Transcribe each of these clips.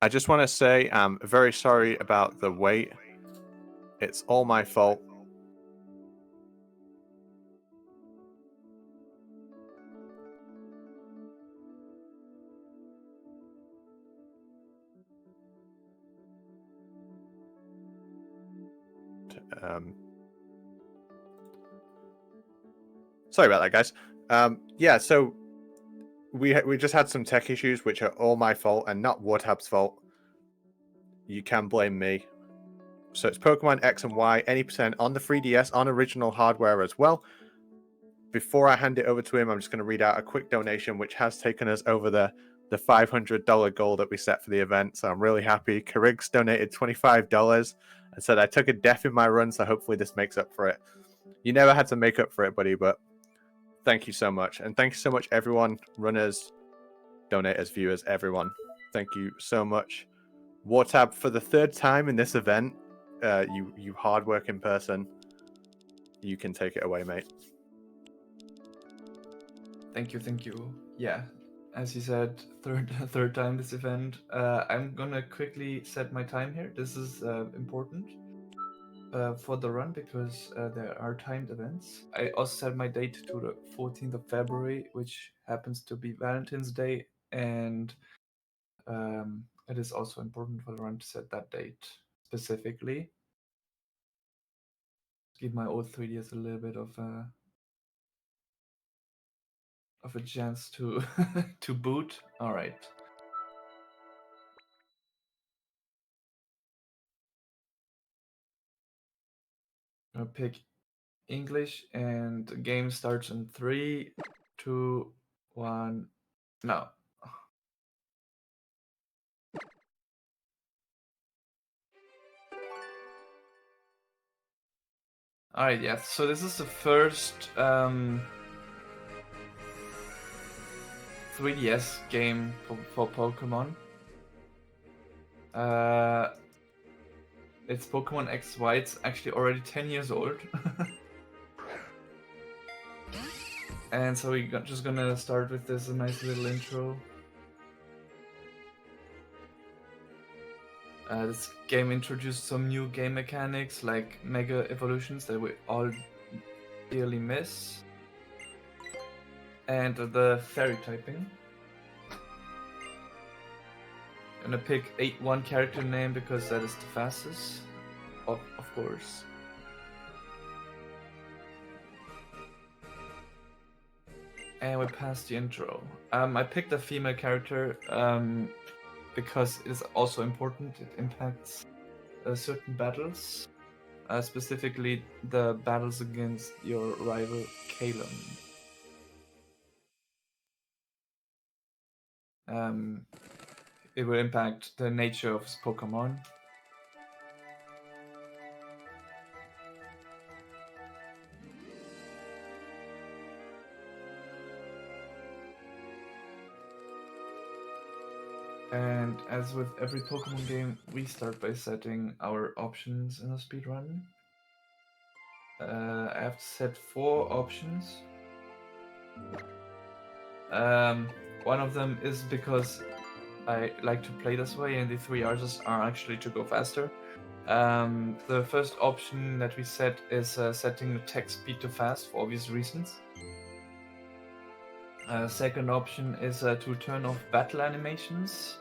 I just want to say I'm very sorry about the wait. It's all my fault. Um, Sorry about that, guys. Yeah, so we just had some tech issues, which are all my fault and not wartab's fault. You can blame me. So it's Pokemon X and Y, any percent on the 3DS on original hardware as well. Before I hand it over to him, I'm just going to read out a quick donation, which has taken us over the $500 goal that we set for the event. So I'm really happy. Carrigs donated $25 and said, I took a death in my run, so hopefully this makes up for it. You never had to make up for it, buddy, but thank you so much. And thank you so much, everyone, runners, donators, viewers, everyone. Thank you so much. Wartab, for the third time in this event, you hard-working person, you can take it away, mate. Thank you. Yeah, as you said, third time this event. I'm gonna quickly set my time here. This is important for the run because there are timed events. I also set my date to the 14th of February, which happens to be Valentine's Day, and it is also important for the run to set that date specifically. Give my old 3DS a little bit of a chance to to boot. All right. I'm gonna pick English, and the game starts in 3, 2, 1. No. All right. Yeah. So this is the first 3DS game for Pokemon. It's Pokemon X Y. It's actually already 10 years old. And so we're just gonna start with this nice little intro. This game introduced some new game mechanics like Mega Evolutions that we all dearly miss. And the fairy typing. I'm gonna pick one character name because that is the fastest, of course. And we passed the intro. I picked a female character because it is also important. It impacts certain battles, specifically the battles against your rival Kalon. It will impact the nature of his Pokemon. And as with every Pokemon game, we start by setting our options in a speedrun. I have to set 4 options. One of them is because I like to play this way, and the 3 others are actually to go faster. The first option that we set is setting the attack speed to fast for obvious reasons. Second option is to turn off battle animations.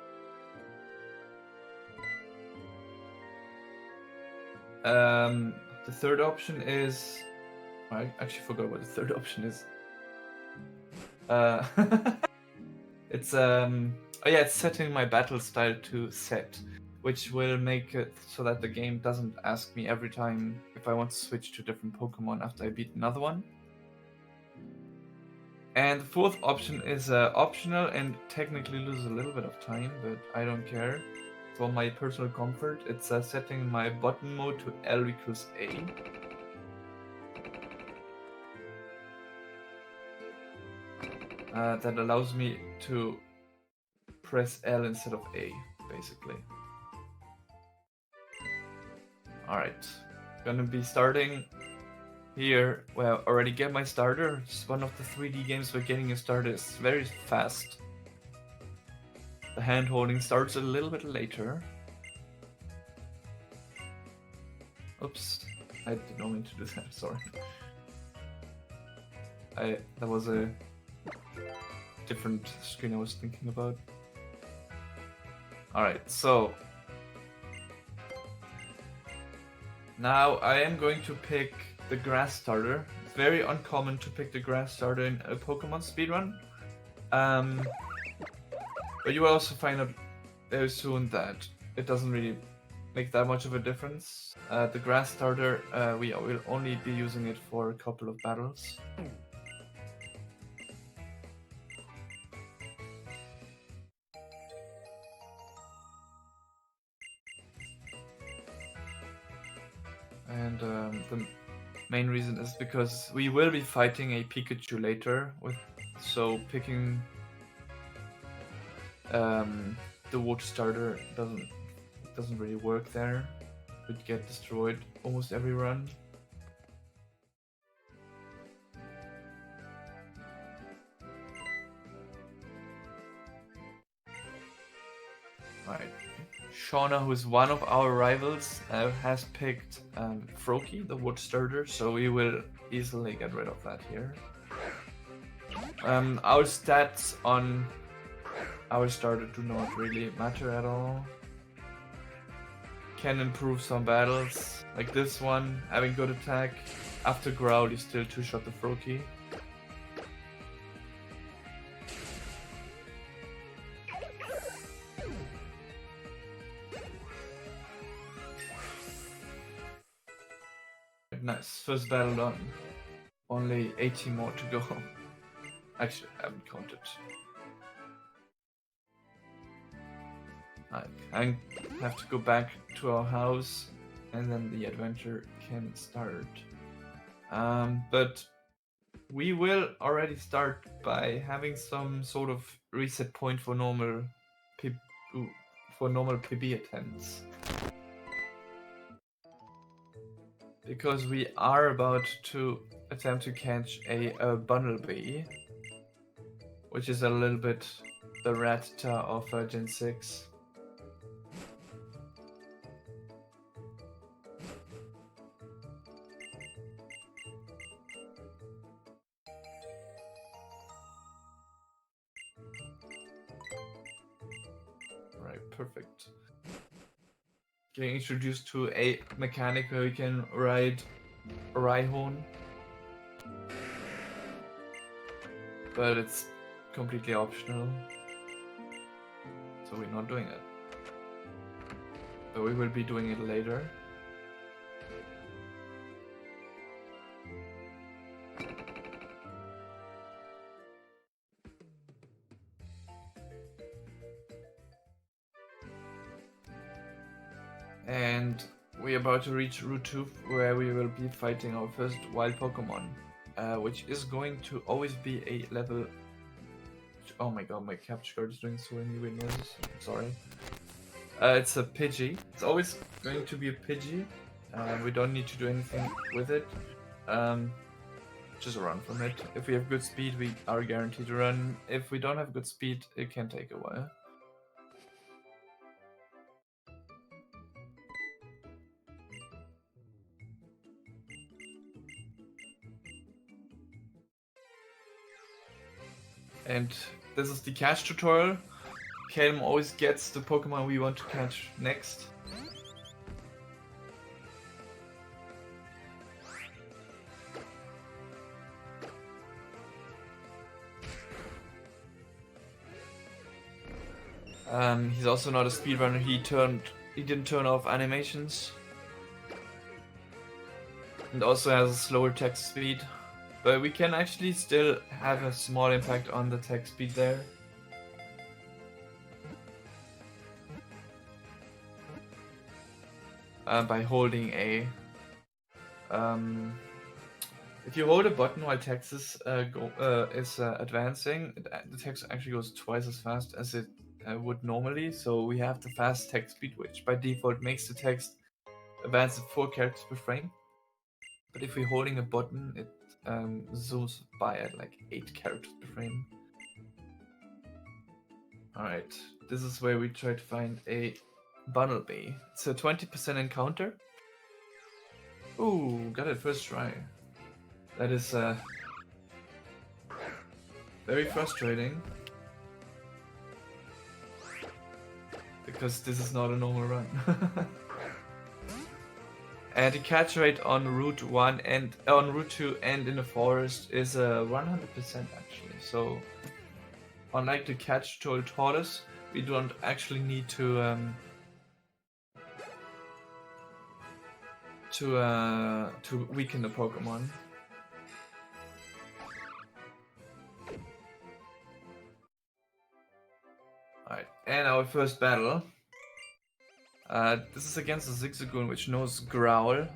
The third option is... I actually forgot what the third option is. It's it's setting my battle style to set, which will make it so that the game doesn't ask me every time if I want to switch to different Pokemon after I beat another one. And the fourth option is optional and technically loses a little bit of time, but I don't care. For my personal comfort, it's setting my button mode to L equals A. That allows me to press L instead of A, basically. Alright, gonna be starting here. Well, already get my starter. It's one of the 3D games where getting a starter is very fast. the hand holding starts a little bit later. Oops, I did not mean to do that, sorry. That was a different screen I was thinking about. Alright, so now I am going to pick the grass starter. It's very uncommon to pick the grass starter in a Pokemon speedrun. But you will also find out very soon that it doesn't really make that much of a difference. The grass starter, we will only be using it for a couple of battles. And the main reason is because we will be fighting a Pikachu later, so picking the water starter doesn't really work there. Would get destroyed almost every run. Alright. Shauna, who is one of our rivals, has picked Froakie, the wood starter, so we will easily get rid of that here. Our stats on our starter do not really matter at all. Can improve some battles, like this one, having good attack. After Growl, you still two-shot the Froakie. Nice, first battle done. Only 18 more to go. Actually, I haven't counted. I have to go back to our house and then the adventure can start. But we will already start by having some sort of reset point for normal PB attempts. Because we are about to attempt to catch a Bumblebee, which is a little bit the RTA of Gen 6. Right, perfect. Getting introduced to a mechanic where we can ride a Rhyhorn. But it's completely optional. So we're not doing it. But we will be doing it later. And we're about to reach Route 2, where we will be fighting our first wild Pokemon, which is going to always be a level... Oh my god, my capture card is doing so many weird noises, I'm sorry. It's a Pidgey. It's always going to be a Pidgey. We don't need to do anything with it. Just run from it. If we have good speed, we are guaranteed to run. If we don't have good speed, it can take a while. And this is the catch tutorial. Calum always gets the Pokemon we want to catch next. He's also not a speedrunner. He didn't turn off animations. And also has a slower text speed. But we can actually still have a small impact on the text speed there. By holding A. If you hold a button while text is advancing, the text actually goes twice as fast as it would normally. So we have the fast text speed, which by default makes the text advance at 4 characters per frame. But if we're holding a button, it zooms by at like 8 characters per frame. Alright, this is where we try to find a Bunnelby. It's a 20% encounter. Ooh, got it first try. That is very frustrating. Because this is not a normal run. And the catch rate on Route 1 and on Route 2 and in the forest is 100% actually. So unlike the catch to tortoise, we don't actually need to weaken the Pokemon. Alright, and our first battle. This is against the Zigzagoon, which knows Growl.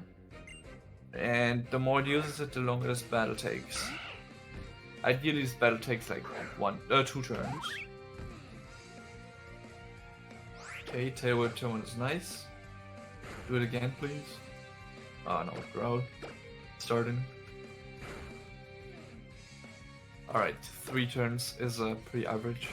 And the more it uses it, the longer this battle takes. Ideally, this battle takes like 2 turns. Okay, Tailwhip turn 1 is nice. Do it again, please. Ah, no, Growl. Starting. Alright, 3 turns is pretty average.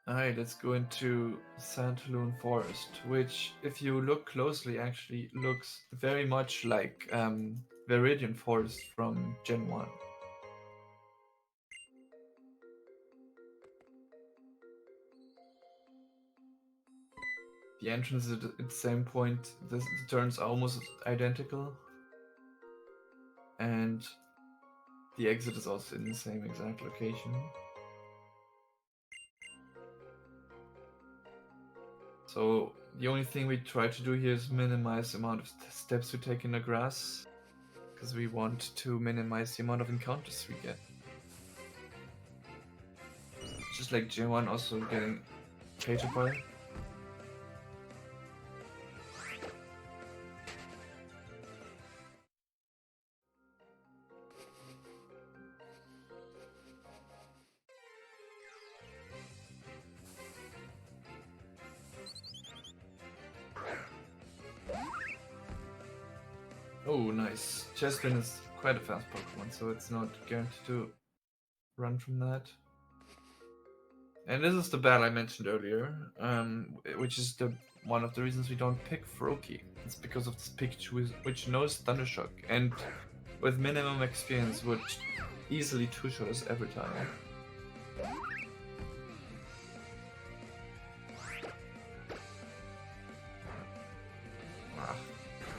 Alright, let's go into Sandloon Forest, which, if you look closely, actually looks very much like Viridian Forest from Gen 1. The entrance is at the same point, the turns are almost identical. And the exit is also in the same exact location. So the only thing we try to do here is minimize the amount of steps we take in the grass, because we want to minimize the amount of encounters we get. Just like Gen 1 also getting Caterpillar. Oh, nice. Chespin is quite a fast Pokemon, so it's not guaranteed to run from that. And this is the battle I mentioned earlier, which is one of the reasons we don't pick Froakie. It's because of this Pikachu which knows Thundershock, and with minimum experience would easily two-shot us every time.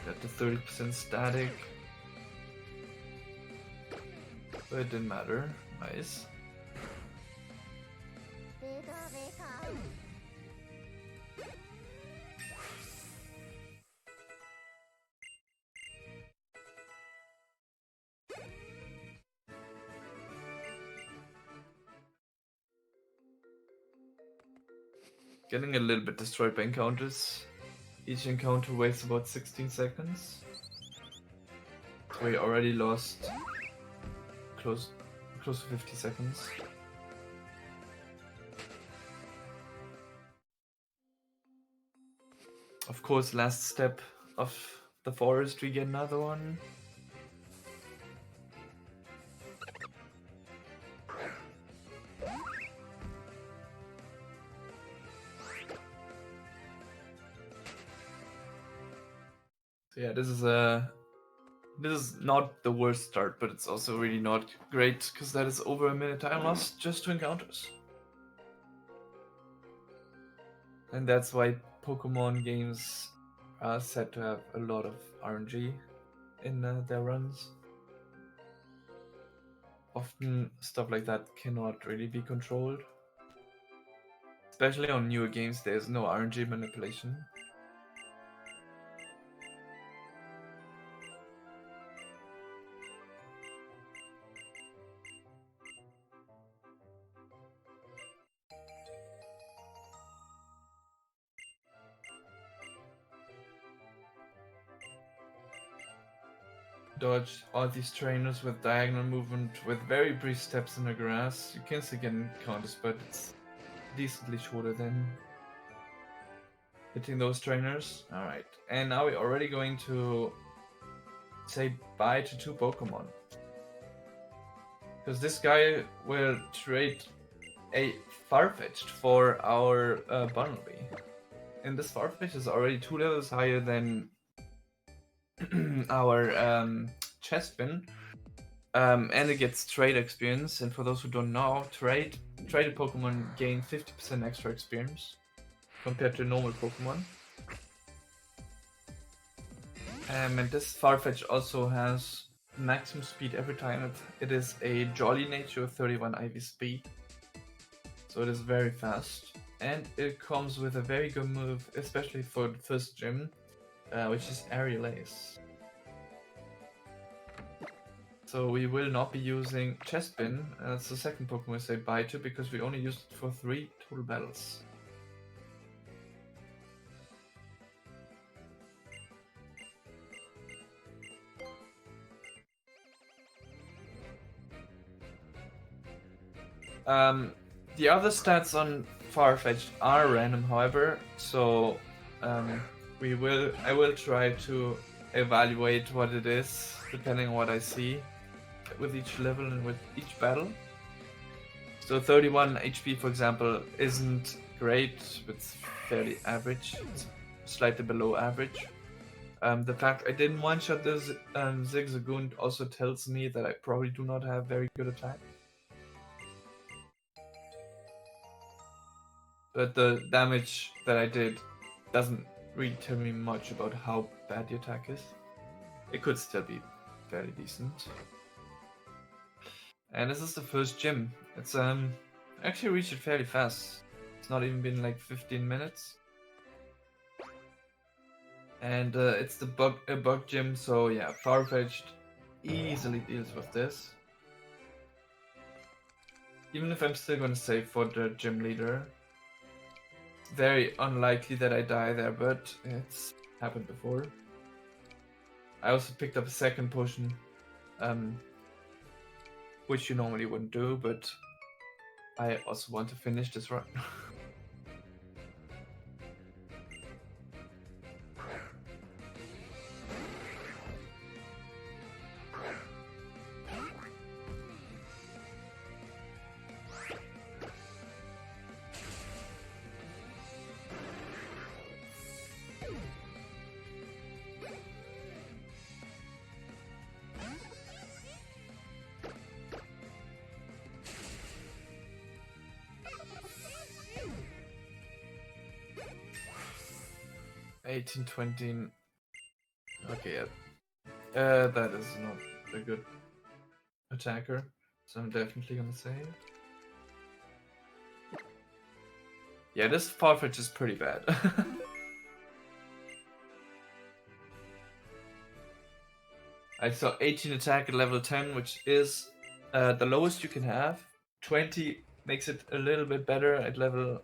Got the 30% static. But it didn't matter. Nice. Getting a little bit destroyed by encounters. Each encounter waits about 16 seconds. So we already lost close to 50 seconds. Of course, last step of the forest, we get another one. So yeah, this is not the worst start, but it's also really not great, because that is over a minute time lost just to encounters. And that's why Pokemon games are said to have a lot of RNG in their runs. Often stuff like that cannot really be controlled. Especially on newer games, there's no RNG manipulation. Dodge all these trainers with diagonal movement with very brief steps in the grass. You can still get encounters, but it's decently shorter than hitting those trainers. Alright, and now we're already going to say bye to 2 Pokemon. Because this guy will trade a Farfetch'd for our Bunnelby. And this Farfetch'd is already 2 levels higher than our Chespin. And it gets trade experience. And for those who don't know, traded Pokemon gain 50% extra experience compared to normal Pokemon. And this Farfetch'd also has maximum speed every time. It is a Jolly nature with 31 IV speed. So it is very fast. And it comes with a very good move, especially for the first gym, which is Aerial Ace. So we will not be using Chespin. That's the second Pokemon we say bye to, because we only used it for 3 total battles. The other stats on Farfetch'd are random, however, so I will try to evaluate what it is depending on what I see with each level and with each battle. So 31 HP, for example, isn't great, it's fairly average, it's slightly below average. The fact I didn't one-shot this Zigzagoon also tells me that I probably do not have very good attack. But the damage that I did doesn't really tell me much about how bad the attack is. It could still be fairly decent. And this is the first gym. It's I actually reached it fairly fast. It's not even been like 15 minutes. And it's the bug gym, so yeah, Farfetch'd easily deals with this. Even if I'm still gonna save for the gym leader. Very unlikely that I die there, but it's happened before. I also picked up a second potion, which you normally wouldn't do, but I also want to finish this run. 18, 20. Okay, yeah. That is not a good attacker, so I'm definitely gonna save. Yeah, this Farfetch'd is pretty bad. I saw 18 attack at level 10, which is the lowest you can have. 20 makes it a little bit better at level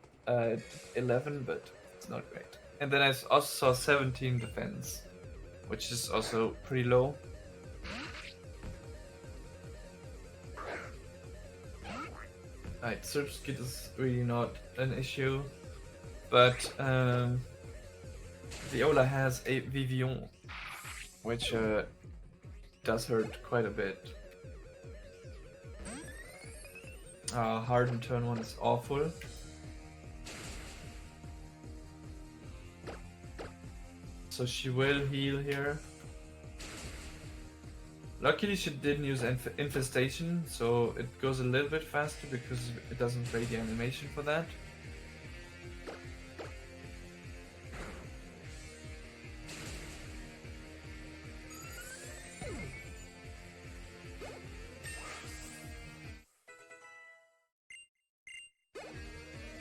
11, but it's not great. And then I also saw 17 defense, which is also pretty low. Alright, Surge Skid is really not an issue, but Viola has a Vivian, which does hurt quite a bit. Hardened turn 1 is awful. So she will heal here. Luckily she didn't use Infestation, so it goes a little bit faster because it doesn't break the animation for that.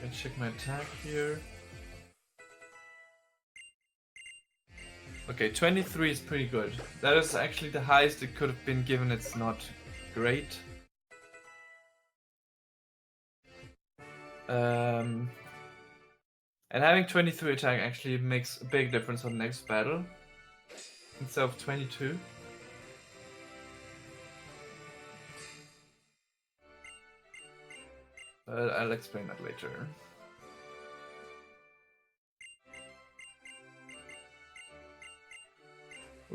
Let's check my attack here. Okay, 23 is pretty good. That is actually the highest it could have been given it's not great. And having 23 attack actually makes a big difference on the next battle. Instead of 22. But I'll explain that later.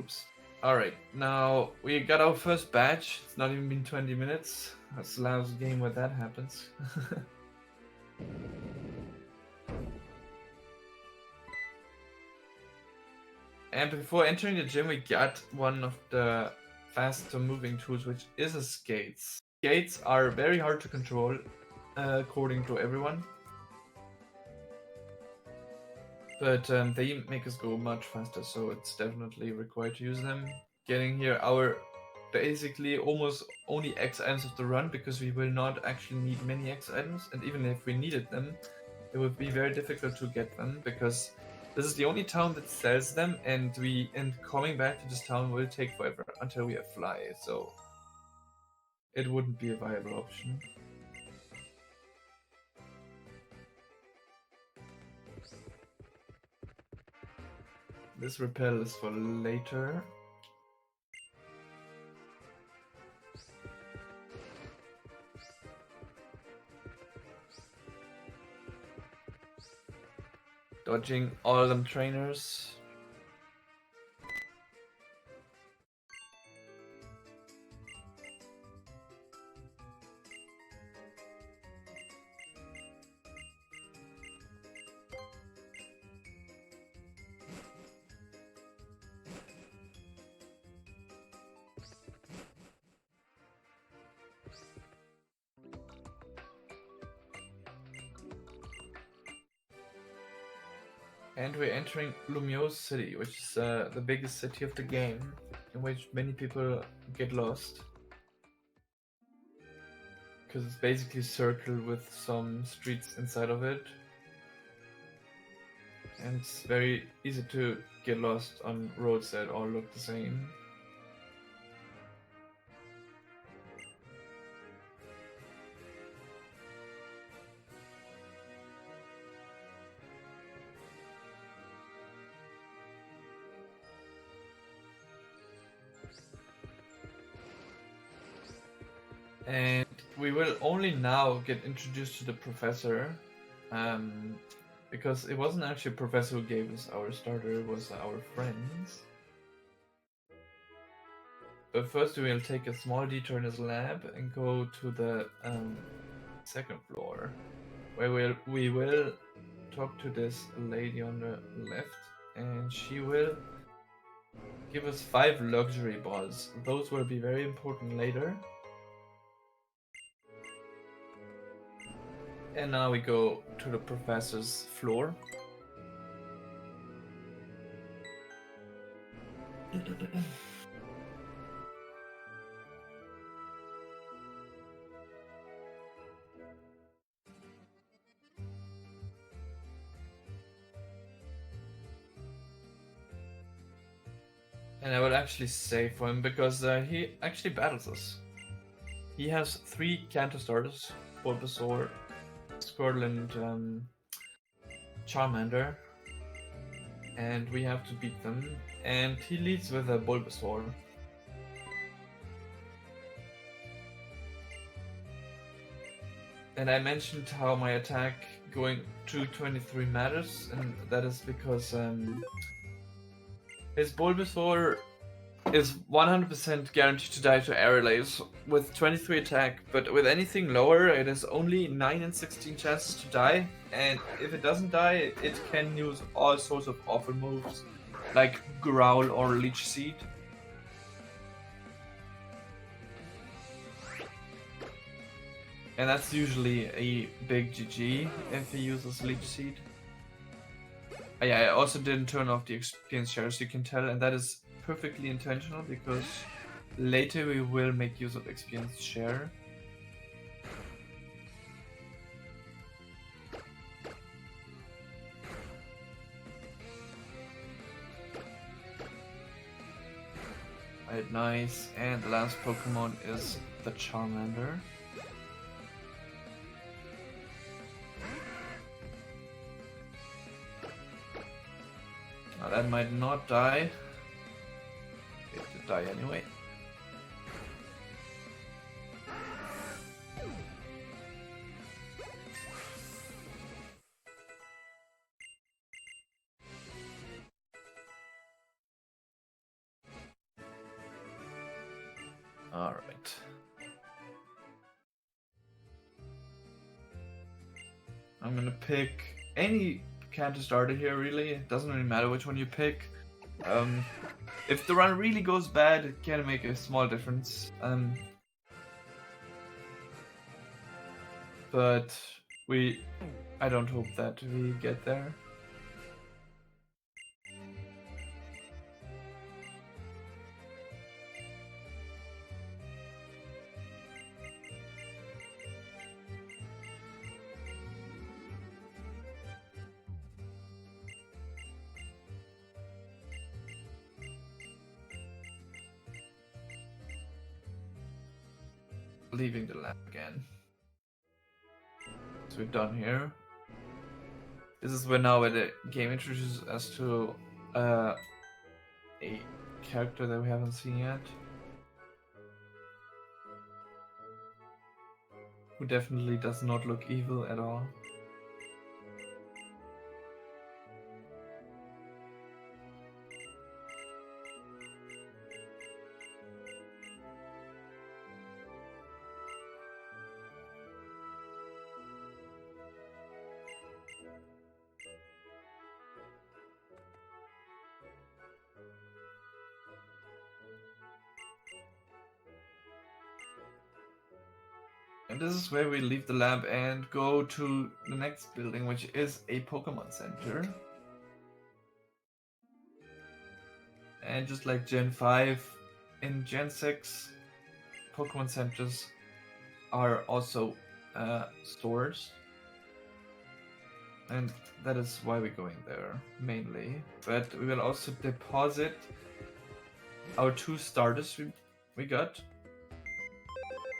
Oops. Alright, now we got our first batch. It's not even been 20 minutes. That's the last game where that happens. And before entering the gym, we got one of the faster moving tools, which is a skates. Skates are very hard to control, according to everyone. But they make us go much faster, so it's definitely required to use them. Getting here our basically almost only X items of the run, because we will not actually need many X items, and even if we needed them, it would be very difficult to get them, because this is the only town that sells them, and coming back to this town will take forever until we have fly, so it wouldn't be a viable option. This repel is for later. Dodging all them trainers. And we're entering Lumiose City, which is the biggest city of the game, in which many people get lost. Because it's basically circled with some streets inside of it. And it's very easy to get lost on roads that all look the same. And we will only now get introduced to the professor, because it wasn't actually a professor who gave us our starter, it was our friends. But first we will take a small detour in his lab and go to the second floor, where we will talk to this lady on the left, and she will give us 5 luxury balls. Those will be very important later. And now we go to the professor's floor. And I will actually save for him, because he actually battles us. He has 3 Canto starters, Bulbasaur, Squirtle, and Charmander, and we have to beat them. And he leads with a Bulbasaur. And I mentioned how my attack going to 23 matters, and that is because his Bulbasaur is 100% guaranteed to die to Airlays with 23 attack, but with anything lower it is only 9 and 16 chances to die, and if it doesn't die it can use all sorts of awful moves like Growl or Leech Seed. And that's usually a big GG if he uses Leech Seed. Yeah, I also didn't turn off the experience share, as you can tell, and that is perfectly intentional, because later we will make use of experience share. Right, nice. And the last Pokemon is the Charmander. Now that might not die. It did die anyway. Alright. I'm gonna pick any canter starter here, really. It doesn't really matter which one you pick. If the run really goes bad, it can make a small difference. But I don't hope that we get there. Leaving the lab again. So we're done here. This is where the game introduces us to a character that we haven't seen yet. Who definitely does not look evil at all. And this is where we leave the lab and go to the next building, which is a Pokemon Center. And just like Gen 5, in Gen 6, Pokemon Centers are also stores. And that is why we're going there, mainly. But we will also deposit our 2 starters we got.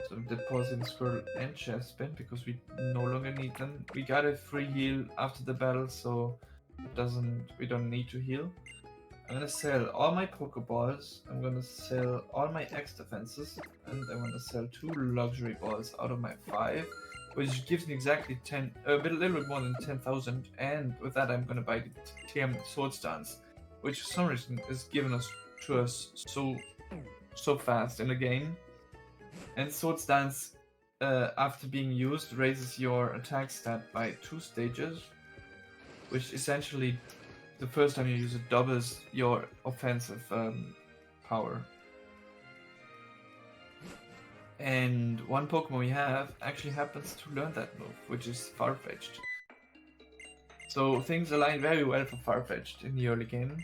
So depositing Squirtle and Chespin because we no longer need them. We got a free heal after the battle, so we don't need to heal. I'm gonna sell all my Pokeballs, I'm gonna sell all my X defenses, and I'm gonna sell 2 luxury balls out of my 5, which gives me exactly a little bit more than 10,000, and with that I'm gonna buy the TM Sword Stance, which for some reason is given to us so fast in the game. And Sword Stance, after being used, raises your attack stat by 2 stages, which essentially, the first time you use it, doubles your offensive power. And one Pokemon we have actually happens to learn that move, which is Farfetch'd. So things align very well for Farfetch'd in the early game.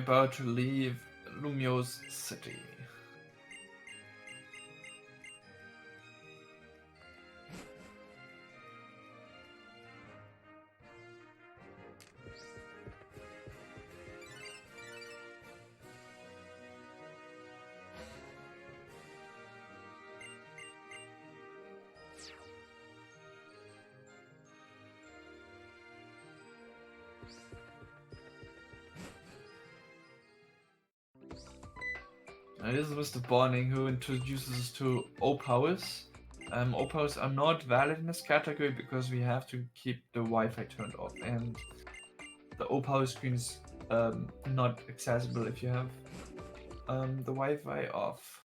About to leave Lumio's city. Now this is Mr. Bonning, who introduces us to O-Powers. O-Powers are not valid in this category because we have to keep the Wi-Fi turned off, and the O-Power screen is not accessible if you have the Wi-Fi off.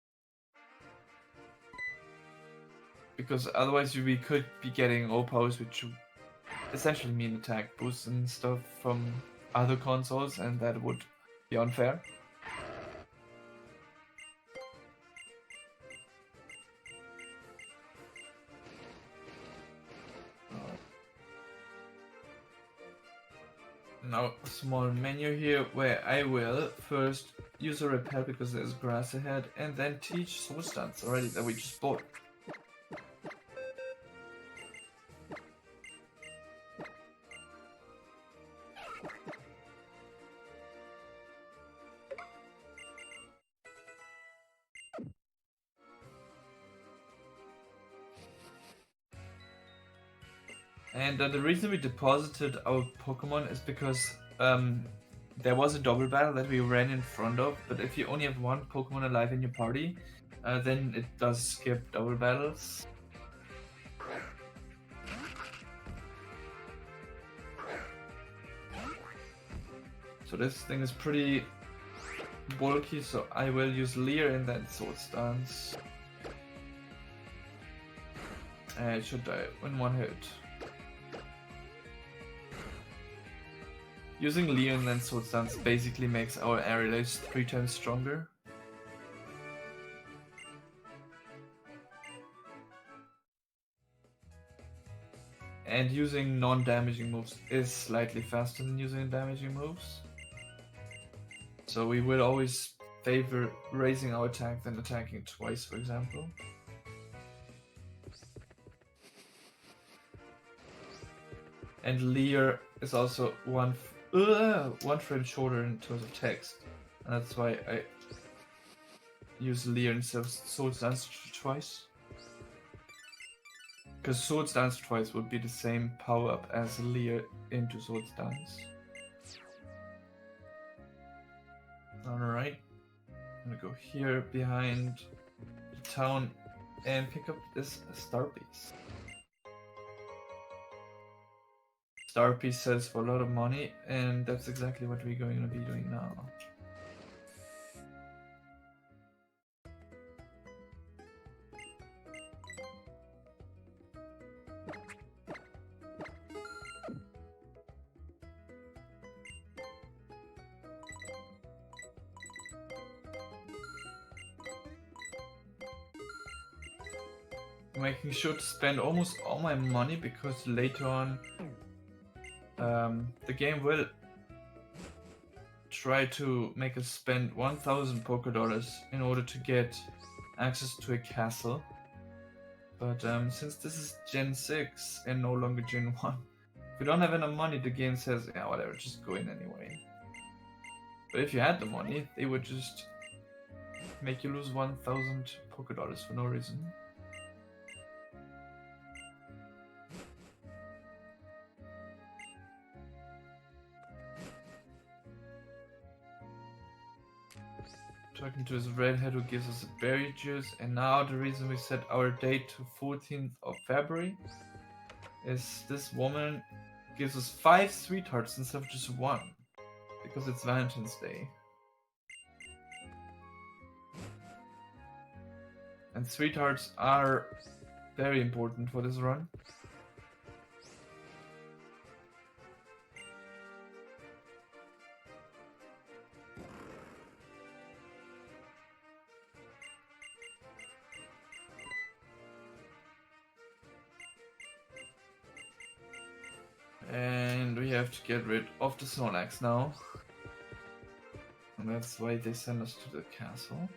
Because otherwise we could be getting O-Powers, which would essentially mean attack boosts and stuff from other consoles, and that would be unfair. Now a small menu here where I will first use a repel because there's grass ahead, and then teach Sword Stance already that we just bought. And the reason we deposited our Pokemon is because there was a double battle that we ran in front of, but if you only have one Pokemon alive in your party, then it does skip double battles. So this thing is pretty bulky, so I will use Leer and then Sword Stance. And it should die in one hit. Using Leer and then Sword Stance basically makes our aerials 3 times stronger. And using non-damaging moves is slightly faster than using damaging moves. So we will always favor raising our attack than attacking twice, for example. And Leer is also one frame shorter in terms of text. And that's why I use Leer instead of Sword Dance twice. Because Sword Dance twice would be the same power up as Leer into Sword Dance. Alright. I'm gonna go here behind the town and pick up this star piece. Star piece sells for a lot of money, and that's exactly what we're going to be doing now. Making sure to spend almost all my money because later on the game will try to make us spend 1,000 Poké Dollars in order to get access to a castle. But since this is Gen 6 and no longer Gen 1, if we don't have enough money, the game says, yeah, whatever, just go in anyway. But if you had the money, they would just make you lose 1,000 Poké Dollars for no reason. Talking to his redhead who gives us a berry juice, and now the reason we set our date to 14th of February is this woman gives us 5 sweethearts instead of just 1 because it's Valentine's Day. And sweethearts are very important for this run. And we have to get rid of the Snorlax now. And that's why they send us to the castle.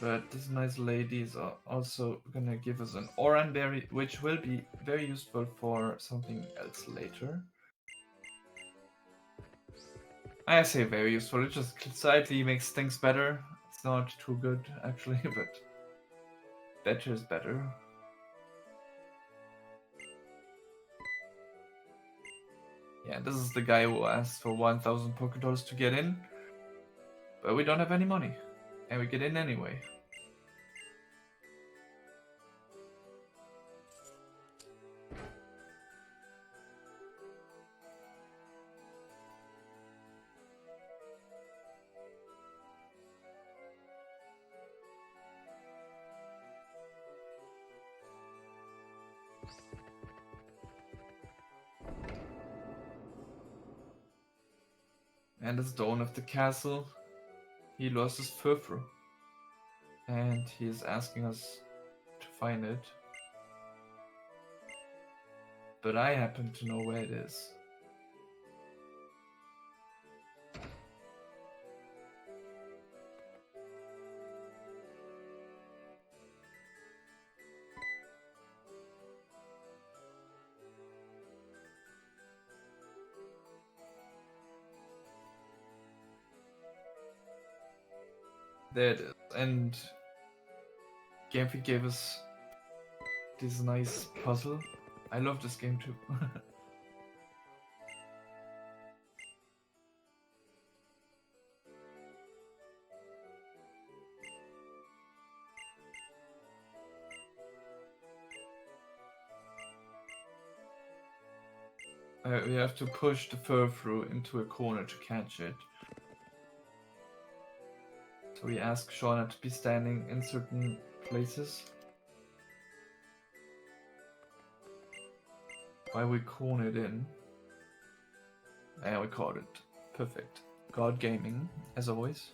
But this nice lady is also gonna give us an Oran berry, which will be very useful for something else later. I say very useful, it just slightly makes things better. It's not too good actually, but better is better. Yeah, this is the guy who asked for 1,000 Poké Dollars to get in. But we don't have any money. And we get in anyway. And as the owner of the castle, he lost his Furfru. And he is asking us to find it. But I happen to know where it is. There it is. And Game Freak gave us this nice puzzle. I love this game too. We have to push the fur-through into a corner to catch it. So we ask Shauna to be standing in certain places. While we corner it in. And we caught it. Perfect. God Gaming, as always.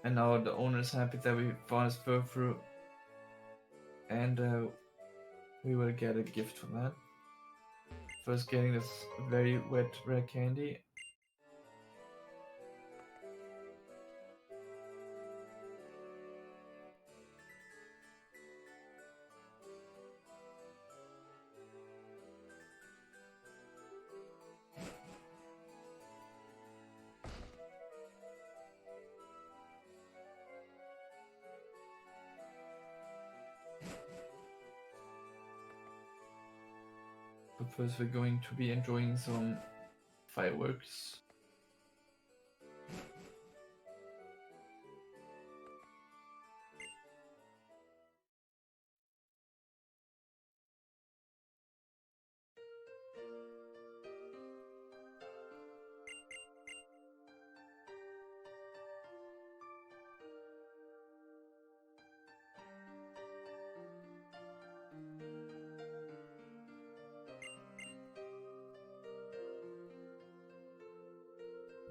And now the owner is happy that we found his fur-through. And we will get a gift for that. First getting this very wet rare candy. But first we're going to be enjoying some fireworks.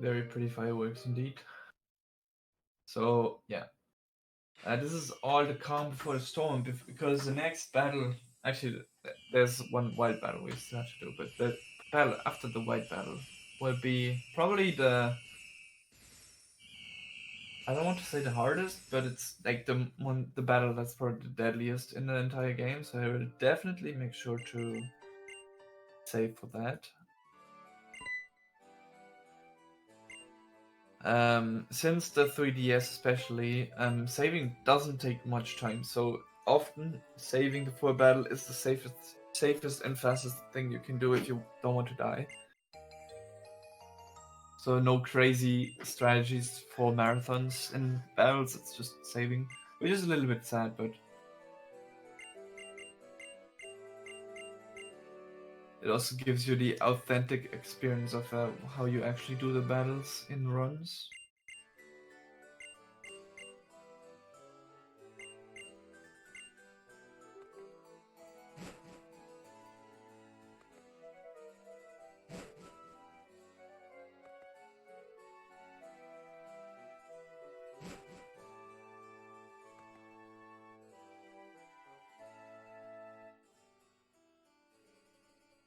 Very pretty fireworks indeed. So yeah, this is all the calm before the storm, because the next battle, actually there's one wild battle we still have to do, but the battle after the wild battle will be probably the, I don't want to say the hardest, but it's like the battle that's probably the deadliest in the entire game, so I will definitely make sure to save for that. Since the 3DS especially, saving doesn't take much time, so often saving before battle is the safest and fastest thing you can do if you don't want to die. So no crazy strategies for marathons and battles, it's just saving, which is a little bit sad, but it also gives you the authentic experience of how you actually do the battles in runs.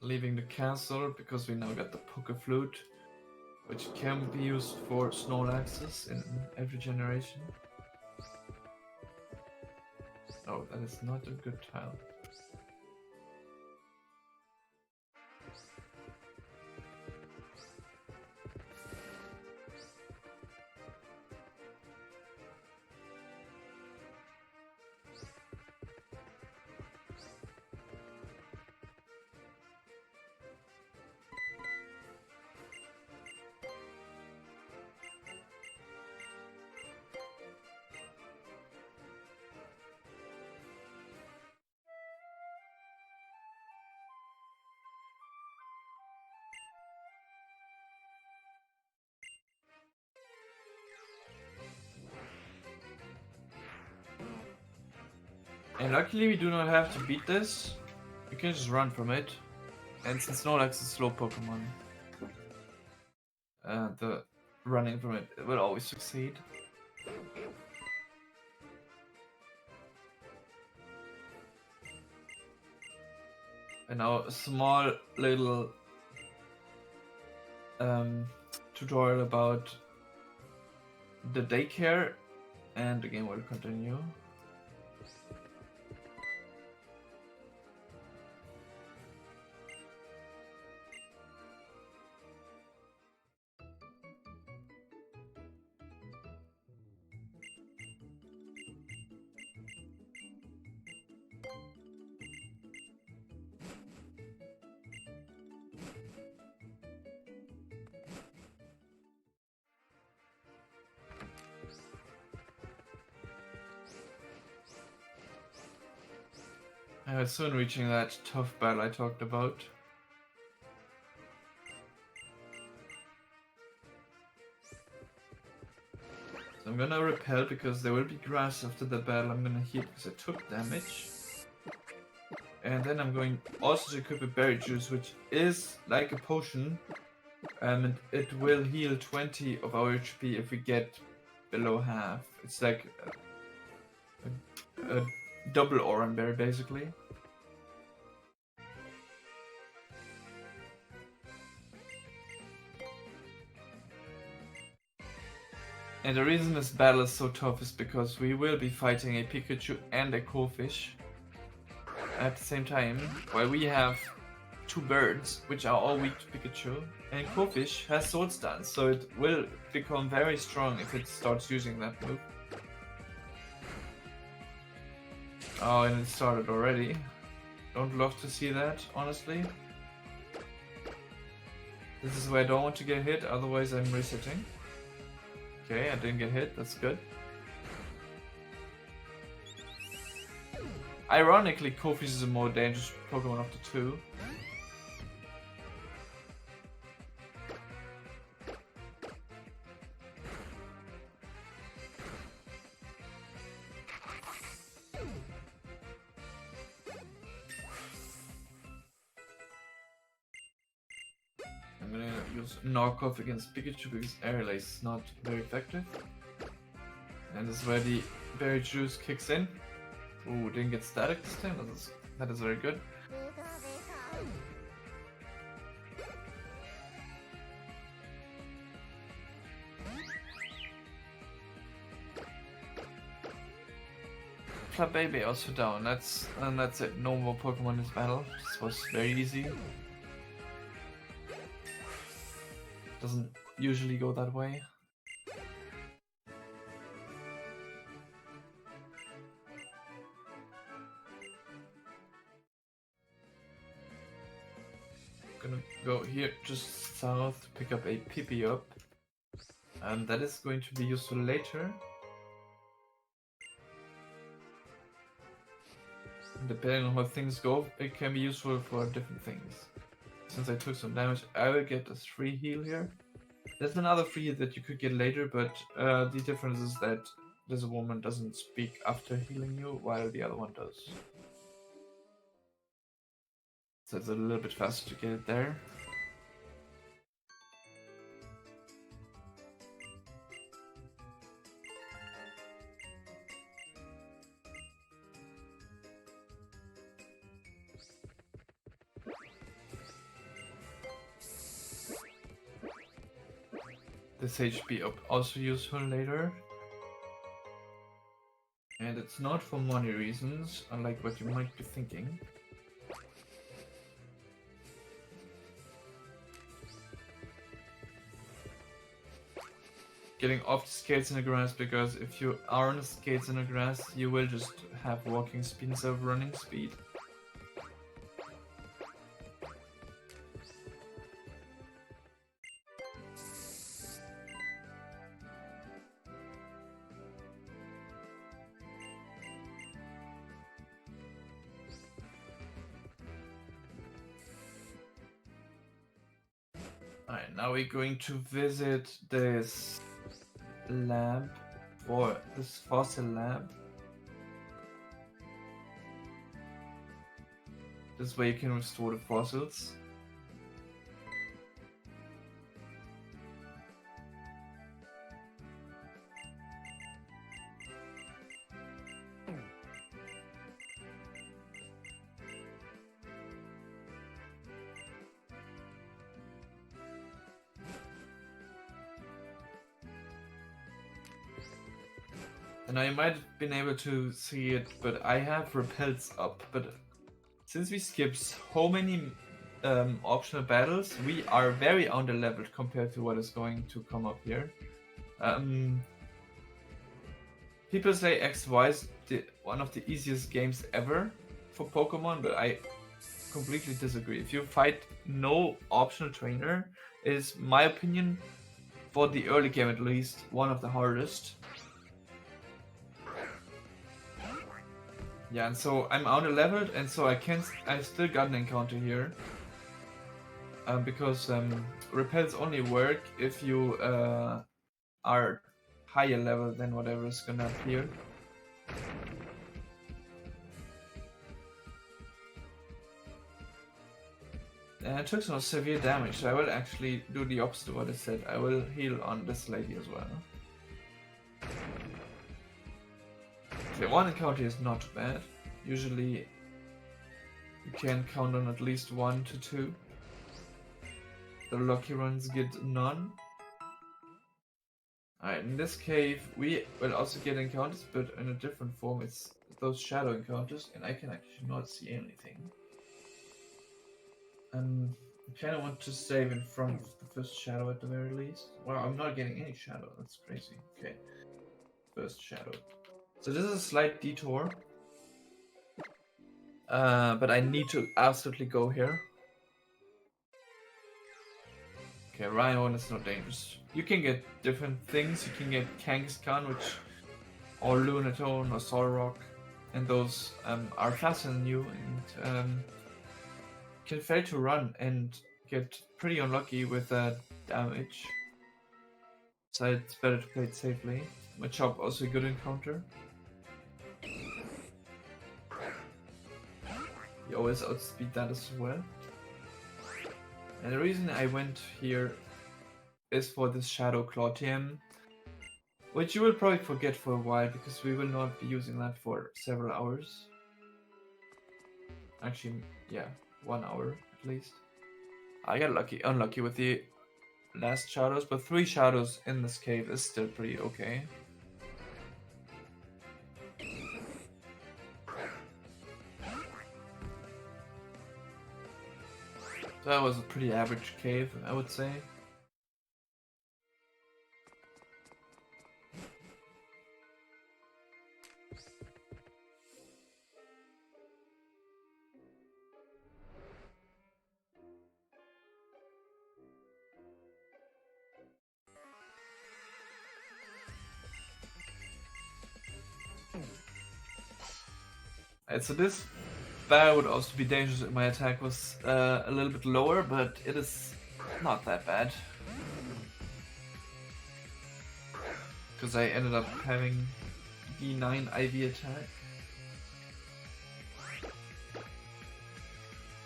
Leaving the castle because we now got the Poké Flute, which can be used for Snorlaxes in every generation. Oh, that is not a good tile. And luckily we do not have to beat this, we can just run from it. And since Snorlax is a slow Pokemon, the running from it will always succeed. And now a small little tutorial about the daycare, and the game will continue. Soon reaching that tough battle I talked about. So I'm gonna repel because there will be grass after the battle. I'm gonna heal because I took damage. And then I'm going also to equip a berry juice, which is like a potion. And it will heal 20 of our HP if we get below half. It's like a double oran berry basically. And the reason this battle is so tough is because we will be fighting a Pikachu and a Cofish at the same time, while we have two birds, which are all weak to Pikachu, and Cofish has Sword Stance, so it will become very strong if it starts using that move. Oh, and it started already. Don't love to see that, honestly. This is where I don't want to get hit, otherwise I'm resetting. Okay, I didn't get hit, that's good. Ironically, Kofish is a more dangerous Pokemon of the two. I'm gonna use Knockoff against Pikachu because Air Lace is not very effective. And this is where the Berry Juice kicks in. Ooh, didn't get static this time, that is very good. Baby also down, that's it, no more Pokemon in this battle. This was very easy. Doesn't usually go that way. Gonna go here just south to pick up a Pippi up, and that is going to be useful later. Depending on how things go, it can be useful for different things. Since I took some damage, I will get a 3 heal here. There's another 3 heal that you could get later, but the difference is that this woman doesn't speak after healing you, while the other one does. So it's a little bit faster to get it there. This HP up also useful later. And it's not for money reasons, unlike what you might be thinking. Getting off the skates in the grass, because if you are on the skates in the grass, you will just have walking speed instead of running speed. Alright, now we're going to visit this lab, or this fossil lab. This way you can restore the fossils. And I might have been able to see it, but I have repels up. But since we skipped so many optional battles, we are very under-leveled compared to what is going to come up here. People say XY is one of the easiest games ever for Pokemon, but I completely disagree. If you fight no optional trainer, it is my opinion, for the early game at least, one of the hardest. Yeah, and so I'm under-leveled, and so I still got an encounter here. Because repels only work if you are higher level than whatever is gonna appear. And I took some severe damage, so I will actually do the opposite of what I said. I will heal on this lady as well. Okay, one encounter is not bad. Usually you can count on at least 1 to 2. The lucky ones get none. Alright, in this cave we will also get encounters, but in a different form. It's those shadow encounters, and I can actually not see anything. I kind of want to save in front of the first shadow at the very least. Wow, I'm not getting any shadow. That's crazy. Okay, first shadow. So this is a slight detour. But I need to absolutely go here. Okay, Rhino is not dangerous. You can get different things. You can get Kangaskhan, or Lunatone, or Solrock, and those are faster than you, and can fail to run and get pretty unlucky with that damage. So it's better to play it safely. Machop also a good encounter. You always outspeed that as well. And the reason I went here is for this Shadow Claw TM, which you will probably forget for a while because we will not be using that for several hours. Actually, yeah, 1 hour at least. I got unlucky with the last shadows, but 3 shadows in this cave is still pretty okay. So that was a pretty average cave, I would say. And so this barrel would also be dangerous if my attack was a little bit lower, but it is not that bad. Because I ended up having B9 IV attack.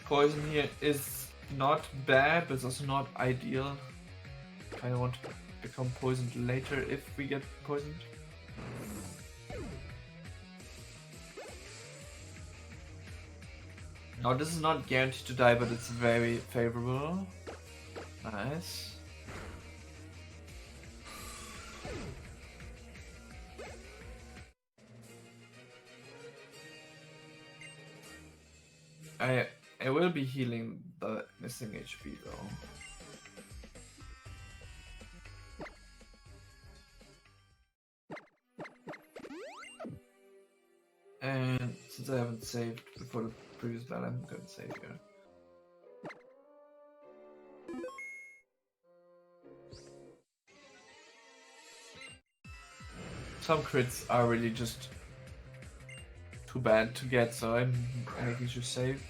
Poison here is not bad, but it's also not ideal. Kinda want to become poisoned later if we get poisoned. Now this is not guaranteed to die, but it's very favorable. Nice. I will be healing the missing HP though. And since I haven't saved before the previous battle, I'm gonna save here. Some crits are really just too bad to get, so I'm making sure save.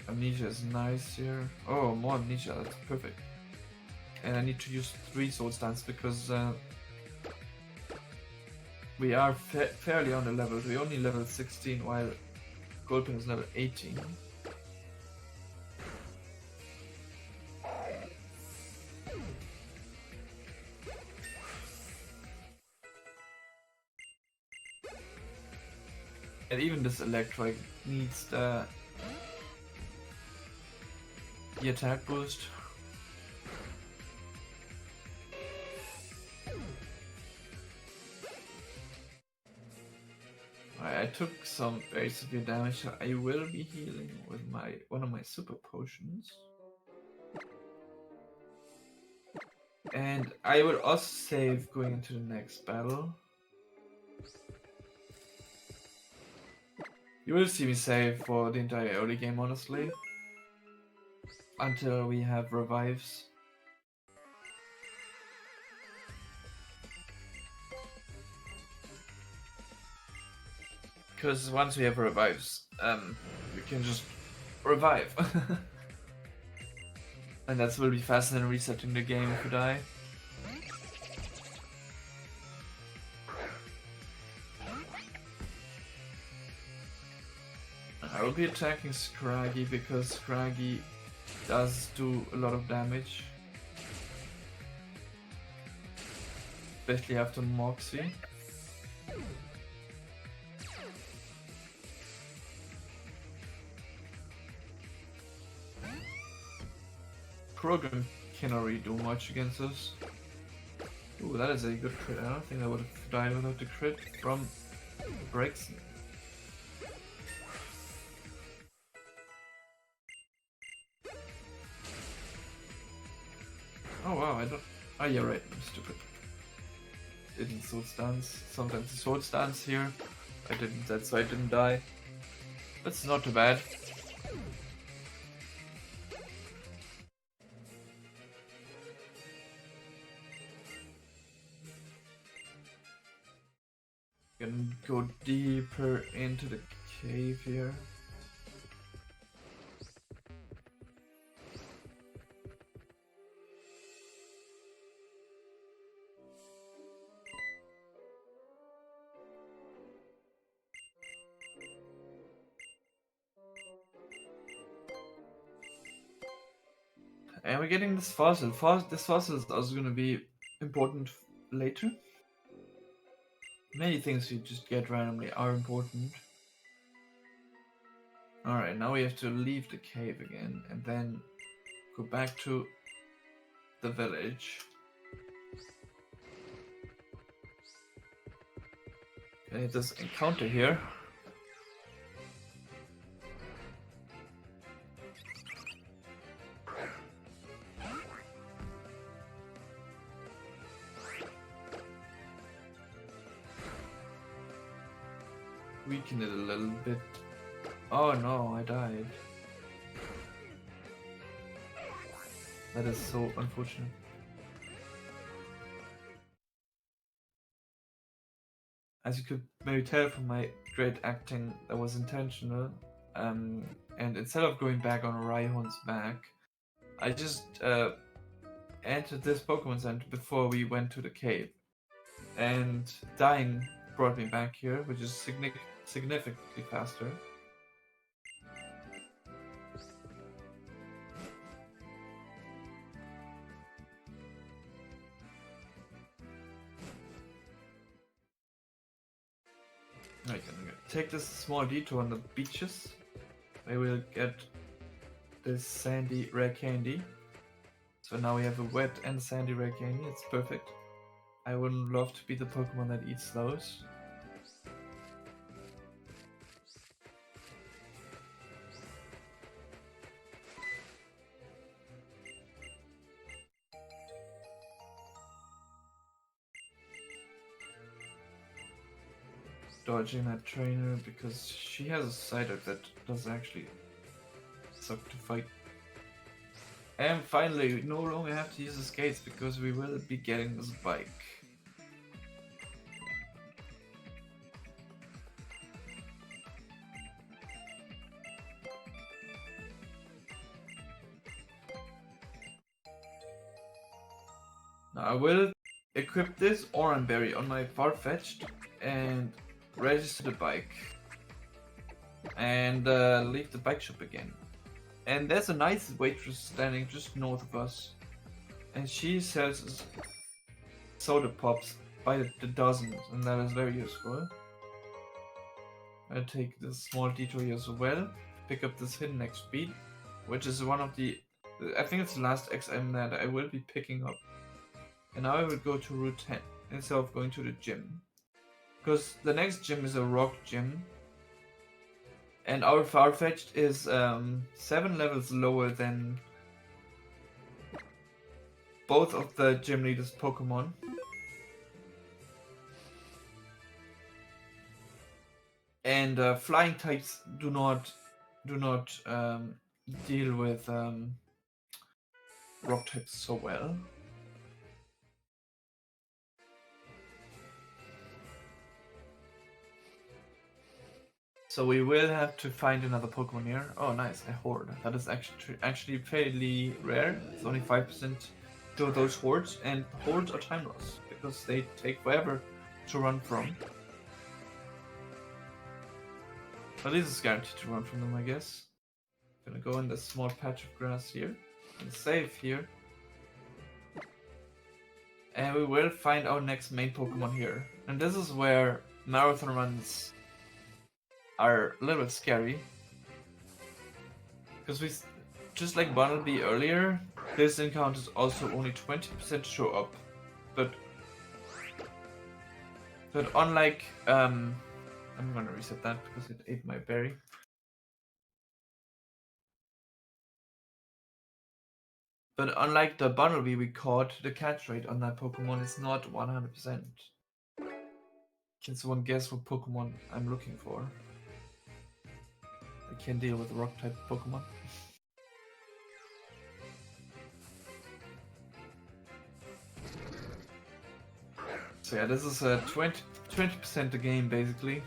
Amnesia is nice here. Oh, more amnesia, that's perfect. And I need to use 3 sword stance because we are fairly on the level. We're only level 16 while Gulpin is level 18. And even this electric needs the attack boost. I took some very severe damage. I will be healing with one of my super potions. And I will also save going into the next battle. You will see me save for the entire early game, honestly. Until we have revives. Because once we have revives, we can just revive. And that will be faster than resetting the game if you die. I will be attacking Scraggy because Scraggy does do a lot of damage. Especially after Moxie. Krogan cannot really do much against us. Ooh, that is a good crit. I don't think I would have died without the crit from breaks. Oh wow, I don't... Oh yeah, right, I'm stupid. Didn't sword stance. Sometimes the sword stance here. I didn't, that's why I didn't die. That's not too bad. Gonna go deeper into the cave here. And we're getting this fossil. This fossil is also gonna be important later. Many things you just get randomly are important. Alright, now we have to leave the cave again and then go back to the village. Okay, this encounter here. Weaken it a little bit. Oh no, I died. That is so unfortunate. As you could maybe tell from my great acting, that was intentional. And instead of going back on Raihon's back, I just entered this Pokemon Center before we went to the cave. And dying brought me back here, which is significantly faster. I can take this small detour on the beaches. I will get this sandy rare candy. So now we have a wet and sandy rare candy. It's perfect. I would love to be the Pokemon that eats those. Dodging that trainer because she has a Psyduck that does actually suck to fight. And finally, we no longer have to use the skates because we will be getting this bike. Now I will equip this Oran Berry on my Farfetch'd and register the bike and leave the bike shop again. And there's a nice waitress standing just north of us, and she sells soda pops by the dozens, and that is very useful. I'll take this small detour here as well. Pick up this hidden X speed, which is one of the... I think it's the last XM that I will be picking up. And now I will go to Route 10 instead of going to the gym. Because the next gym is a rock gym. And our Farfetch'd is 7 levels lower than both of the gym leaders' Pokemon. And flying types do not deal with rock types so well. So we will have to find another Pokemon here. Oh, nice, a horde. That is actually fairly rare. It's only 5% to those hordes, and hordes are time loss because they take forever to run from. But this is guaranteed to run from them, I guess. Gonna go in this small patch of grass here and save here. And we will find our next main Pokemon here. And this is where marathon runs are a little bit scary. Because we, just like Bumblebee earlier, this encounter is also only 20% show up. But unlike, I'm gonna reset that because it ate my berry. But unlike the Bumblebee we caught, the catch rate on that Pokemon is not 100%. Can someone guess what Pokemon I'm looking for? I can't deal with rock type Pokemon. So yeah, this is a 20% the game basically.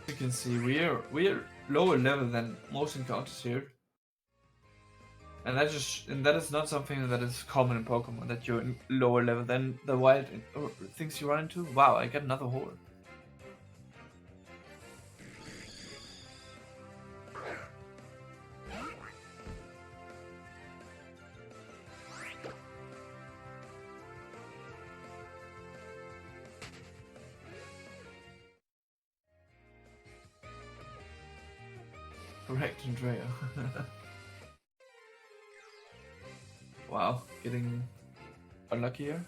You can see we're lower level than most encounters here, and that is not something that is common in Pokemon, that you're in lower level than the wild things you run into. Wow, I got another horde. Correct, Andrea. Wow, getting unlucky here.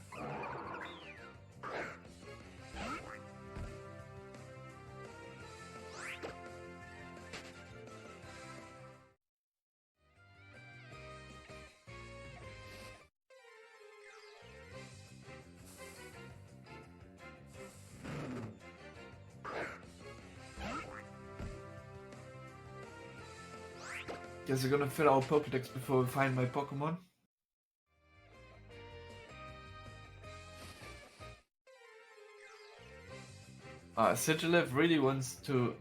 Guess we're gonna fill our Pokédex before we find my Pokemon. Sigilev really wants to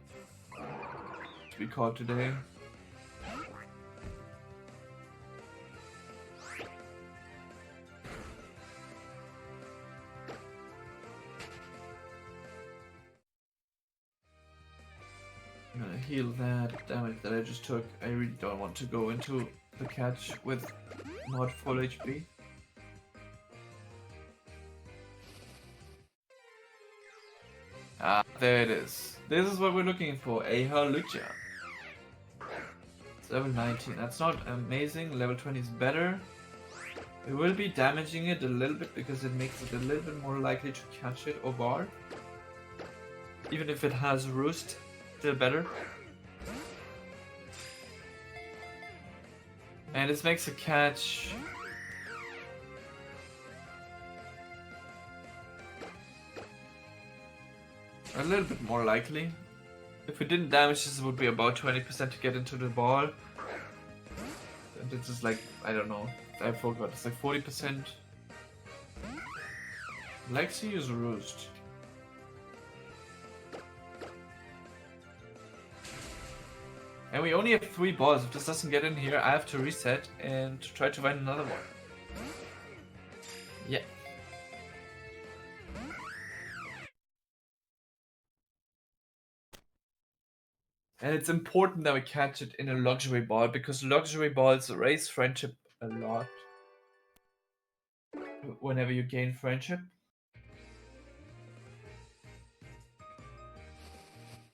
be caught today. I'm gonna heal that damage that I just took. I really don't want to go into the catch with not full HP. Ah, there it is. This is what we're looking for, a Halucha. It's level 19. That's not amazing. Level 20 is better. We will be damaging it a little bit because it makes it a little bit more likely to catch it or bar. Even if it has Roost, still better. And this makes a catch a little bit more likely. If we didn't damage this, it would be about 20% to get into the ball. And this is like, I don't know, I forgot, it's like 40%. Lexi is Roost. And we only have 3 balls. If this doesn't get in here, I have to reset and try to find another one. Yeah. And it's important that we catch it in a luxury ball, because luxury balls raise friendship a lot. Whenever you gain friendship.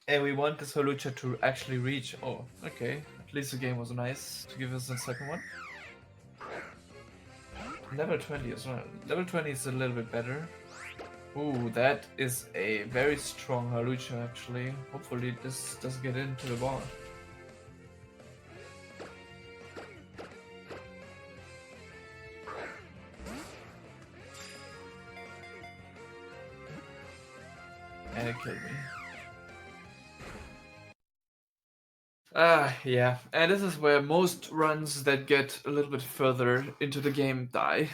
And we want this Holucha to actually reach. Oh, okay. At least the game was nice to give us a second one. Level 20 as well. Level 20 is a little bit better. Ooh, that is a very strong Holucha actually. Hopefully this doesn't get into the ball. And it killed me. Yeah. And this is where most runs that get a little bit further into the game die.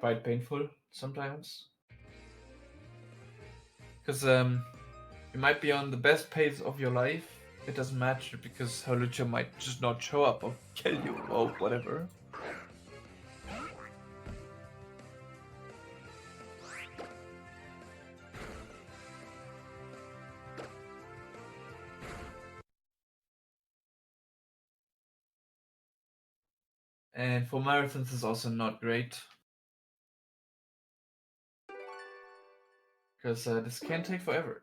Quite painful sometimes. Because you might be on the best pace of your life. It doesn't matter because Holucha might just not show up or kill you or whatever. And for marathons is also not great. Because this can take forever.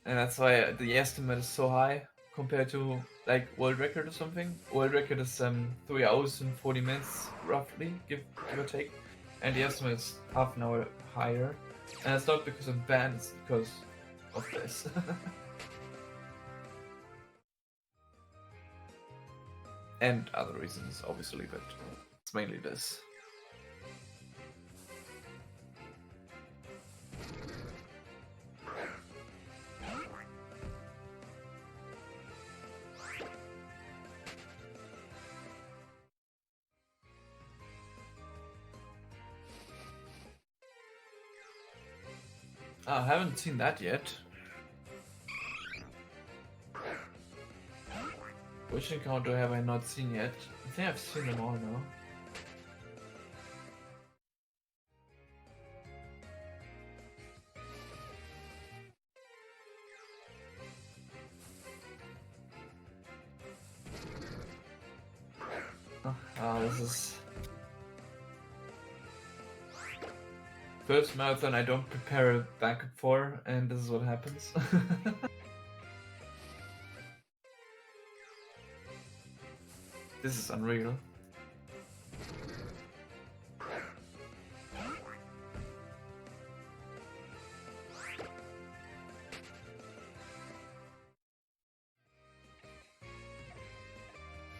And that's why the estimate is so high compared to like world record or something. World record is 3 hours and 40 minutes roughly, give or take. And the estimate is half an hour higher. And it's not because of ban, it's because of this. And other reasons, obviously, but it's mainly this. I haven't seen that yet. Which encounter have I not seen yet? I think I've seen them all now. This is... First marathon I don't prepare a backup for, and this is what happens. This is unreal.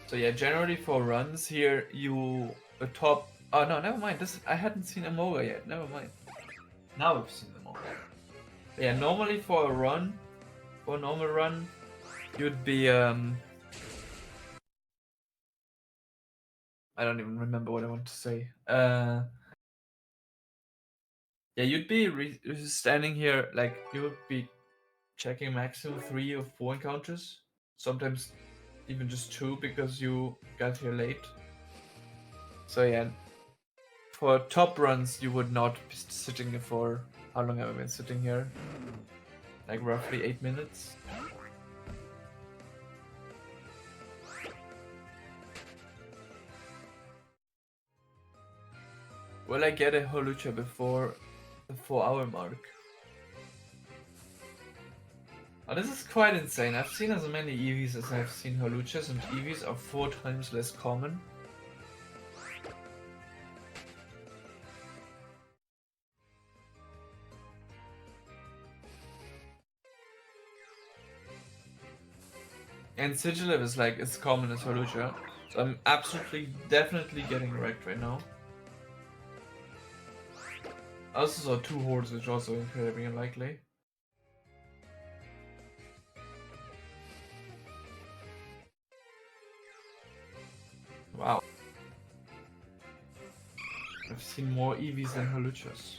So yeah, generally for runs here, you top. Oh no, never mind. This I hadn't seen Amoga yet. Never mind. Now we've seen them all. Yeah, normally for a run, for a normal run, you'd be I don't even remember what I want to say. Yeah, you'd be standing here like you would be checking maximum 3 or 4 encounters, sometimes even just 2 because you got here late. So yeah, for top runs you would not be sitting here for, how long have I been sitting here? Like roughly 8 minutes. Will I get a Holucha before the 4-hour mark? Oh, this is quite insane. I've seen as many EVs as I've seen Holuchas, and EVs are 4 times less common. And Sigilyph is like as common as Holucha. So I'm absolutely, definitely getting wrecked right now. I also saw 2 hordes, which is also incredibly unlikely. Wow. I've seen more EVs than Holuchas.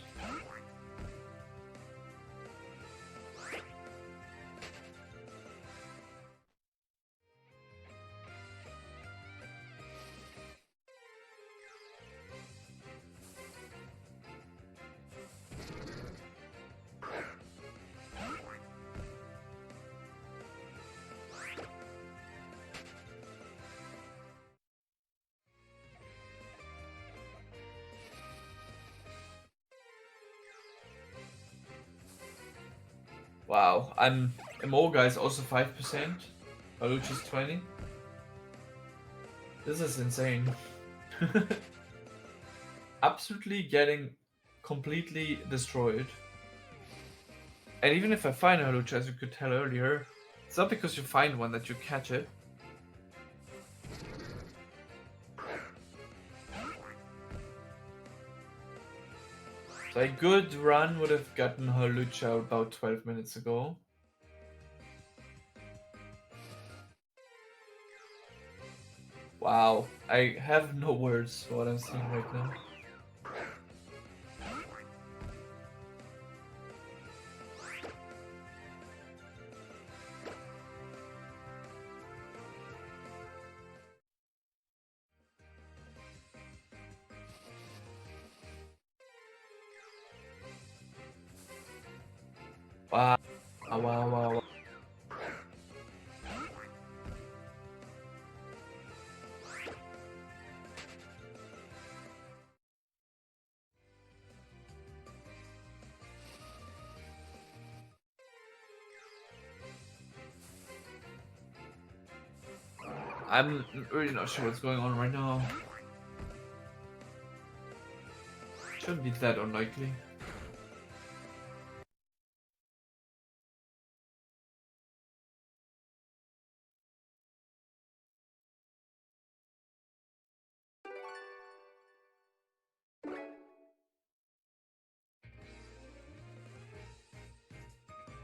Wow, Emoga is also 5%. Haluch is 20. This is insane. Absolutely getting completely destroyed. And even if I find a Haluch, as you could tell earlier, it's not because you find one that you catch it. So a good run would have gotten Haluch out about 12 minutes ago. Wow, I have no words for what I'm seeing right now. Wow, wow. I'm really not sure what's going on right now. Shouldn't be that unlikely.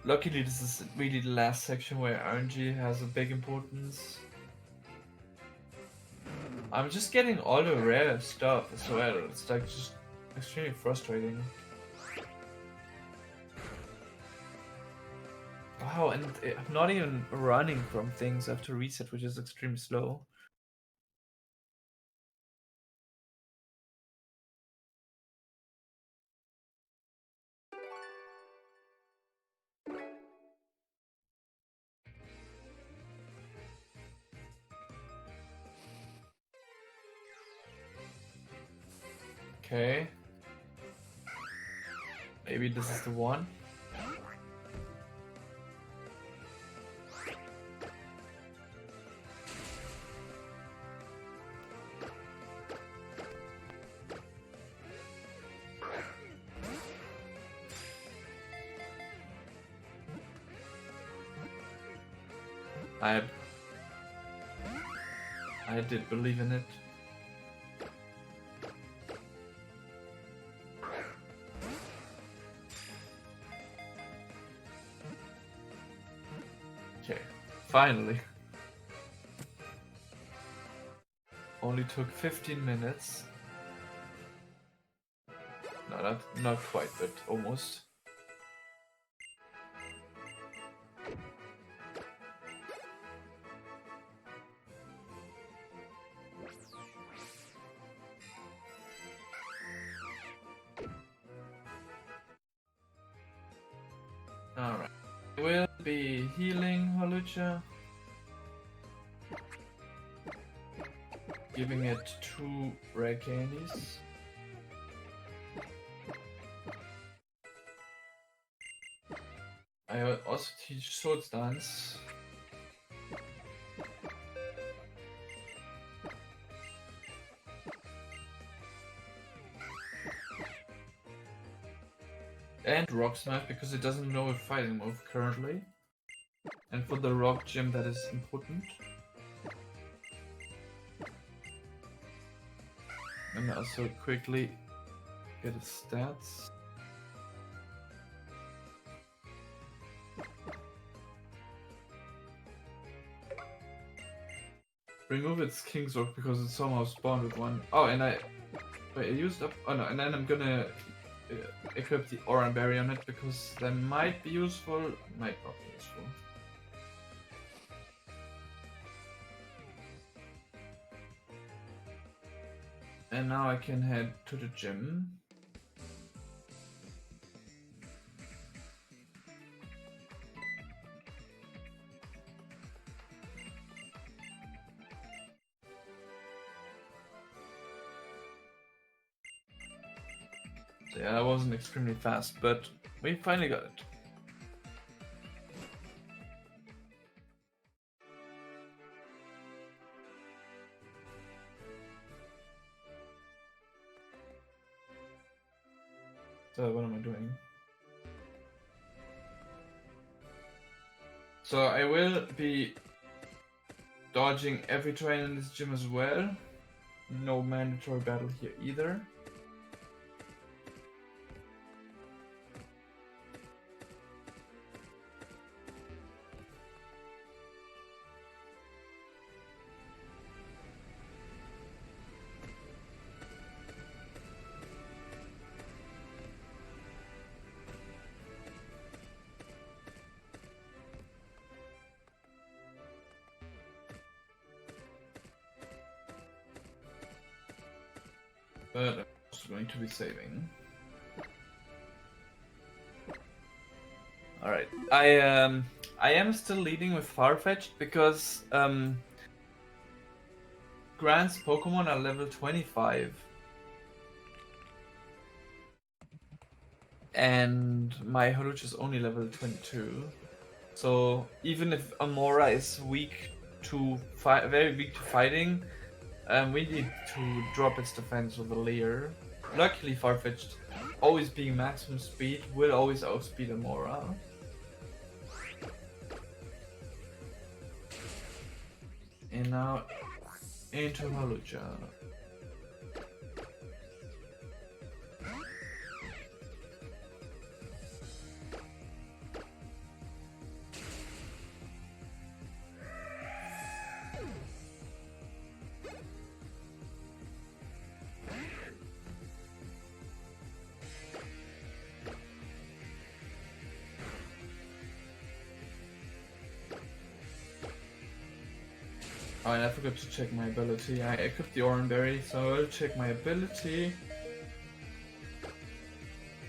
Luckily, this is really the last section where RNG has a big importance. I'm just getting all the rare stuff as well. It's like just extremely frustrating. Wow, and I'm not even running from things. I have to reset, which is extremely slow. Okay. Maybe this is the one. I did believe in it. Okay, finally. Only took 15 minutes. No, not quite, but almost. Alright. We'll be healing Halucha. Giving it 2 rare candies. I also teach sword dance. And rock smash because it doesn't know a fighting move currently. And for the rock gym that is important. And also quickly get his stats. Remove its King's Rock because it somehow spawned with one. Oh, and I used up. Oh no, and then I'm gonna equip the Oran Berry on it because that might be useful. Might not be useful. And now I can head to the gym. So yeah, that wasn't extremely fast, but we finally got it. What am I doing? So I will be dodging every train in this gym as well. No mandatory battle here either. But I'm also going to be saving. Alright, I am still leading with Farfetch'd because Grant's Pokemon are level 25. And my Holuch is only level 22. So even if Amora is weak to very weak to fighting, we need to drop its defense with a Leer. Luckily Farfetch'd, always being maximum speed, will always outspeed Amora. And now into Holucha. Oh, and I forgot to check my ability. I equipped the Oranberry, so I'll check my ability.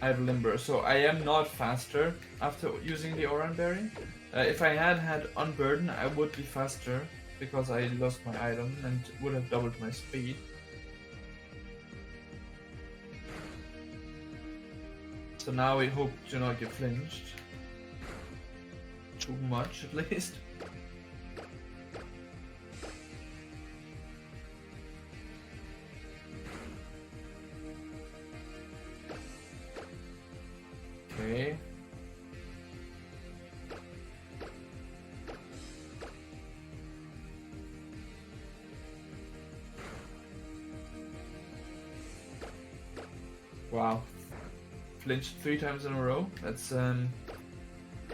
I have Limber, so I am not faster after using the Oranberry. If I had Unburden, I would be faster because I lost my item and would have doubled my speed. So now we hope to not get flinched. Too much, at least. Okay. Wow. Flinched 3 times in a row. That's a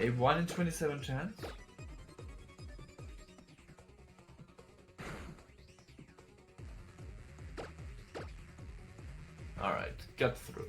1 in 27 chance. Alright, got through.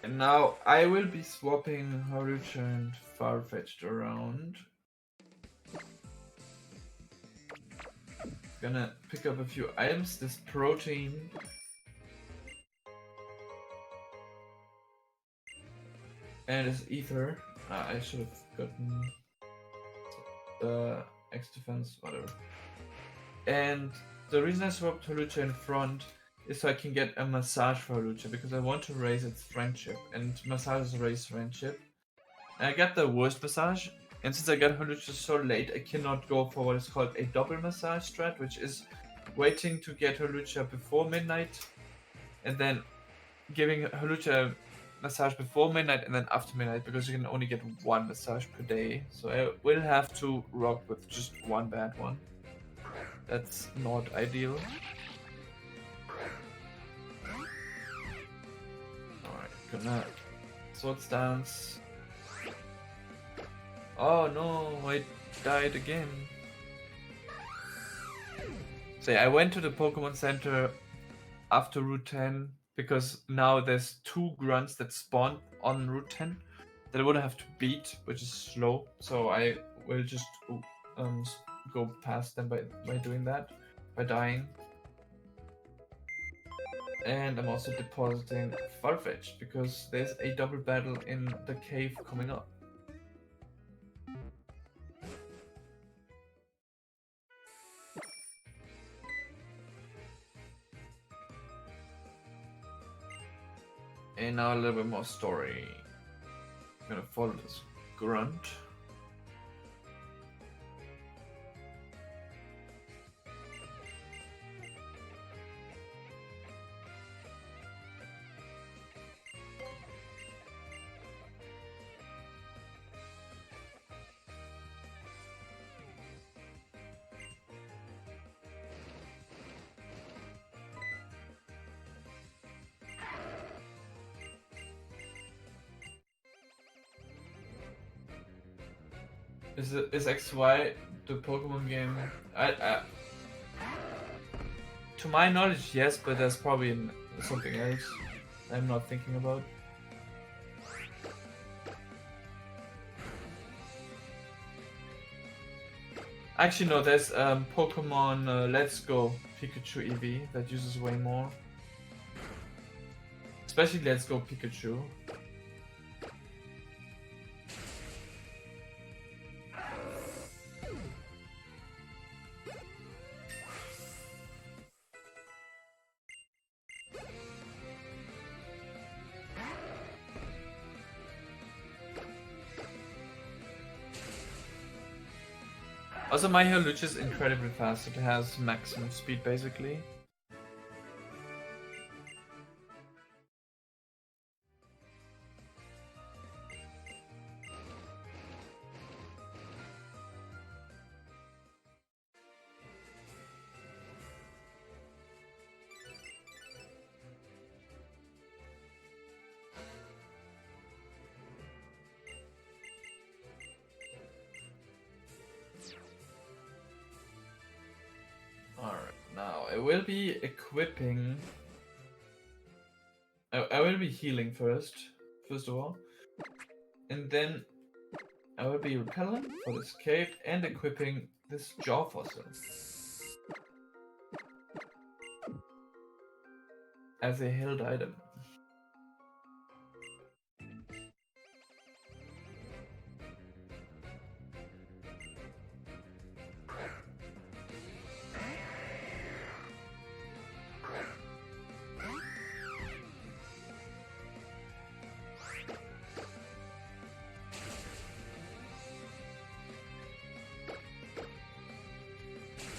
And now I will be swapping Harucha and Farfetch'd around. Gonna pick up a few items. This protein. And this ether. I should have gotten the X defense, whatever. And the reason I swapped Harucha in front is so I can get a massage for Harucha because I want to raise its friendship, and massages raise friendship. And I got the worst massage, and since I got Harucha so late, I cannot go for what is called a double massage strat, which is waiting to get Harucha before midnight, and then giving Harucha massage before midnight and then after midnight, because you can only get 1 massage per day. So I will have to rock with just 1 bad one. That's not ideal. Gonna sword stance. Oh no, I died again. So yeah, I went to the Pokemon Center after Route 10 because now there's 2 grunts that spawn on Route 10 that I would have to beat, which is slow. So I will just go past them by doing that, by dying. And I'm also depositing Farfetch because there's a double battle in the cave coming up. And now a little bit more story. I'm gonna follow this grunt. Is XY the Pokemon game? To my knowledge, yes, but there's probably something else I'm not thinking about. Actually, no, there's Pokemon Let's Go Pikachu EV that uses way more. Especially Let's Go Pikachu. Also, my Lucha is incredibly fast. It has maximum speed, basically. Now, I will be equipping... I will be healing first of all. And then I will be repellent for this cave and equipping this jaw fossil. As a held item.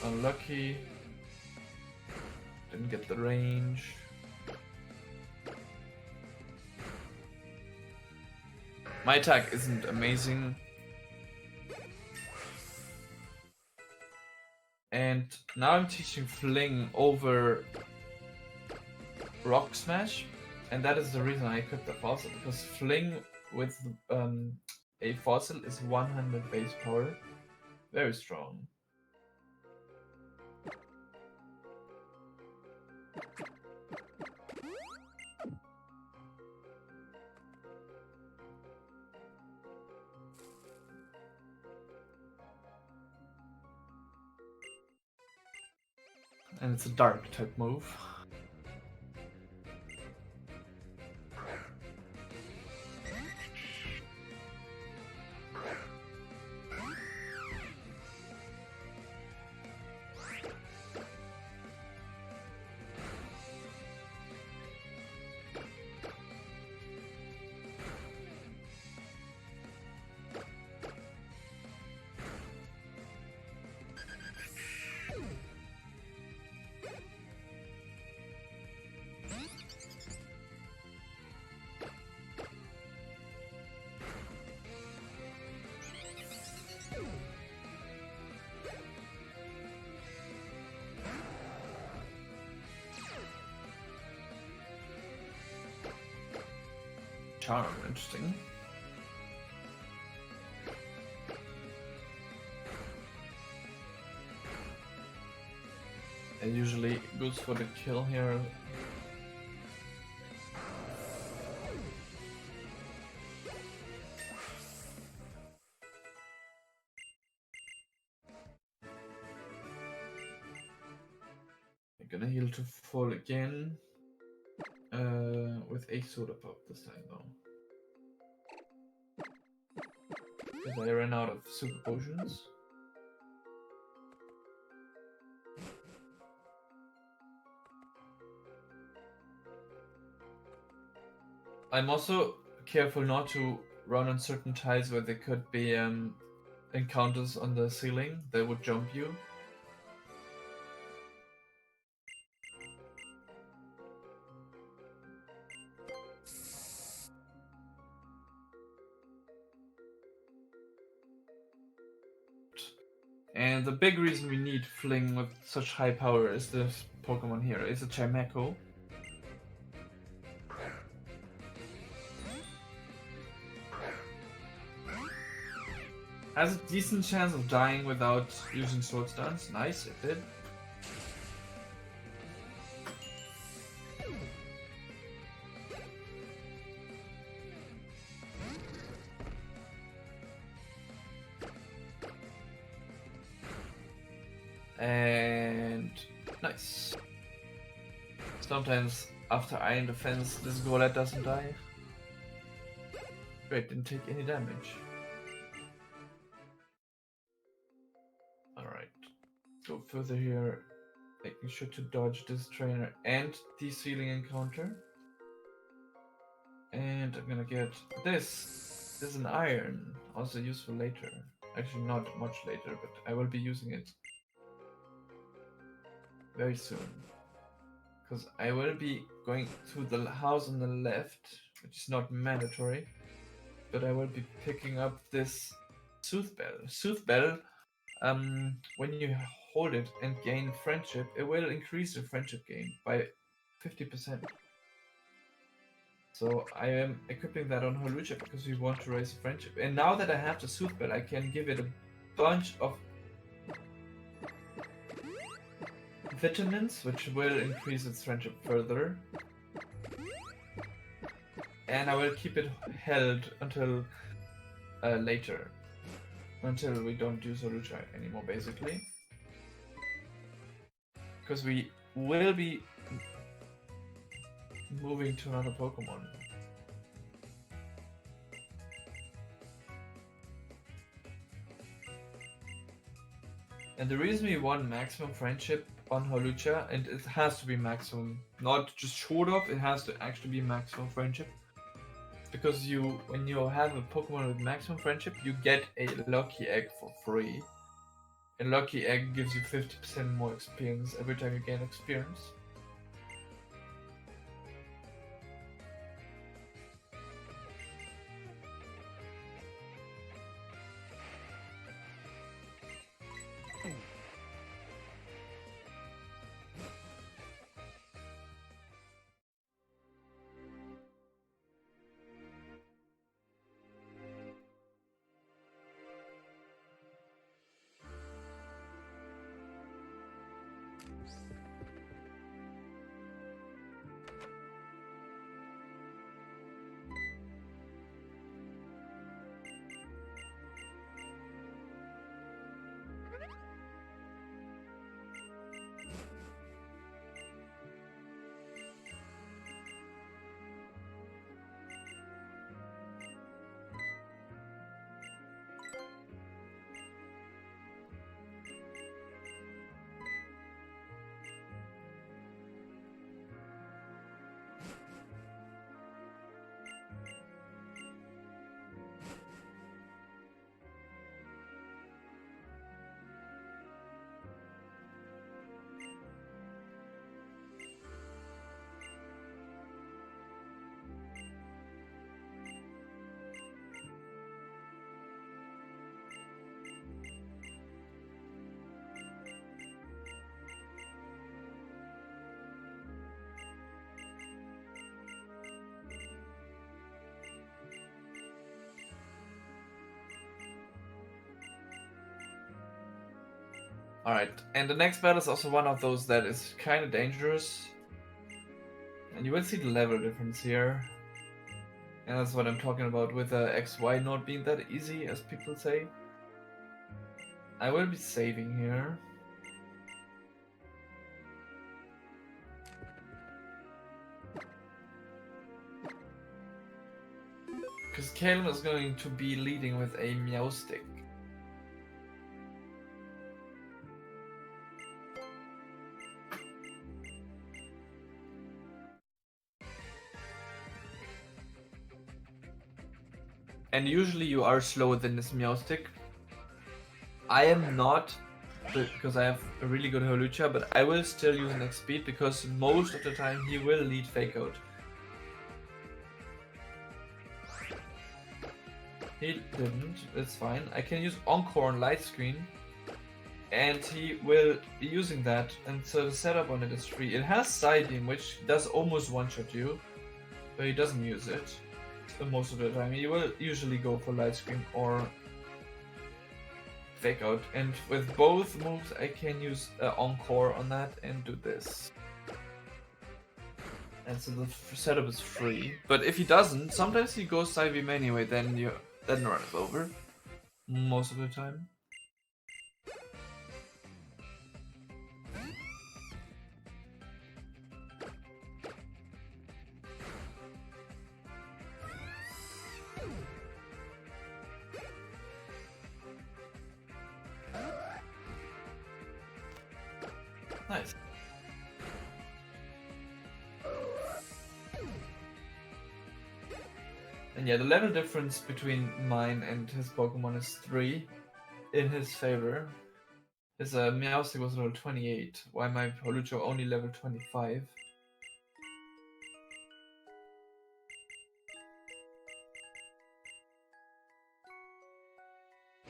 Unlucky. Didn't get the range. My attack isn't amazing. And now I'm teaching Fling over Rock Smash. And that is the reason I equipped the fossil. Because Fling with a fossil is 100 base power. Very strong. And it's a dark type move. Charm, interesting. It usually goes for the kill here. Gonna heal to full again. With a soda pop this time though. Because I ran out of super potions. I'm also careful not to run on certain tiles where there could be encounters on the ceiling that would jump you. And the big reason we need Fling with such high power is this Pokemon here. It's a Chimecho. Has a decent chance of dying without using Sword Stance. Nice, it did. And nice. Sometimes after Iron Defense, this Golem doesn't die. Great, didn't take any damage. Alright, go further here, making sure to dodge this trainer and the ceiling encounter. And I'm gonna get this. This is an iron, also useful later. Actually, not much later, but I will be using it very soon. Because I will be going to the house on the left, which is not mandatory, but I will be picking up this Sooth Bell. Sooth Bell, when you hold it and gain friendship, it will increase your friendship gain by 50%. So I am equipping that on Holucha because we want to raise friendship. And now that I have the Sooth Bell, I can give it a bunch of vitamins, which will increase its friendship further. And I will keep it held until later. Until we don't use Holucha anymore, basically. Because we will be moving to another Pokemon. And the reason we want maximum friendship on Holucha, and it has to be maximum, not just short of, it has to actually be maximum friendship. Because when you have a Pokemon with maximum friendship, you get a Lucky Egg for free. A Lucky Egg gives you 50% more experience every time you gain experience. Alright, and the next battle is also one of those that is kind of dangerous. And you will see the level difference here. And that's what I'm talking about with the XY not being that easy, as people say. I will be saving here. Because Caleb is going to be leading with a meow stick. And usually you are slower than this meow stick. I am not, because I have a really good Holucha, but I will still use an X speed because most of the time he will lead fake out. He didn't, it's fine. I can use Encore on light screen and he will be using that, and so the setup on it is free. It has side beam, which does almost one-shot you, but he doesn't use it most of the time. He will usually go for light screen or fake out, and with both moves I can use Encore on that and do this. And so the setup is free. But if he doesn't, sometimes he goes side beam anyway, then the run is over. Most of the time. Nice. And yeah, the level difference between mine and his Pokemon is 3 in his favor. His Meowstic was level 28, while my Holucha only level 25.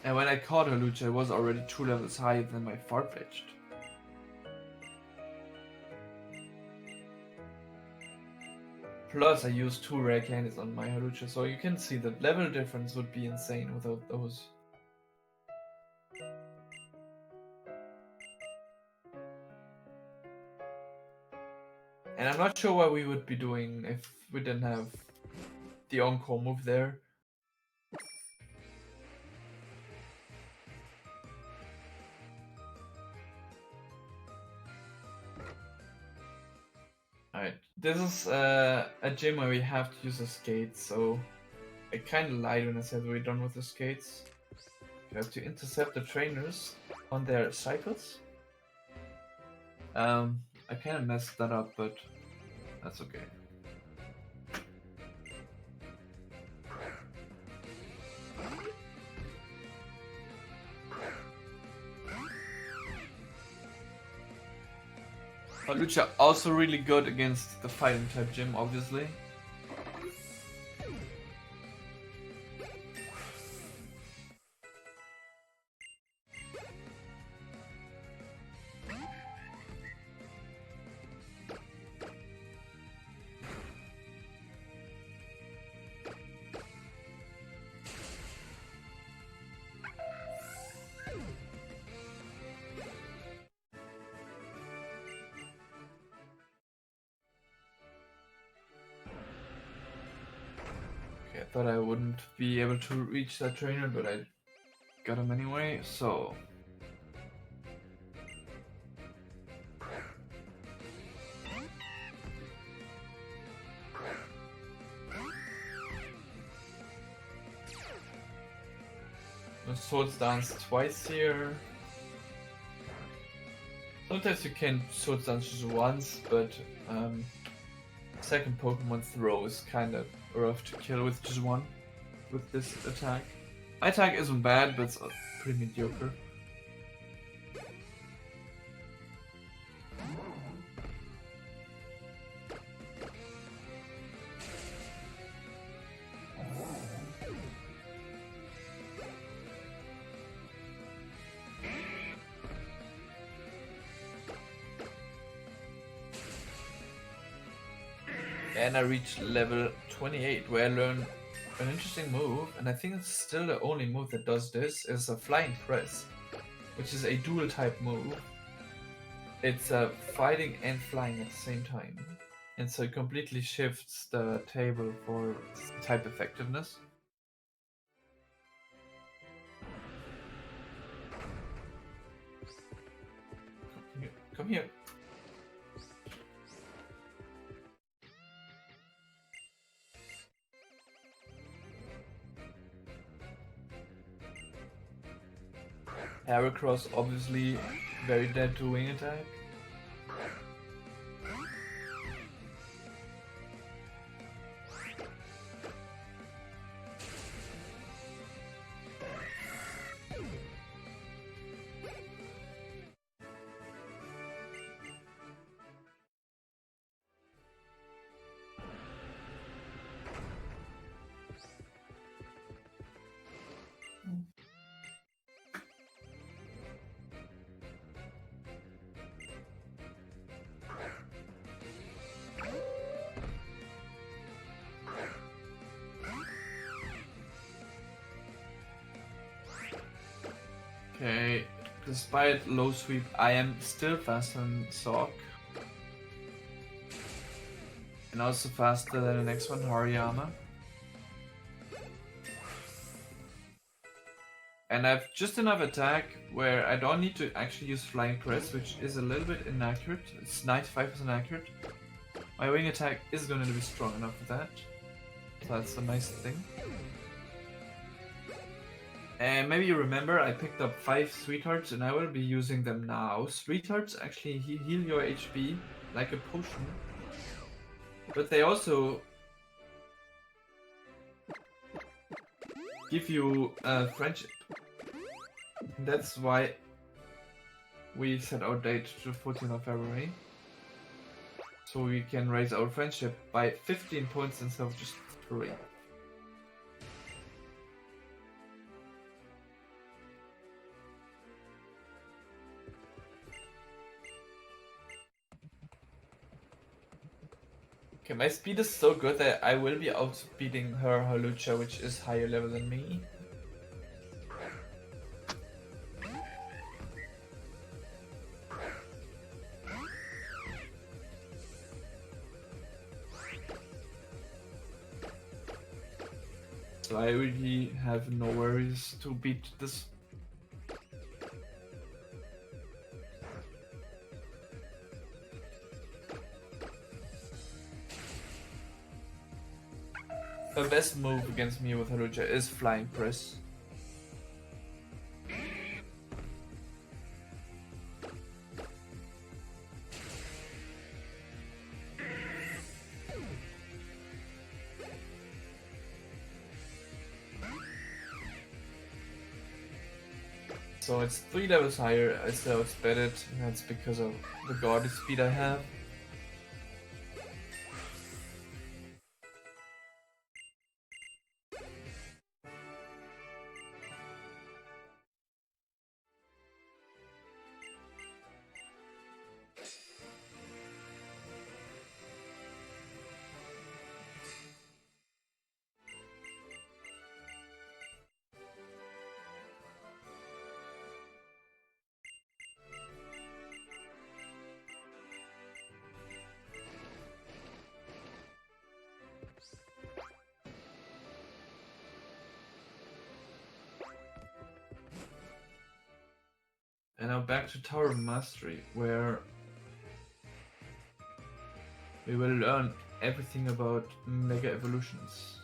And when I caught Holucha, it was already 2 levels higher than my Farfetch'd. Plus, I used 2 rare candies on my Holucha, so you can see the level difference would be insane without those. And I'm not sure what we would be doing if we didn't have the Encore move there. Alright, this is a gym where we have to use the skates, so I kind of lied when I said we're done with the skates. You have to intercept the trainers on their cycles. I kind of messed that up, but that's okay. Holucha also really good against the fighting type gym, obviously. I thought I wouldn't be able to reach that trainer, but I got him anyway, so... The swords dance twice here. Sometimes you can swords dance just once, but second Pokemon throw is kind of rough to kill with just one, with this attack. My attack isn't bad, but it's pretty mediocre. And I reached level 28, where I learned an interesting move, and I think it's still the only move that does this, is a Flying Press, which is a dual type move. It's fighting and flying at the same time, and so it completely shifts the table for type effectiveness. Come here. Heracross obviously very dead to wing attack. Okay, despite low sweep, I am still faster than Sock. And also faster than the next one, Hariyama. And I have just enough attack where I don't need to actually use Flying Press, which is a little bit inaccurate. It's 95% accurate. My wing attack is going to be strong enough for that. So that's a nice thing. And maybe you remember I picked up 5 Sweethearts and I will be using them now. Sweethearts actually heal your HP like a potion. But they also give you friendship. And that's why we set our date to 14th of February. So we can raise our friendship by 15 points instead of just 3. Okay, my speed is so good that I will be outspeeding her Hawlucha, which is higher level than me. So I really have no worries to beat this. The best move against me with Hawlucha is Flying Press. So it's 3 levels higher, I still outsped it, and that's because of the gaudy speed I have. And now back to Tower of Mastery, where we will learn everything about Mega Evolutions.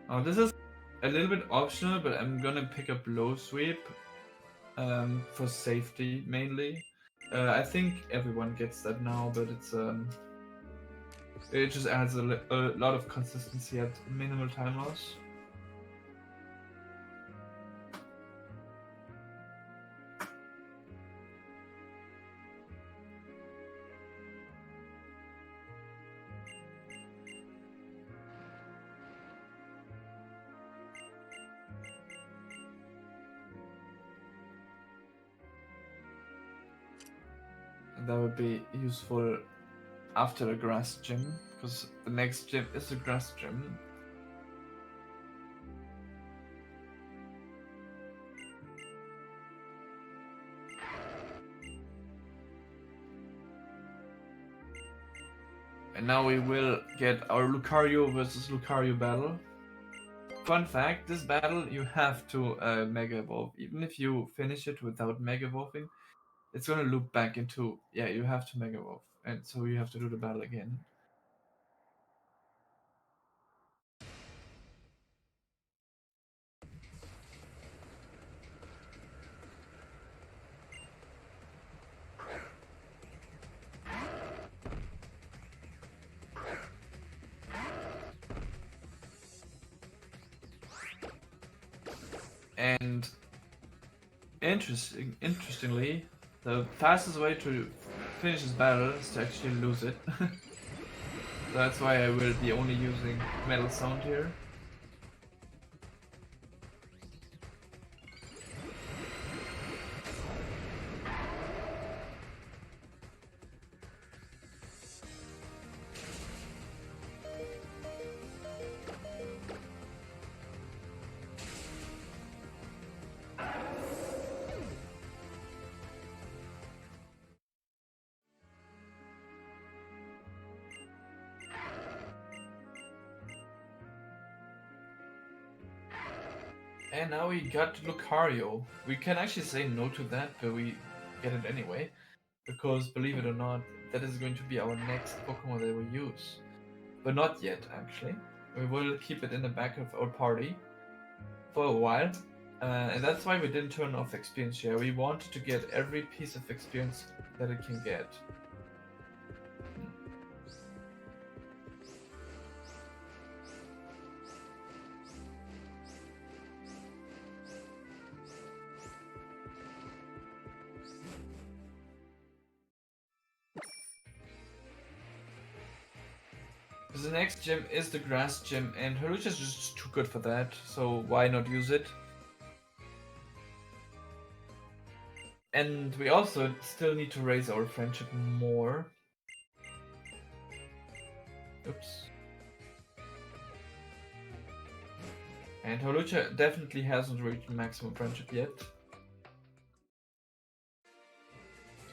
Now this is a little bit optional, but I'm gonna pick up Low Sweep for safety mainly. I think everyone gets that now, but it just adds a lot of consistency at minimal time loss. That would be useful after the grass gym, because the next gym is the grass gym. And now we will get our Lucario versus Lucario battle. Fun fact, this battle you have to Mega Evolve. Even if you finish it without Mega Evolving, it's gonna loop back into, yeah, you have to Mega Evolve. And so you have to do the battle again. And interestingly, the fastest way to finish this battle is to actually lose it. That's why I will be only using Metal Sound here. And now we got Lucario. We can actually say no to that, but we get it anyway. Because, believe it or not, that is going to be our next Pokemon that we use. But not yet, actually. We will keep it in the back of our party for a while. And that's why we didn't turn off experience share. We wanted to get every piece of experience that it can get. The next gym is the grass gym, and Harucha is just too good for that, so why not use it? And we also still need to raise our friendship more. Oops. And Harucha definitely hasn't reached maximum friendship yet.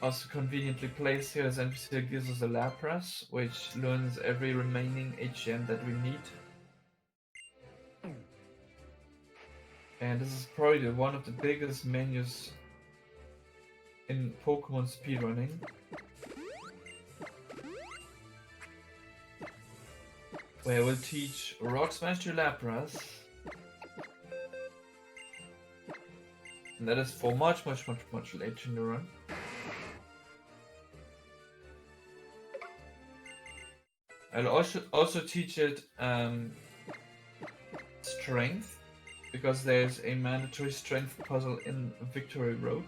Also conveniently placed here as NPC gives us a Lapras, which learns every remaining HM that we need. And this is probably one of the biggest menus in Pokemon speedrunning. Where we'll teach Rock Smash to Lapras. And that is for much later in the run. I'll also teach it strength, because there's a mandatory strength puzzle in Victory Road.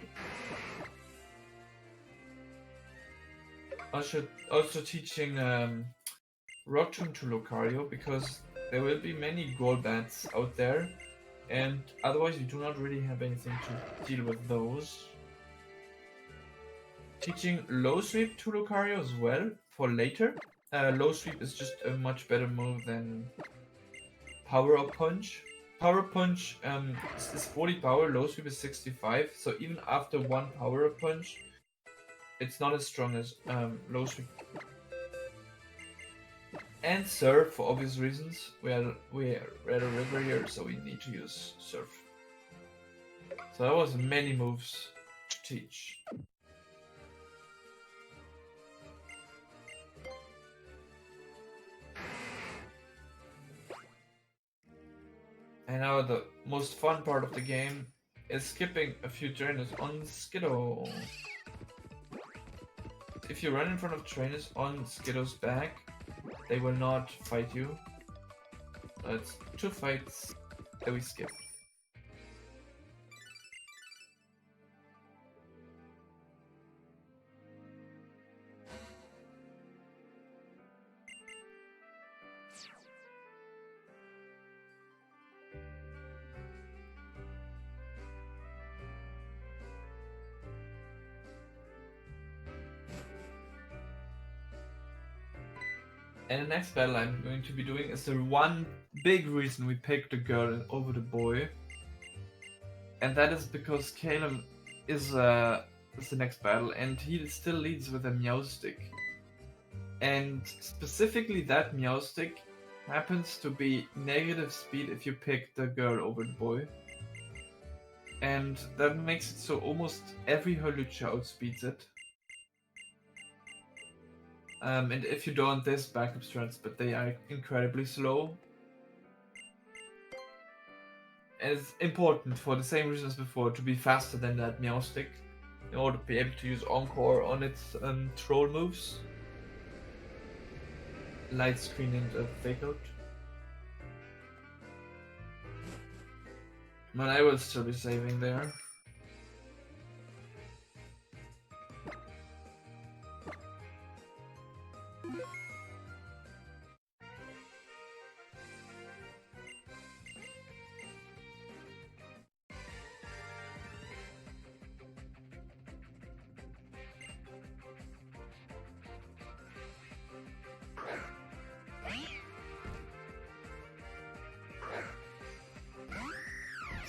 Also teaching Rock Tomb to Lucario, because there will be many Golbats out there, and otherwise you do not really have anything to deal with those. Teaching Low Sweep to Lucario as well for later. Low Sweep is just a much better move than Power Up Punch. Power Up Punch is 40 power, Low Sweep is 65, so even after one Power Up Punch, it's not as strong as Low Sweep. And Surf, for obvious reasons. We're at a river here, so we need to use Surf. So that was many moves to teach. And now the most fun part of the game is skipping a few trainers on Skiddo. If you run in front of trainers on Skiddo's back, they will not fight you. That's 2 fights that we skip. And the next battle I'm going to be doing is the one big reason we picked the girl over the boy. And that is because Caleb is the next battle, and he still leads with a Meowstic. And specifically that Meowstic happens to be negative speed if you pick the girl over the boy. And that makes it so almost every Holucha outspeeds it. And if you don't, there's backup strats, but they are incredibly slow. And it's important, for the same reason as before, to be faster than that Meow Stick in order to be able to use Encore on its troll moves. Light screen and fake out. But I will still be saving there.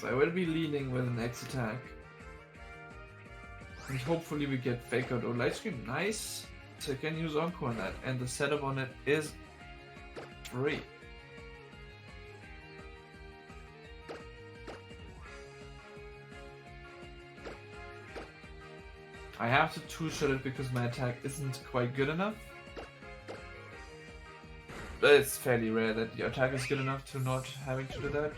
So I will be leading with an X attack. And hopefully we get fake out or light screen. Nice! So I can use Encore on that. And the setup on it is free. I have to two-shot it because my attack isn't quite good enough. But it's fairly rare that the attack is good enough to not having to do that.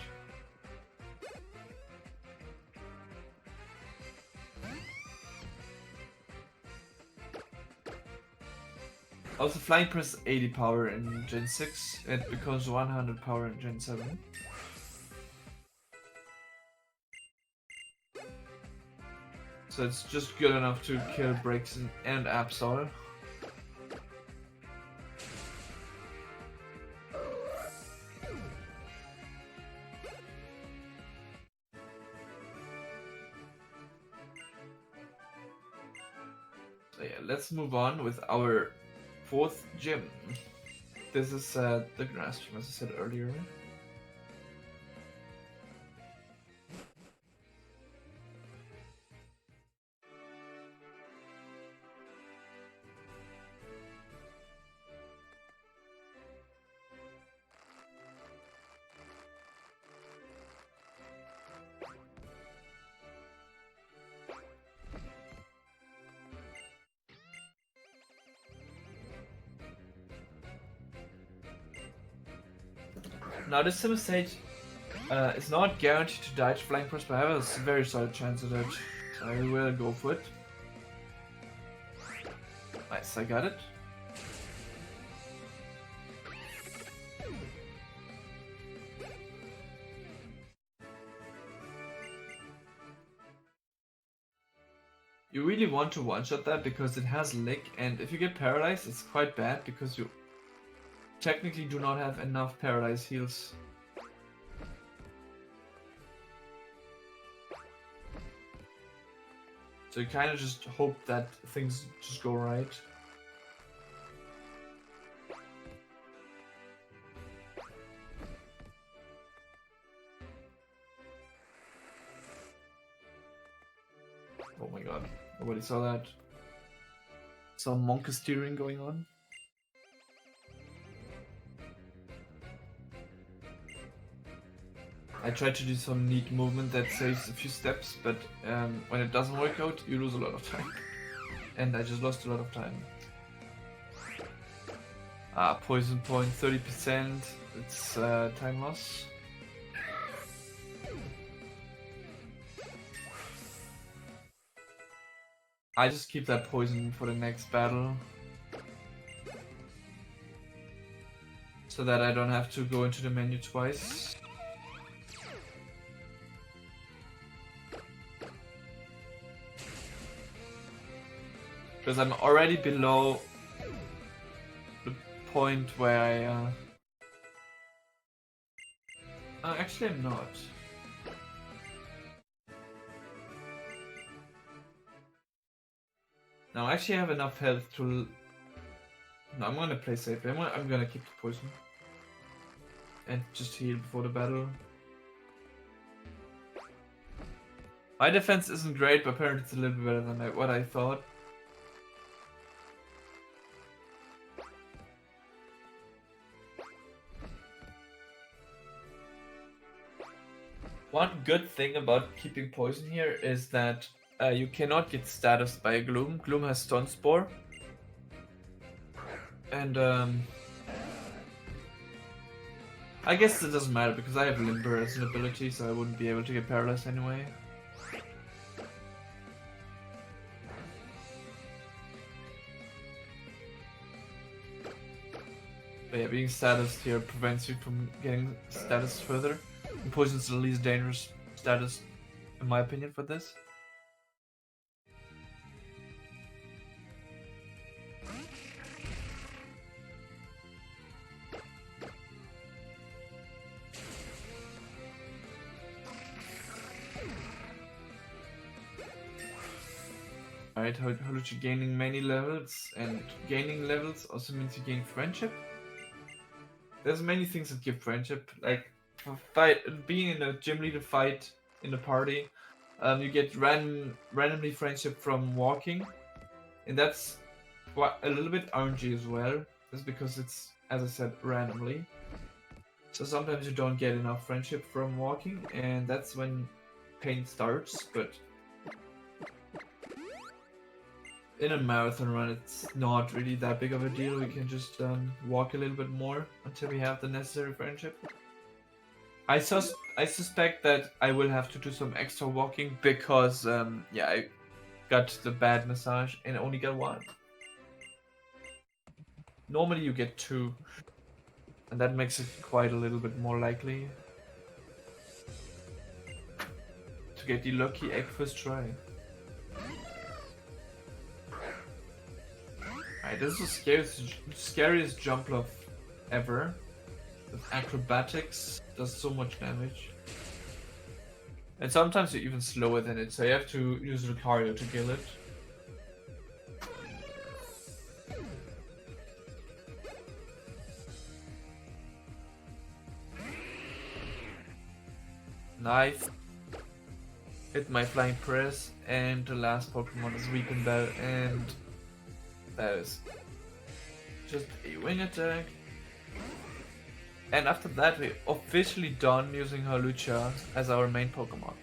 Also, Flying Press 80 power in Gen 6, it becomes 100 power in Gen 7. So it's just good enough to kill Braixen and Absol. So yeah, let's move on with our 4th gym. This is the grass gym, as I said earlier. Now this sim stage is not guaranteed to die to Flying Press, but I have a very solid chance of it. So I will go for it. Nice, I got it. You really want to one-shot that because it has Lick, and if you get paralyzed, it's quite bad because you technically do not have enough paralyze heals. So you kind of just hope that things just go right. Oh my god, nobody saw that. Some monkey steering going on. I tried to do some neat movement that saves a few steps, but when it doesn't work out, you lose a lot of time. And I just lost a lot of time. Poison point 30%, it's time loss. I just keep that poison for the next battle. So that I don't have to go into the menu twice. Because I'm already below the point where I... actually I'm not. Now I actually have enough health to... No, I'm gonna play safe. I'm gonna keep the poison. And just heal before the battle. My defense isn't great, but apparently it's a little bit better than what I thought. One good thing about keeping poison here is that you cannot get status by Gloom. Gloom has Stun Spore. And I guess it doesn't matter because I have Limber as an ability, so I wouldn't be able to get paralyzed anyway. But yeah, being status here prevents you from getting status further. And poison's the least dangerous status, in my opinion, for this. Alright, Holuchi gaining many levels, and gaining levels also means you gain friendship. There's many things that give friendship, like being in a gym leader fight in a party, you get randomly friendship from walking, and that's a little bit RNG as well, just because it's, as I said, randomly. So sometimes you don't get enough friendship from walking, and that's when pain starts, but in a marathon run, it's not really that big of a deal. We can just walk a little bit more until we have the necessary friendship. I suspect that I will have to do some extra walking because, yeah, I got the bad massage and only got one. Normally you get two, and that makes it quite a little bit more likely to get the lucky egg first try. Alright, this is the scariest jump love ever. With acrobatics, does so much damage. And sometimes you're even slower than it, so you have to use Lucario to kill it. Nice. Hit my flying press, and the last Pokemon is Weaken Bell, and that is just a wing attack. And after that, we're officially done using Hawlucha as our main Pokemon.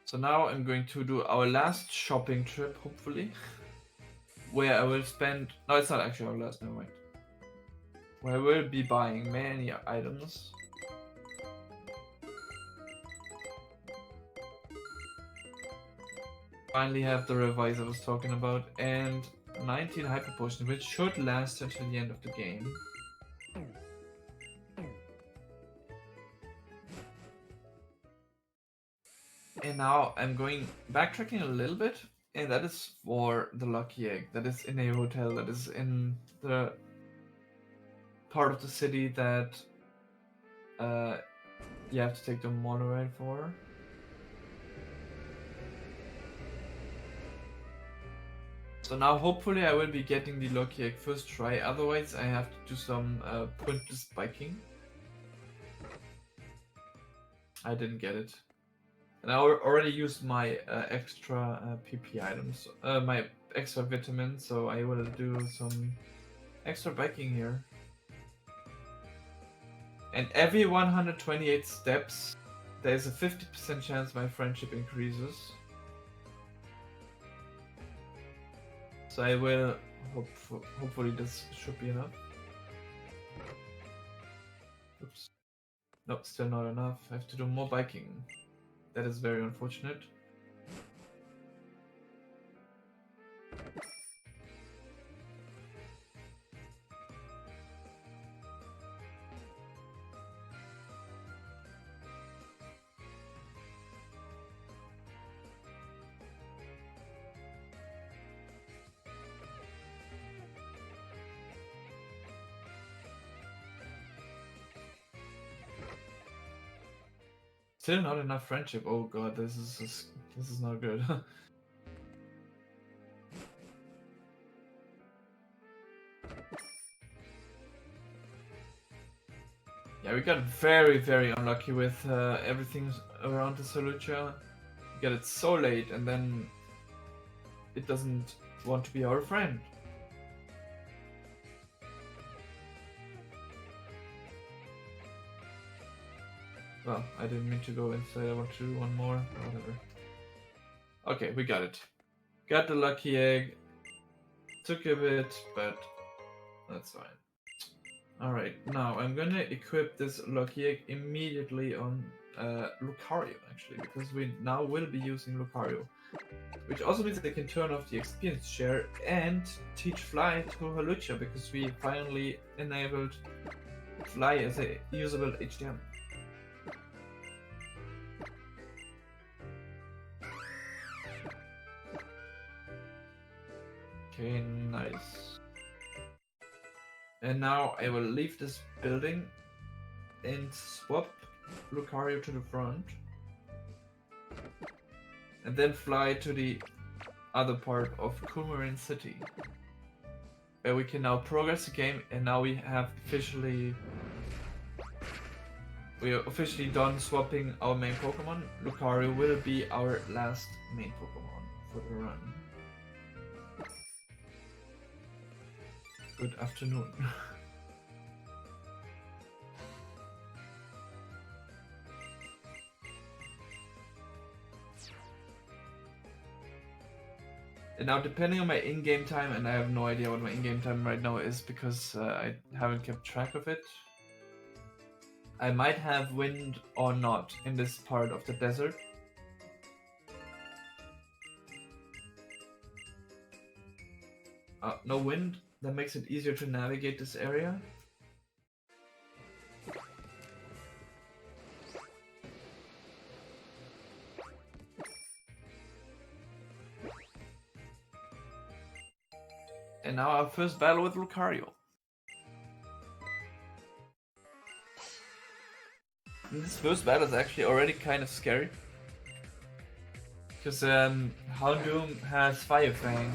So now I'm going to do our last shopping trip, hopefully. Where I will spend... No, it's not actually our last, never mind. Where I will be buying many items. Finally have the revise I was talking about, and 19 Hyper Potion, which should last until the end of the game. And now I'm going backtracking a little bit, and that is for the lucky egg. That is in a hotel, that is in the part of the city that you have to take the monorail for. So now hopefully I will be getting the lucky egg first try, otherwise I have to do some pointless biking. I didn't get it. And I already used my extra PP items, my extra vitamins, so I will do some extra biking here. And every 128 steps, there's a 50% chance my friendship increases. So I will, hopefully this should be enough. Oops. No, still not enough. I have to do more biking. That is very unfortunate. Still not enough friendship. Oh god, this is not good. Yeah, we got very unlucky with everything around the Solucia. We got it so late, and then it doesn't want to be our friend. Well, I didn't mean to go inside. I want to do one more. Whatever. Okay, we got it. Got the lucky egg. Took a bit, but that's fine. Alright, now I'm gonna equip this lucky egg immediately on Lucario, actually, because we now will be using Lucario. Which also means that I can turn off the experience share and teach Fly to Holucia, because we finally enabled Fly as a usable HDM. Okay, nice. And now I will leave this building and swap Lucario to the front. And then fly to the other part of Coumarin City, where we can now progress the game, and now we are officially done swapping our main Pokemon. Lucario will be our last main Pokemon for the run. Good afternoon. And now, depending on my in-game time, and I have no idea what my in-game time right now is because I haven't kept track of it, I might have wind or not in this part of the desert. No wind, that makes it easier to navigate this area. And now our first battle with Lucario. And this first battle is actually already kind of scary. Because Houndoom has Fire Fang.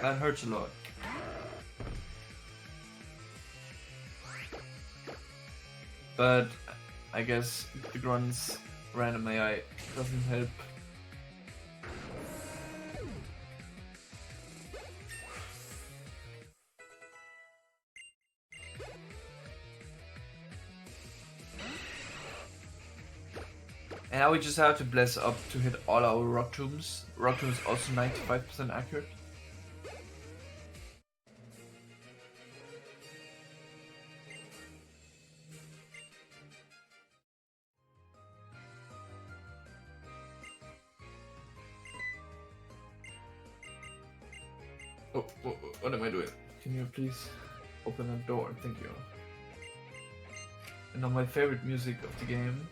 That hurts a lot. But I guess the Grunt's random AI doesn't help. And now we just have to bless up to hit all our Rock Tombs. Rock Tomb is also 95% accurate. Oh, what am I doing? Can you please open that door? Thank you. And now my favorite music of the game.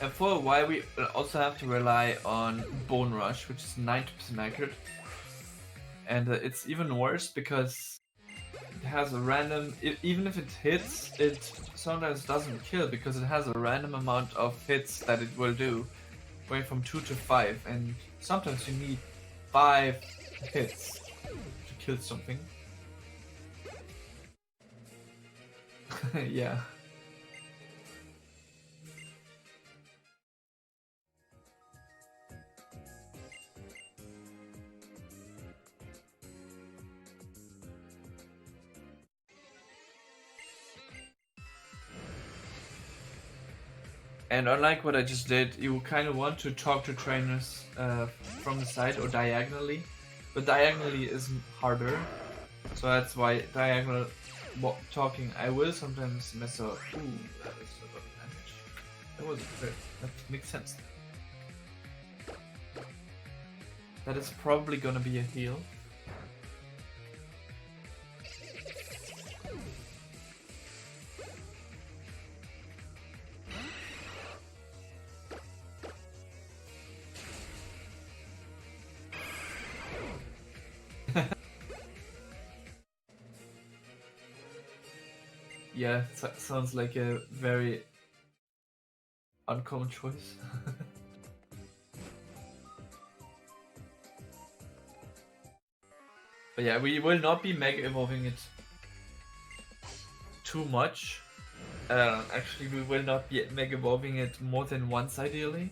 And for a while we also have to rely on Bone Rush, which is 90% accurate. And it's even worse because it has a random, even if it hits, it sometimes doesn't kill because it has a random amount of hits that it will do, going from 2 to 5, and sometimes you need 5 hits to kill something. Yeah. And unlike what I just did, you kind of want to talk to trainers from the side or diagonally, but diagonally is harder. So that's why diagonal talking I will sometimes mess up. Ooh, that is a lot of damage. That was a crit. That makes sense. That is probably gonna be a heal. Yeah, sounds like a very uncommon choice. But yeah, we will not be mega evolving it too much. Actually, we will not be mega evolving it more than once ideally.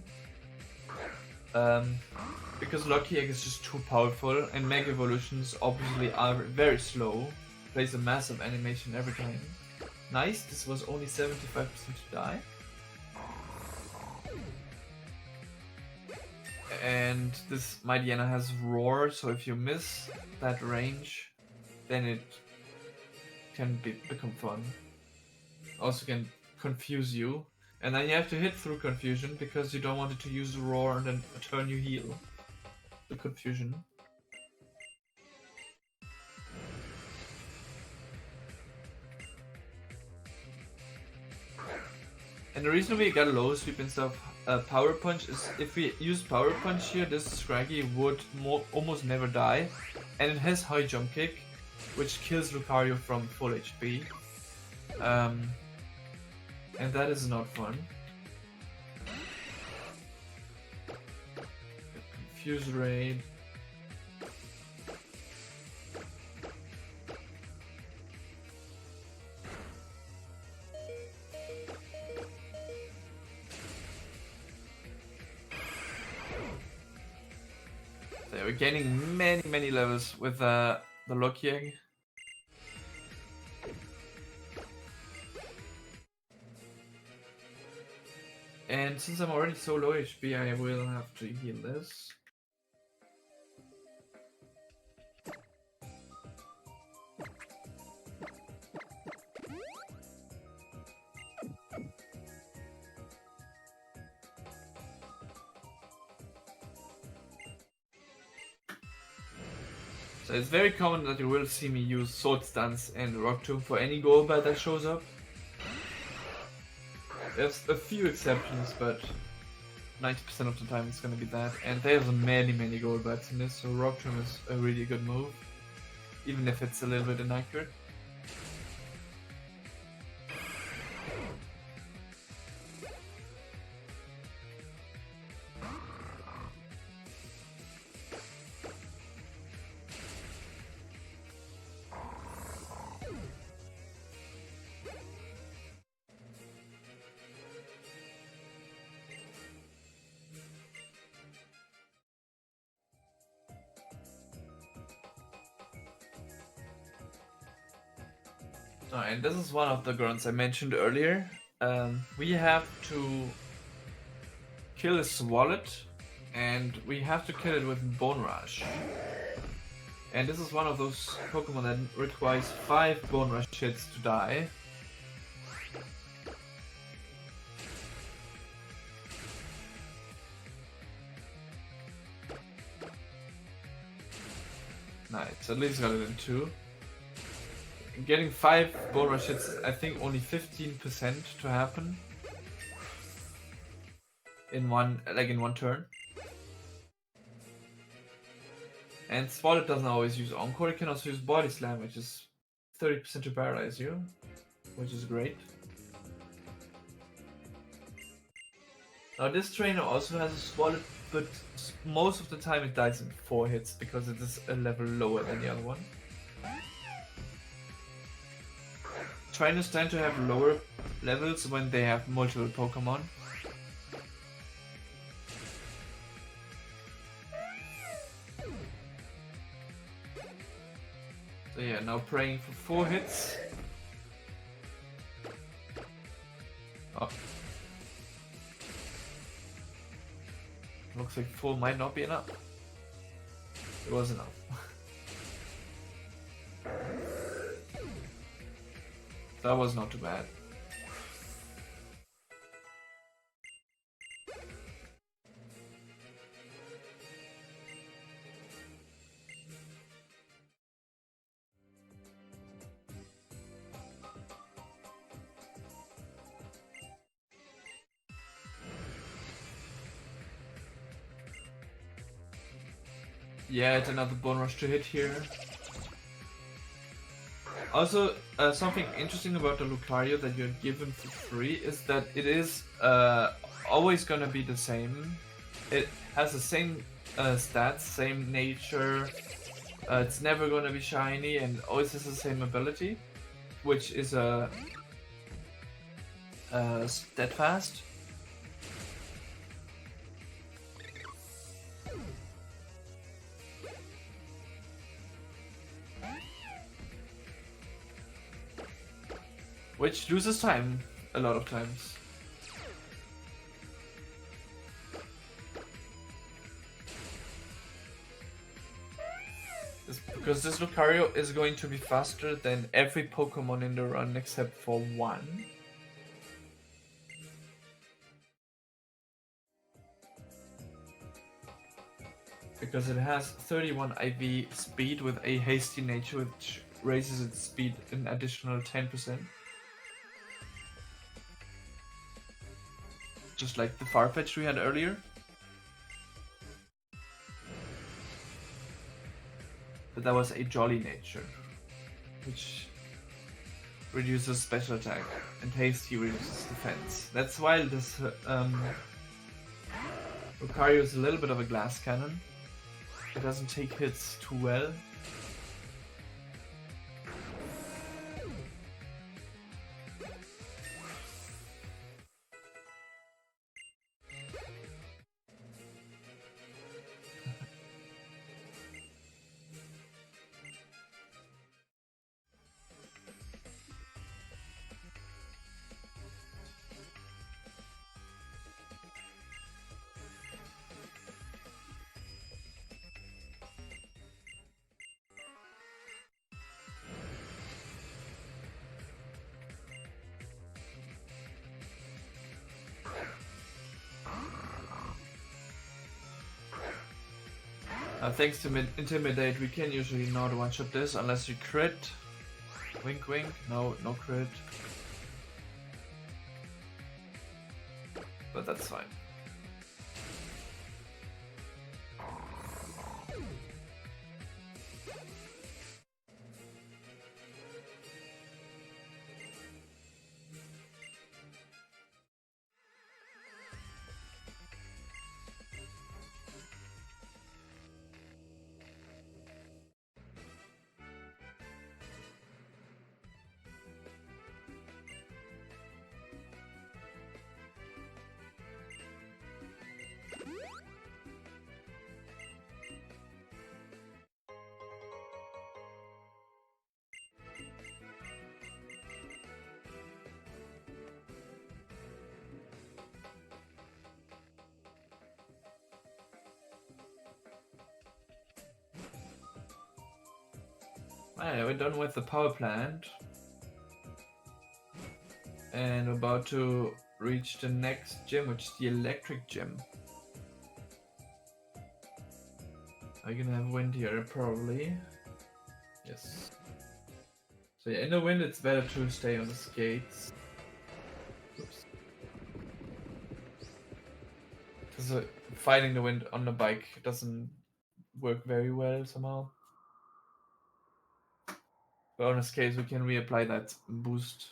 Because Lucky Egg is just too powerful, and mega evolutions obviously are very slow. Plays a massive animation every time. Nice, this was only 75% to die. And this Mightyena has Roar, so if you miss that range, then it can become fun. Also can confuse you. And then you have to hit through confusion because you don't want it to use Roar and then turn you heal. The confusion. And the reason we got low sweep instead of Power Punch is if we use Power Punch here, this Scraggy would almost never die. And it has high jump kick, which kills Lucario from full HP. And that is not fun. Confuse Raid. So we're gaining many levels with the Lucky Egg. And since I'm already so low HP, I will have to heal this. So it's very common that you will see me use Sword Stance and Rock Tomb for any Golbat that shows up. There's a few exceptions, but 90% of the time it's gonna be that. And there's many Golbats in this, so Rock Tomb is a really good move, even if it's a little bit inaccurate. And this is one of the grunts I mentioned earlier. We have to kill a Swalot, and we have to kill it with Bone Rush. And this is one of those Pokemon that requires 5 Bone Rush hits to die. Nice, at least got it in 2. Getting 5 Bone Rush hits, I think only 15% to happen in one turn. And Swalot doesn't always use Encore, it can also use Body Slam, which is 30% to paralyze you, which is great. Now this trainer also has a Swalot, but most of the time it dies in 4 hits because it is a level lower than the other one. Trainers tend to have lower levels when they have multiple Pokemon. So yeah, now praying for 4 hits. Oh. Looks like 4 might not be enough. It was enough. That was not too bad. Yet another bone rush to hit here. Also, something interesting about the Lucario that you're given for free is that it is always gonna be the same. It has the same stats, same nature. It's never gonna be shiny and always has the same ability, which is steadfast. Which loses time a lot of times. It's because this Lucario is going to be faster than every Pokemon in the run except for one. Because it has 31 IV speed with a hasty nature, which raises its speed an additional 10%. Just like the Farfetch'd we had earlier. But that was a jolly nature, which reduces special attack, and hasty reduces defense. That's why this Lucario is a little bit of a glass cannon. It doesn't take hits too well. Thanks to Intimidate, we can usually not one-shot this unless you crit. Wink wink, no crit. But that's fine. Alright, we're done with the power plant. And we're about to reach the next gym, which is the electric gym. Are you gonna have wind here? Probably. Yes. So yeah, in the wind it's better to stay on the skates. Oops. Because fighting the wind on the bike doesn't work very well somehow. But on a skate we can reapply that boost.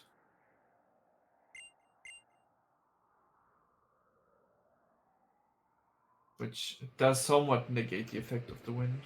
Which does somewhat negate the effect of the wind.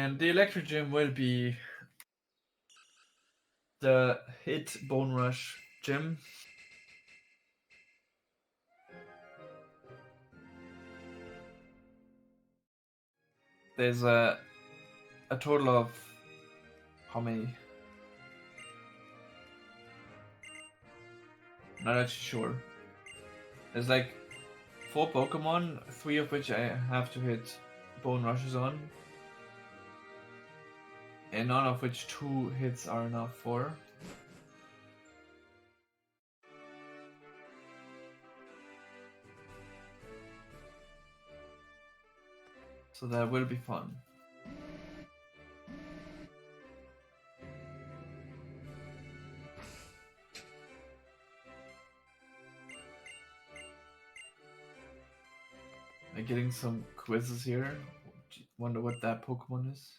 And the electric gym will be the hit Bone Rush gym. There's a total of how many? Not actually sure. There's like 4 Pokemon, 3 of which I have to hit Bone Rushes on. And none of which 2 hits are enough for. So that will be fun. I'm getting some quizzes here. Wonder what that Pokemon is.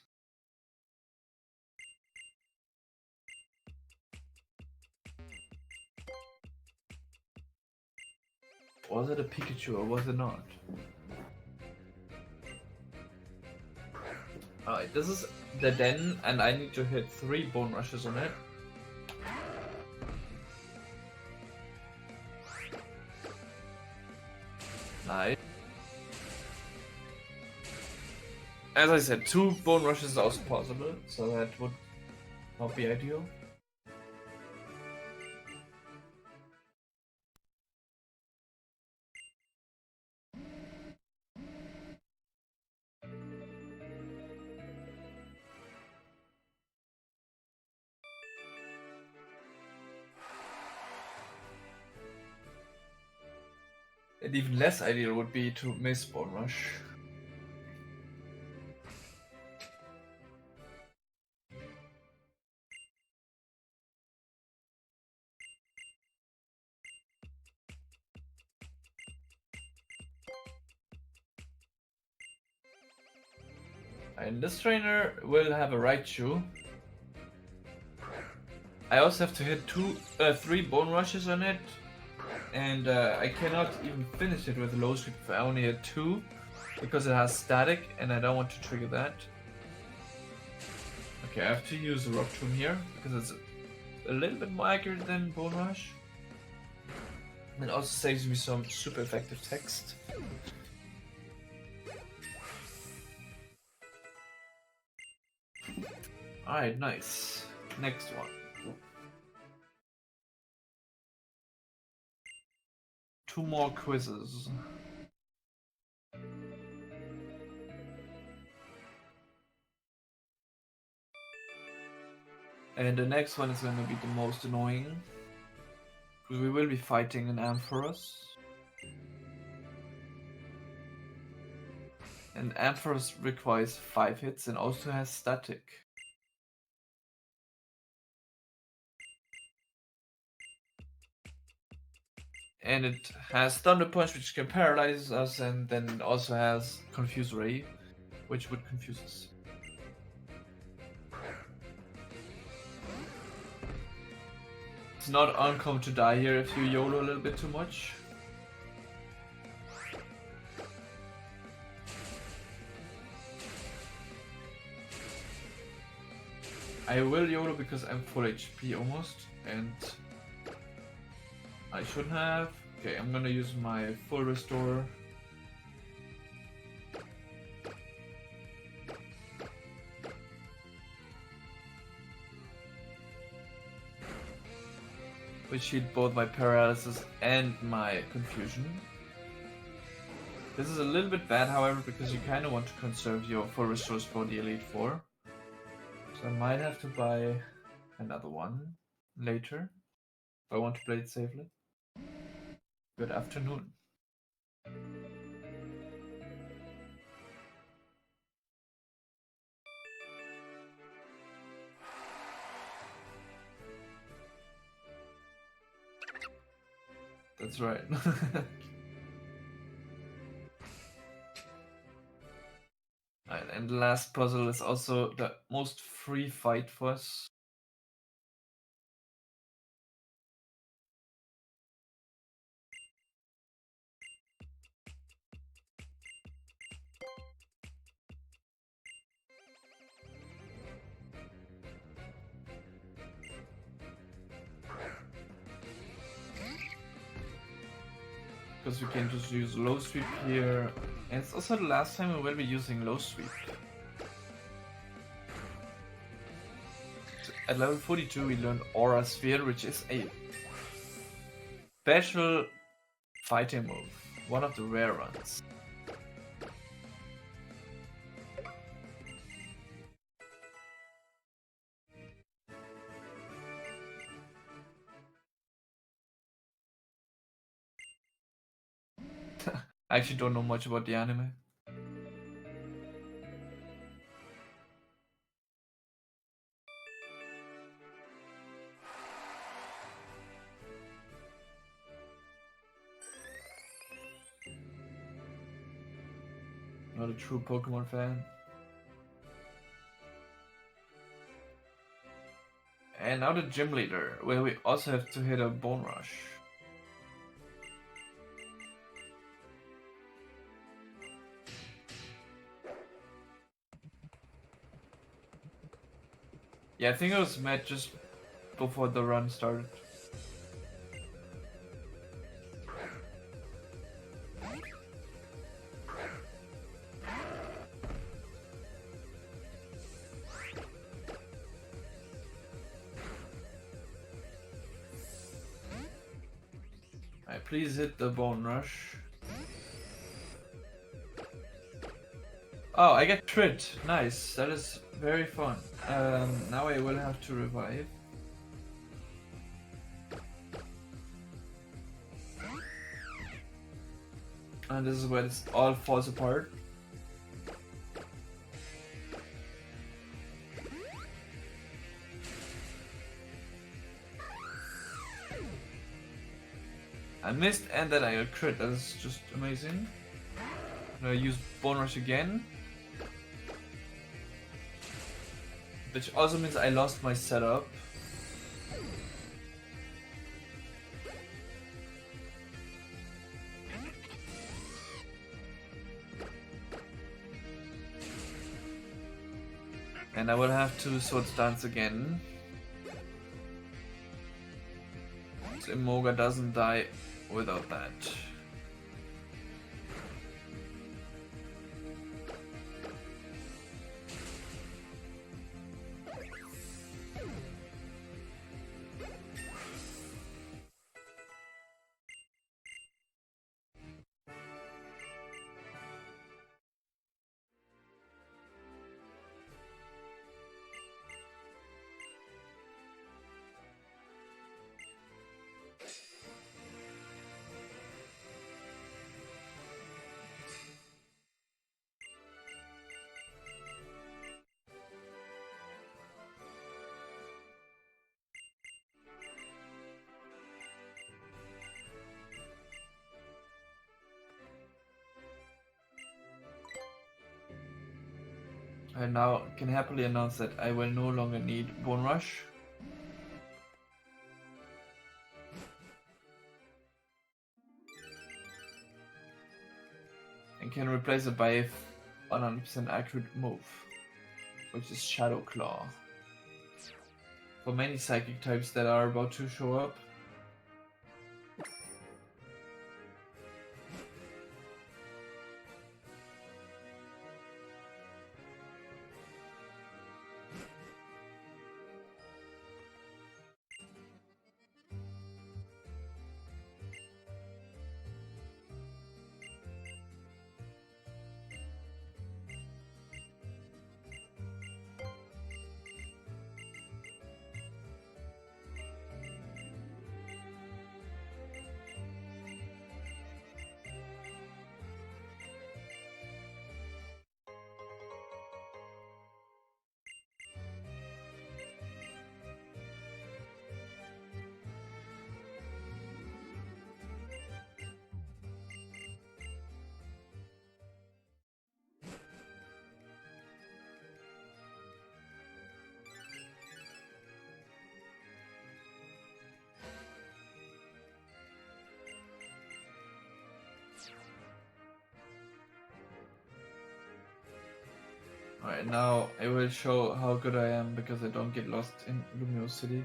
Was it a Pikachu or was it not? Alright, this is the den and I need to hit 3 Bone Rushes on it. Nice. As I said, 2 Bone Rushes is also possible, so that would not be ideal. And even less ideal would be to miss Bone Rush. And this trainer will have a Raichu. I also have to hit 3 Bone Rushes on it. And I cannot even finish it with low sweep if I only hit 2. Because it has static and I don't want to trigger that. Okay, I have to use Rock Tomb here. Because it's a little bit more accurate than Bone Rush. And it also saves me some super effective text. Alright, nice. Next one. 2 more quizzes. And the next one is going to be the most annoying. Because we will be fighting an Ampharos. And Ampharos requires 5 hits and also has static. And it has Thunder Punch, which can paralyze us, and then it also has Confuse Ray, which would confuse us. It's not uncommon to die here if you YOLO a little bit too much. I will YOLO because I'm full HP almost, and I should have. Okay, I'm gonna use my full restore. Which healed both my paralysis and my confusion. This is a little bit bad, however, because you kind of want to conserve your full restores for the Elite Four. So I might have to buy another one later if I want to play it safely. Good afternoon. That's right. Right, and the last puzzle is also the most free fight for us. because we can just use low sweep here. And it's also the last time we will be using low sweep. At level 42 we learned Aura Sphere, which is a special fighting move. One of the rare ones. I actually don't know much about the anime. Not a true Pokemon fan. And now the gym leader, where we also have to hit a Bone Rush. Yeah, I think it was met just before the run started. Alright, please hit the Bone Rush. Oh, I get crit. Nice. That is very fun. Now I will have to revive. And this is where this all falls apart. I missed and then I got crit. That is just amazing. I'm gonna use Bone Rush again. Which also means I lost my setup. And I will have to Swords Dance again. So Imoga doesn't die without that. I now can happily announce that I will no longer need Bone Rush. And can replace it by a 100% accurate move, which is Shadow Claw. For many psychic types that are about to show up. Alright, now I will show how good I am because I don't get lost in Luminosity.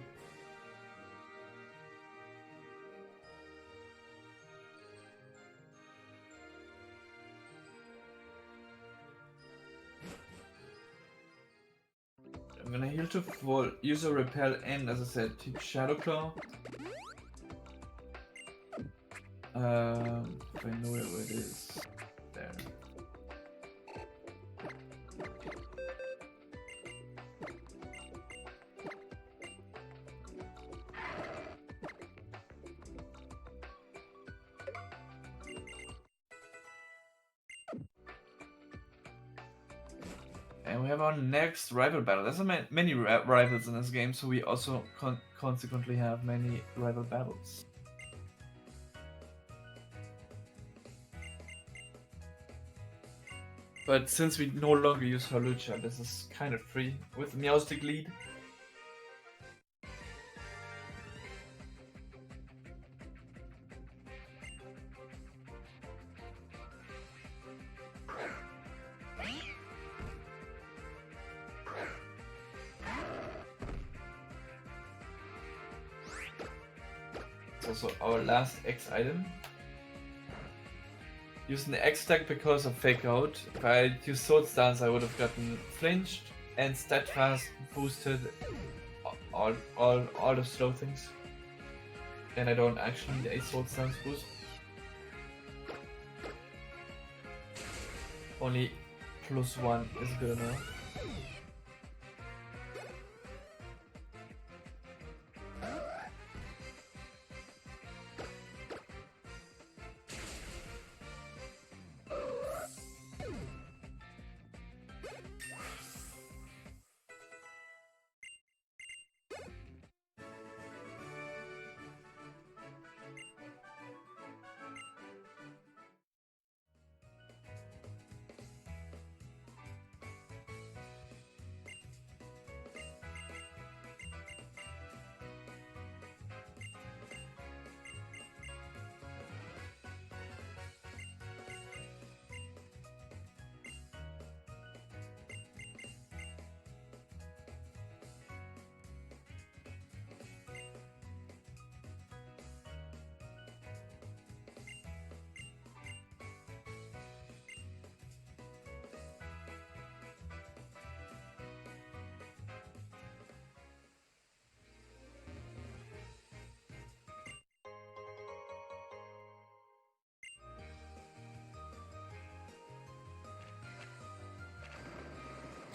alternative for user repel and, as I said, teach Shadow Claw. If I know where it is, there. And we have our next rival battle. There's many rivals in this game, so we also consequently have many rival battles. But since we no longer use Hawlucha, this is kind of free with Meowstic lead. It's also our last X item. Using the X stack because of Fake Out. If I had used Sword Stance, I would have gotten Flinched and Steadfast boosted all the slow things. And I don't actually need a Sword Stance boost. Only +1 is good enough.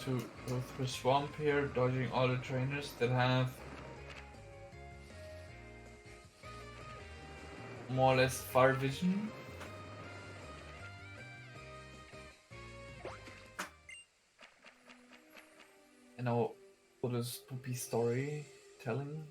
To go through Swamp here, dodging all the trainers that have more or less far vision. And now all this spoopy story telling.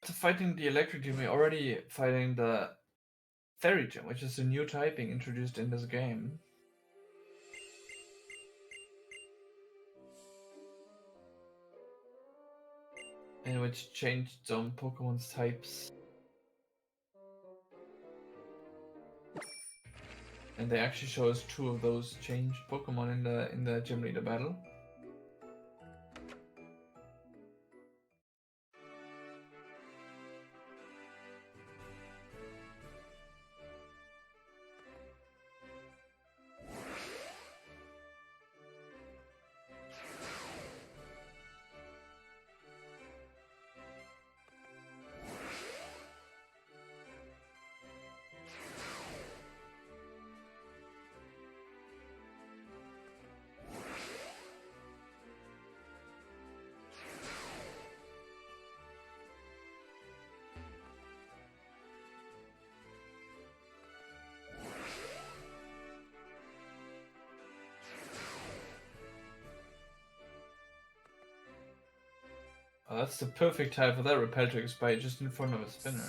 After fighting the Electric Gym, we're already fighting the Fairy Gym, which is a new typing introduced in this game. And which changed some Pokemon's types. And they actually show us 2 of those changed Pokemon in the Gym Leader battle. Oh, that's the perfect time for that repel to expire just in front of a spinner.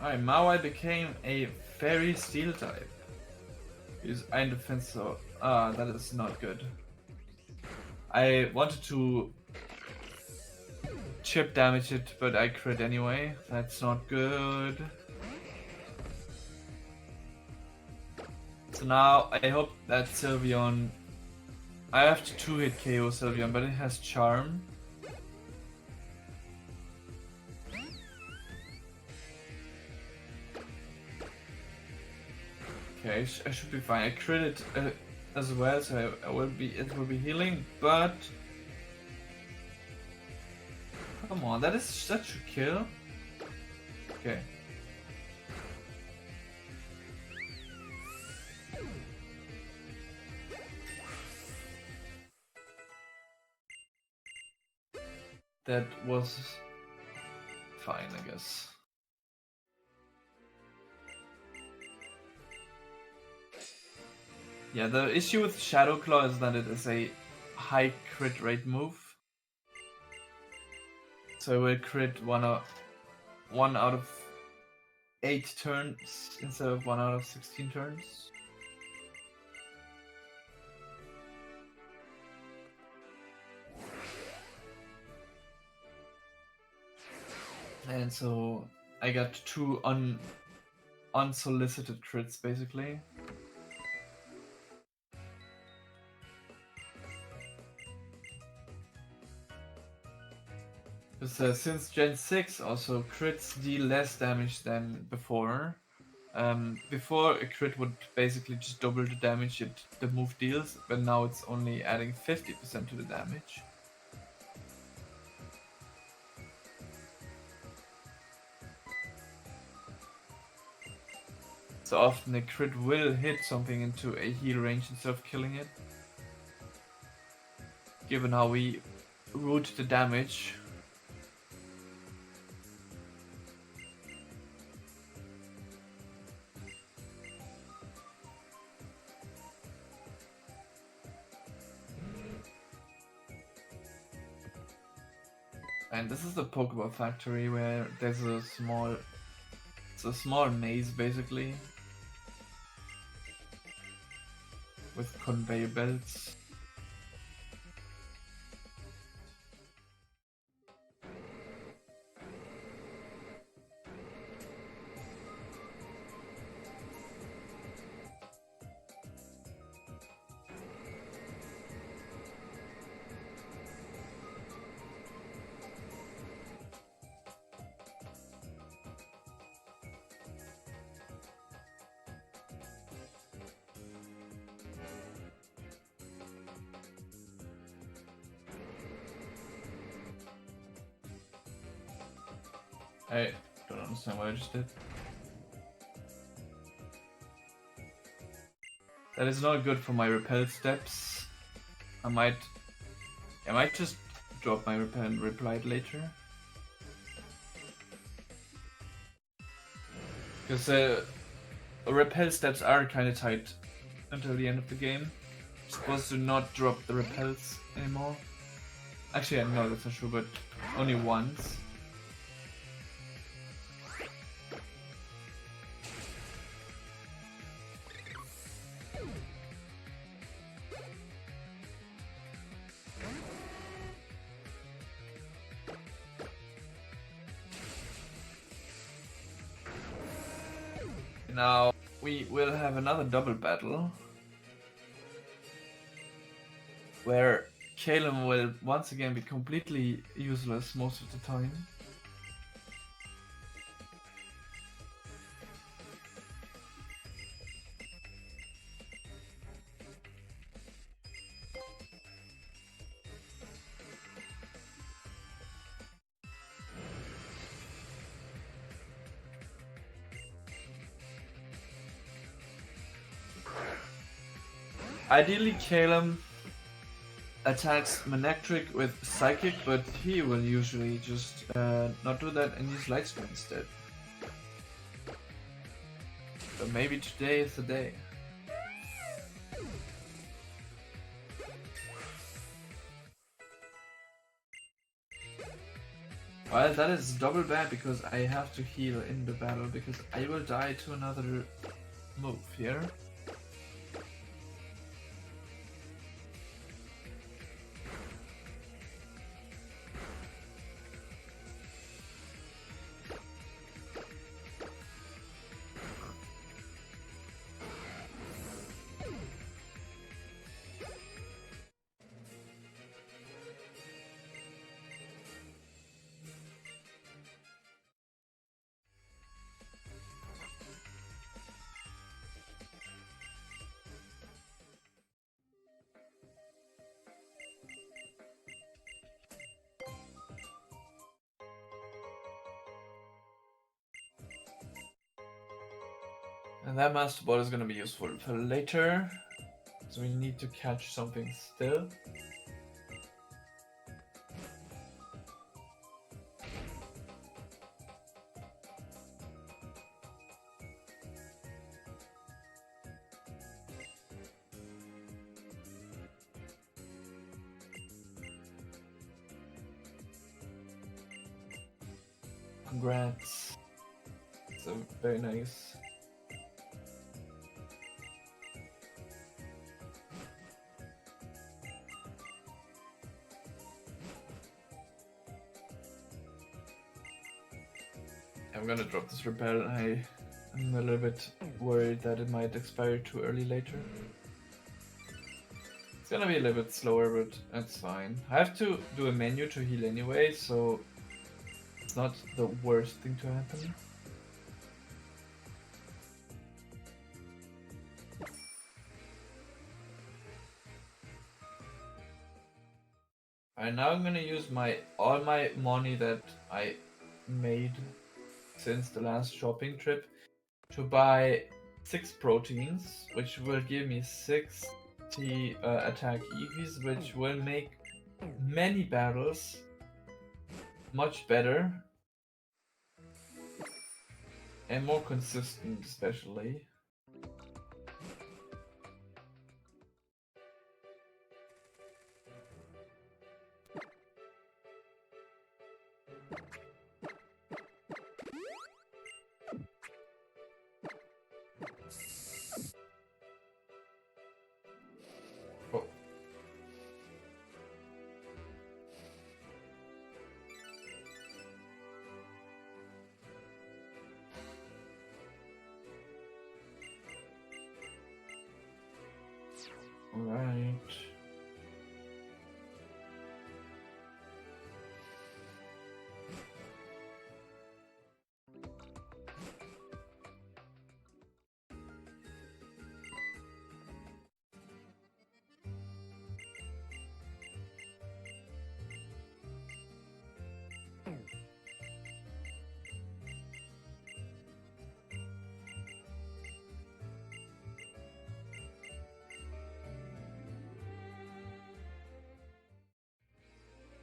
Alright, now I became a fairy steel type. Use iron defense, so that is not good. I wanted to chip damage it, but I crit anyway. That's not good. So now I hope that Sylveon. I have to 2-hit KO Sylveon, but it has Charm. Okay, I should be fine. I crit it as well, so it will be healing, but come on, that is such a kill. Okay. That was fine, I guess. Yeah, the issue with Shadow Claw is that it is a high crit rate move. So it will crit one out of 8 turns instead of 1 out of 16 turns. And so I got 2 unsolicited crits basically. Because since Gen 6 also crits deal less damage than before. Before a crit would basically just double the damage the move deals, but now it's only adding 50% to the damage. So often a crit will hit something into a heal range instead of killing it. Given how we route the damage. And this is the Pokeball factory where there's a small maze basically with conveyor belts. I don't understand what I just did. That is not good for my repel steps. I might just drop my repel and reply it later. Because repel steps are kind of tight until the end of the game. You're supposed to not drop the repels anymore. Actually, I know that's not true, but only once. Now we will have another double battle where Calum will once again be completely useless most of the time. Ideally, Calum attacks Manectric with Psychic, but he will usually just not do that and use Light Screen instead. But maybe today is the day. Well, that is double bad because I have to heal in the battle because I will die to another move here. And that Master Ball is gonna be useful for later. So we need to catch something still. Congrats. So very nice. I'm gonna drop this repel. I'm a little bit worried that it might expire too early later. It's gonna be a little bit slower, but that's fine. I have to do a menu to heal anyway, so it's not the worst thing to happen. Alright, now I'm gonna use all my money that I made since the last shopping trip to buy 6 proteins, which will give me 60 attack EVs, which will make many battles much better and more consistent, especially. Oh. Alright.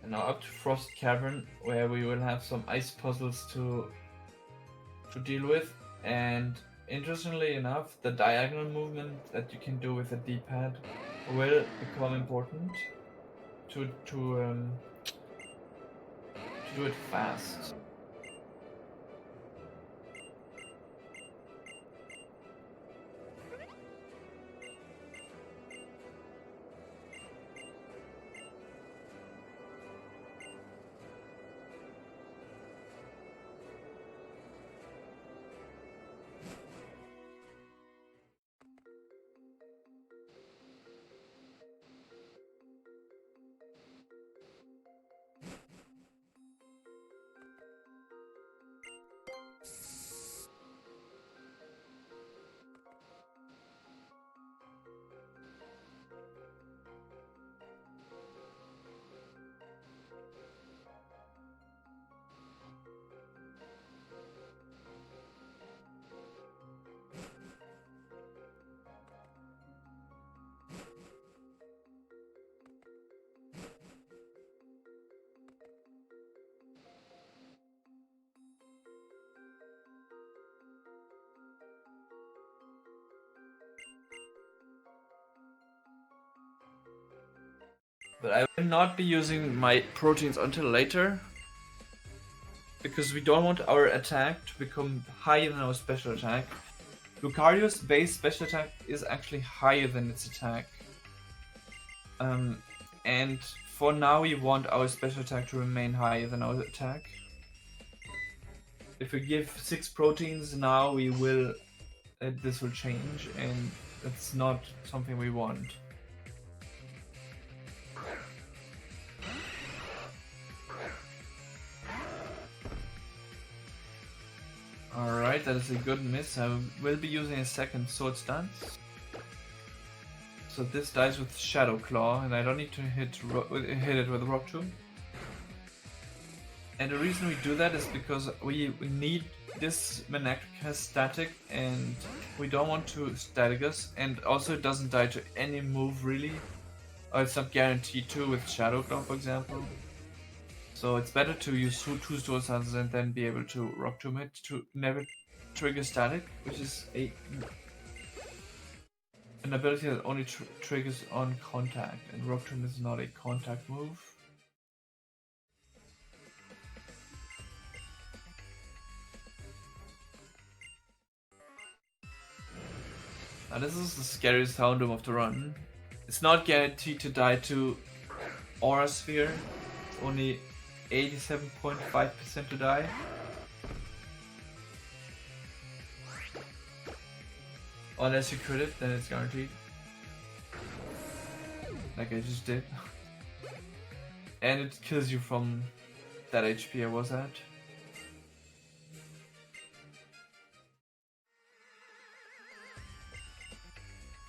And now up to Frost Cavern, where we will have some ice puzzles to deal with. And interestingly enough, the diagonal movement that you can do with a D-pad will become important to do it fast. But I will not be using my proteins until later. because we don't want our attack to become higher than our special attack. Lucario's base special attack is actually higher than its attack. And for now we want our special attack to remain higher than our attack. If we give 6 proteins now, we will this will change, and that's not something we want. Alright, that is a good miss. I will be using a second sword stance. So this dies with Shadow Claw, and I don't need to hit it with Rock Tomb. And the reason we do that is because we need this Manectric has static, and we don't want to static us, and also it doesn't die to any move really. Or it's not guaranteed to with Shadow Claw, for example. So it's better to use 2 sword stances and then be able to Rock Tomb it to never trigger static, which is an ability that only triggers on contact, and Rock Tomb is not a contact move. Now this is the scariest Houndoom of the run. It's not guaranteed to die to Aura Sphere, it's only 87.5% to die. Unless you crit it, then it's guaranteed. Like I just did. And it kills you from that HP I was at.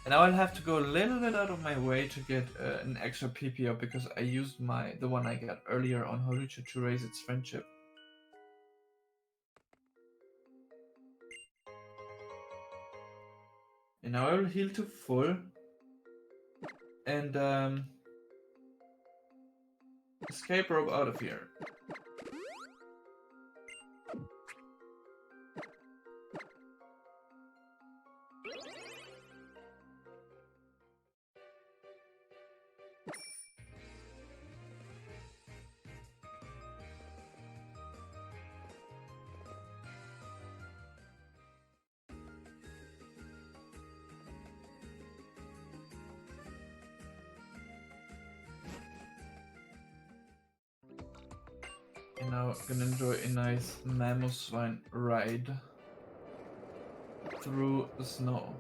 And now I'll have to go a little bit out of my way to get an extra PP up, because I used the one I got earlier on Holucha to raise its friendship. And now I will heal to full. And escape rope out of here. And now I'm gonna enjoy a nice mammoth swine ride through the snow.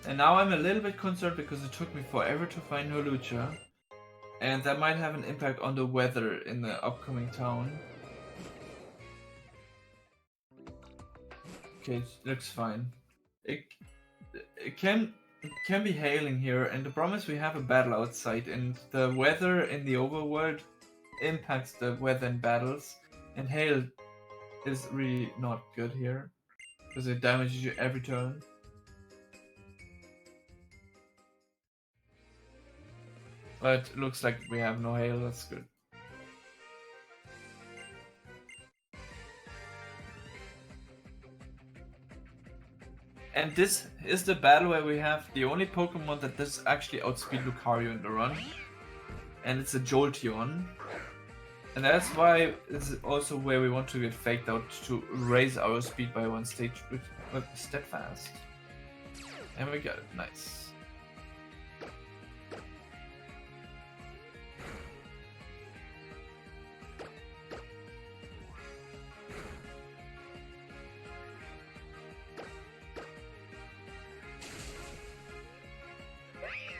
And now I'm a little bit concerned because it took me forever to find Holucha, and that might have an impact on the weather in the upcoming town. Okay, it looks fine. It can be hailing here, and the problem is we have a battle outside, and the weather in the overworld impacts the weather in battles, and hail is really not good here because it damages you every turn. But it looks like we have no hail, that's good. And this is the battle where we have the only Pokemon that does actually outspeed Lucario in the run. And it's a Jolteon. And that's why this is also where we want to get faked out to raise our speed by 1 stage with Steadfast. And we got it, nice.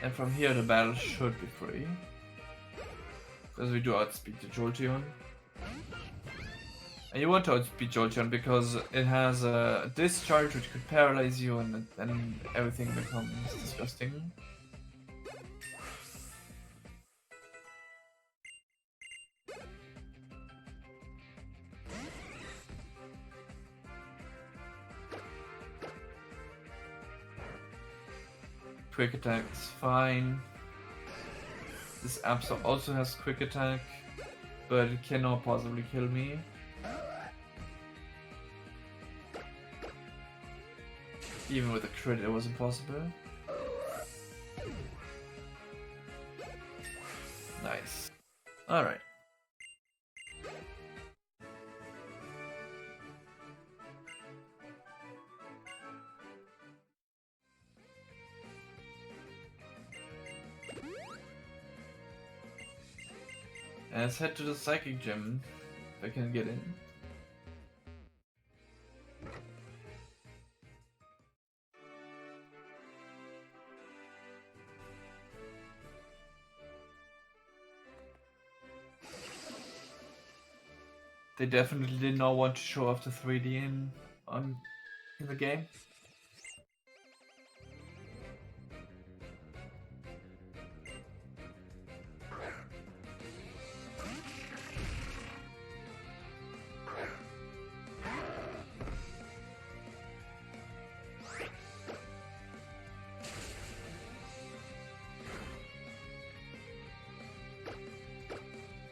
And from here the battle should be free, because we do outspeed the Jolteon. And you want to outspeed Jolteon because it has a discharge which could paralyze you, and then everything becomes disgusting. Quick attack's fine. This Absol also has quick attack, but it cannot possibly kill me. Even with a crit, it was impossible. Nice. Alright. And let's head to the Psychic Gym, if I can get in. They definitely did not want to show off the 3D in the game.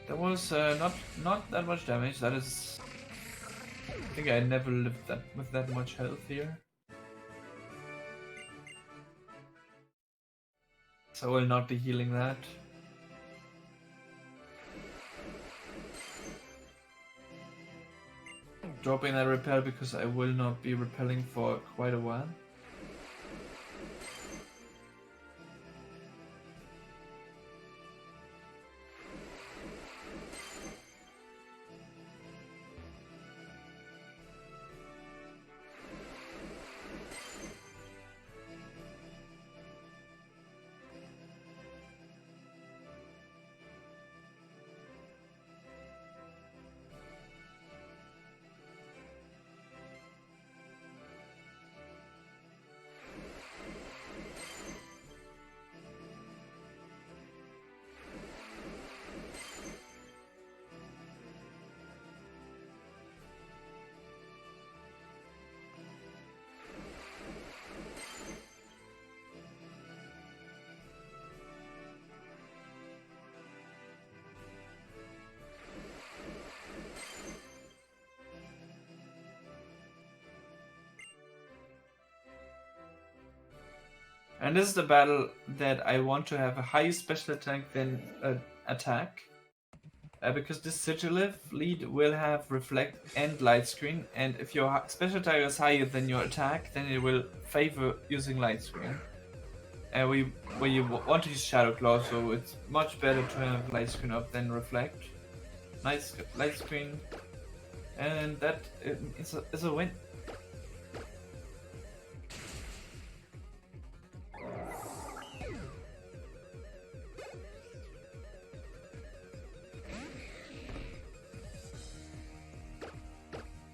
That was not that much damage. That is, I think I never lived with that much health here. So I will not be healing that. Dropping that repel because I will not be repelling for quite a while. And this is the battle that I want to have a higher special attack than attack. Because this Sigilif lead will have Reflect and Light Screen, and if your special attack is higher than your attack, then it will favor using Light Screen. And you want to use Shadow Claw, so it's much better to have Light Screen up than Reflect. Nice Light Screen, and that is a win.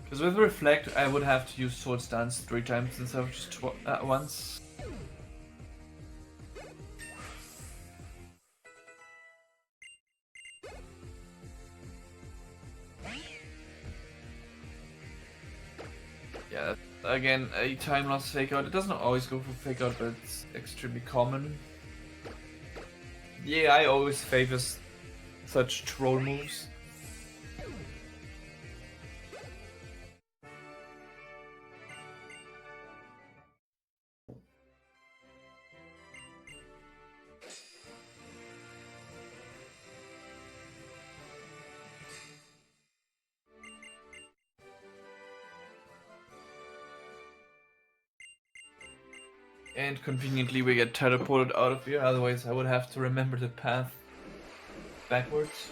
Because with Reflect, I would have to use Swords Dance 3 times instead of just once. Yeah, again, a time loss fake out. It doesn't always go for fake out, but it's extremely common. The AI always favors such troll moves. And conveniently we get teleported out of here, otherwise I would have to remember the path backwards.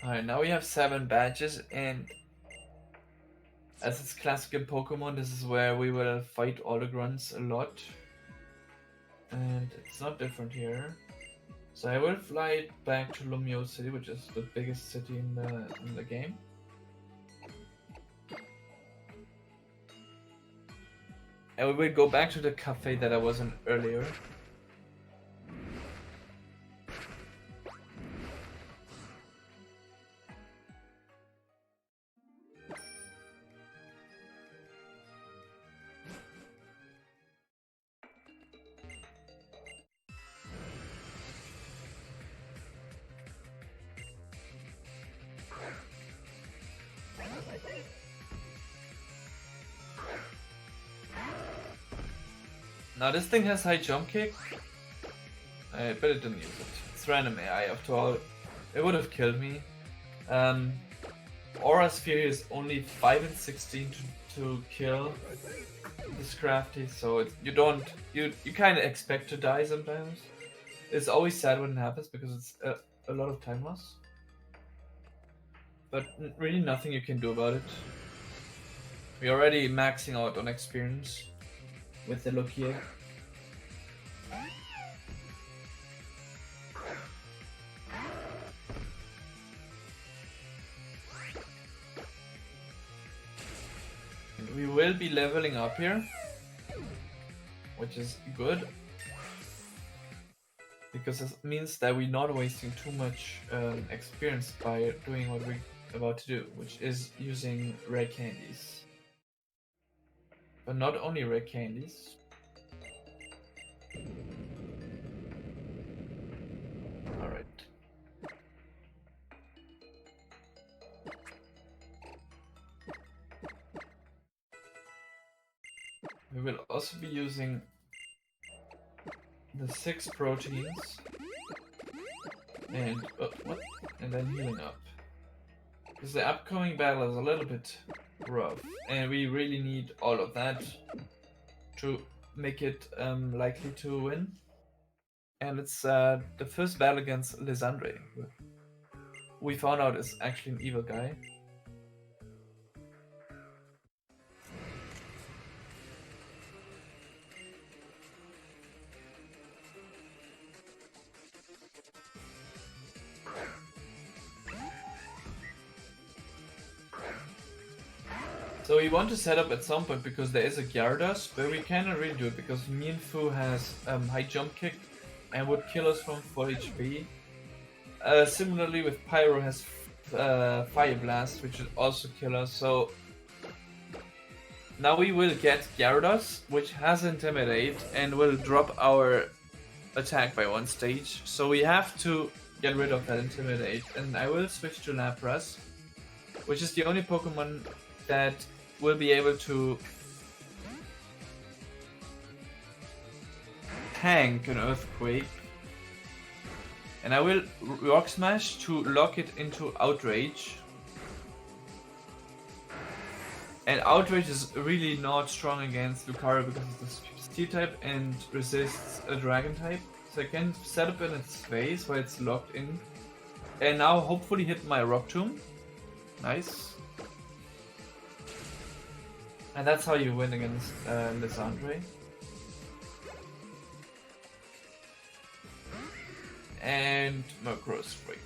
Alright, now we have 7 badges, and as it's classic in Pokemon, this is where we will fight all the grunts a lot. And it's not different here. So I will fly back to Lumio City, which is the biggest city in the game. And we will go back to the cafe that I was in earlier. Now this thing has high jump kick, but it didn't use it. It's random AI after all. It would have killed me. Aura Sphere is only 5 and 16 to kill this crafty, so you kind of expect to die sometimes. It's always sad when it happens because it's a lot of time loss. But really nothing you can do about it. We're already maxing out on experience with the look here. And we will be leveling up here, which is good, because it means that we're not wasting too much experience by doing what we're about to do, which is using rare candies. But not only rare candies. Alright. We will also be using the 6 proteins and what? And then healing up. Because the upcoming battle is a little bit rough, and we really need all of that to make it likely to win. And it's the first battle against Lysandre, who we found out is actually an evil guy. So we want to set up at some point because there is a Gyarados, but we cannot really do it because Mienfoo has high jump kick and would kill us from 4 HP. Similarly with Pyro has Fire Blast, which would also kill us. So now we will get Gyarados, which has Intimidate and will drop our attack by 1 stage. So we have to get rid of that Intimidate, and I will switch to Lapras, which is the only Pokemon that will be able to tank an Earthquake. And I will Rock Smash to lock it into Outrage. And Outrage is really not strong against Lucario because it's a Steel type and resists a Dragon type. So I can set up in its face where it's locked in. And now hopefully hit my Rock Tomb. Nice. And that's how you win against Lysandre. And Murkrow Spring.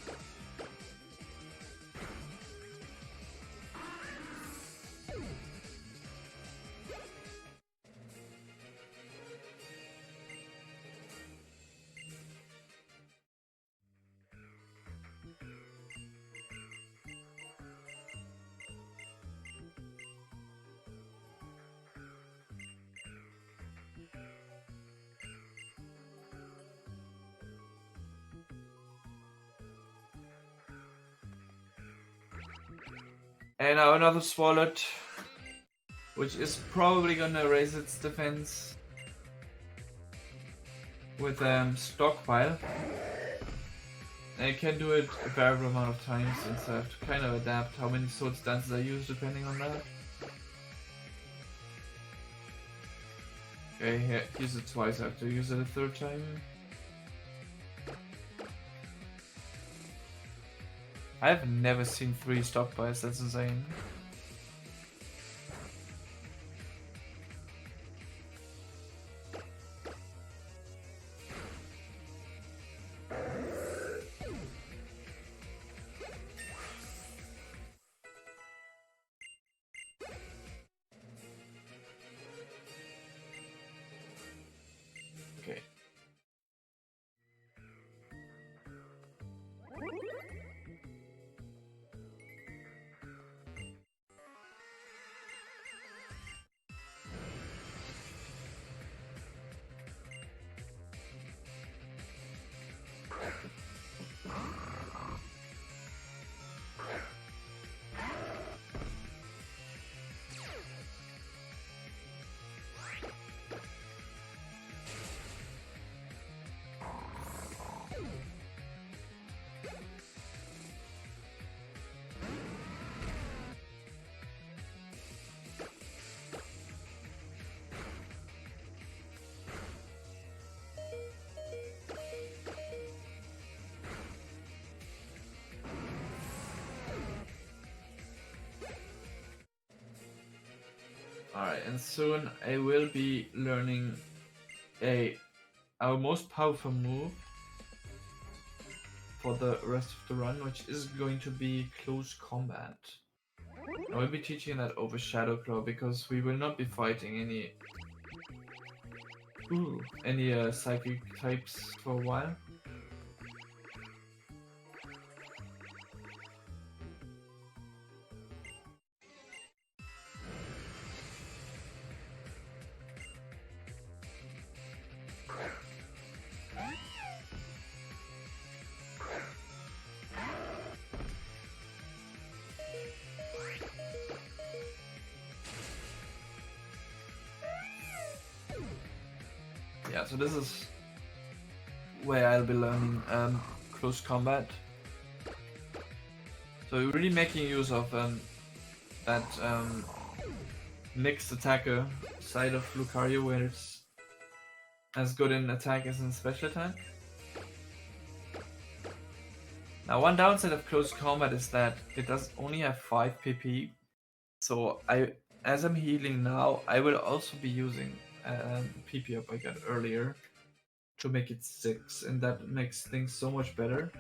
And now another Swalot, which is probably gonna raise its defense with Stockpile. And I can do it a variable amount of times since I have to kind of adapt how many sword stances I use depending on that. Okay, here, use it twice, I have to use it a 3rd time. I've never seen 3 stock buys, that's insane. Okay. Alright, and soon I will be learning our most powerful move for the rest of the run, which is going to be close combat. I will be teaching that over Shadow Claw because we will not be fighting any psychic types for a while. Yeah, so this is where I'll be learning close combat. So we're really making use of that mixed attacker side of Lucario, where it's as good in attack as in special attack. Now, one downside of close combat is that it does only have 5 PP. So as I'm healing now, I will also be using PP up I got earlier to make it 6, and that makes things so much better.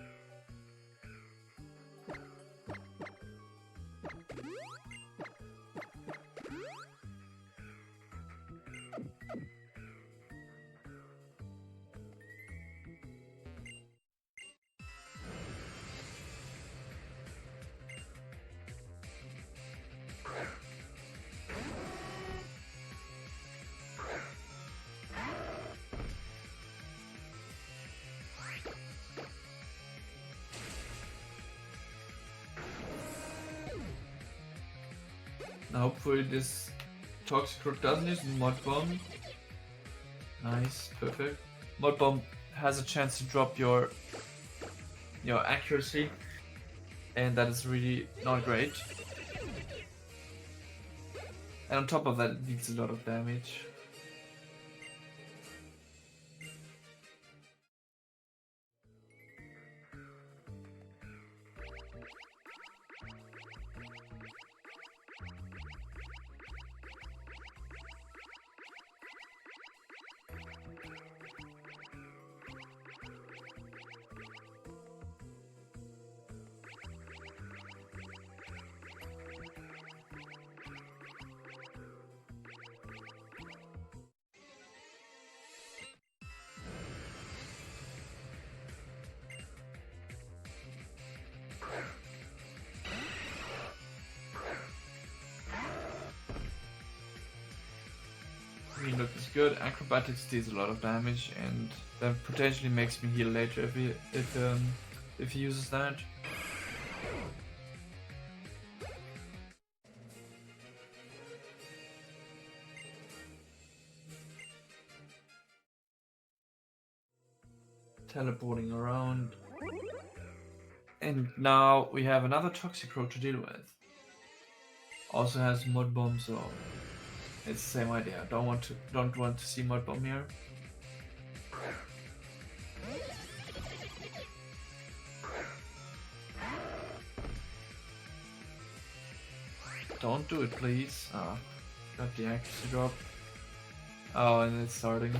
Now hopefully this Toxic Rock doesn't use Mud Bomb. Nice, perfect. Mud Bomb has a chance to drop your accuracy, and that is really not great. And on top of that, it deals a lot of damage. Green look is good. Acrobatics deals a lot of damage, and that potentially makes me heal later if he uses that. Teleporting around. And now we have another Toxicroak to deal with. Also has Mud Bomb, so it's the same idea. Don't want to see Mud Bomb here. Don't do it, please. Ah, got the accuracy drop. Oh, and it's starting.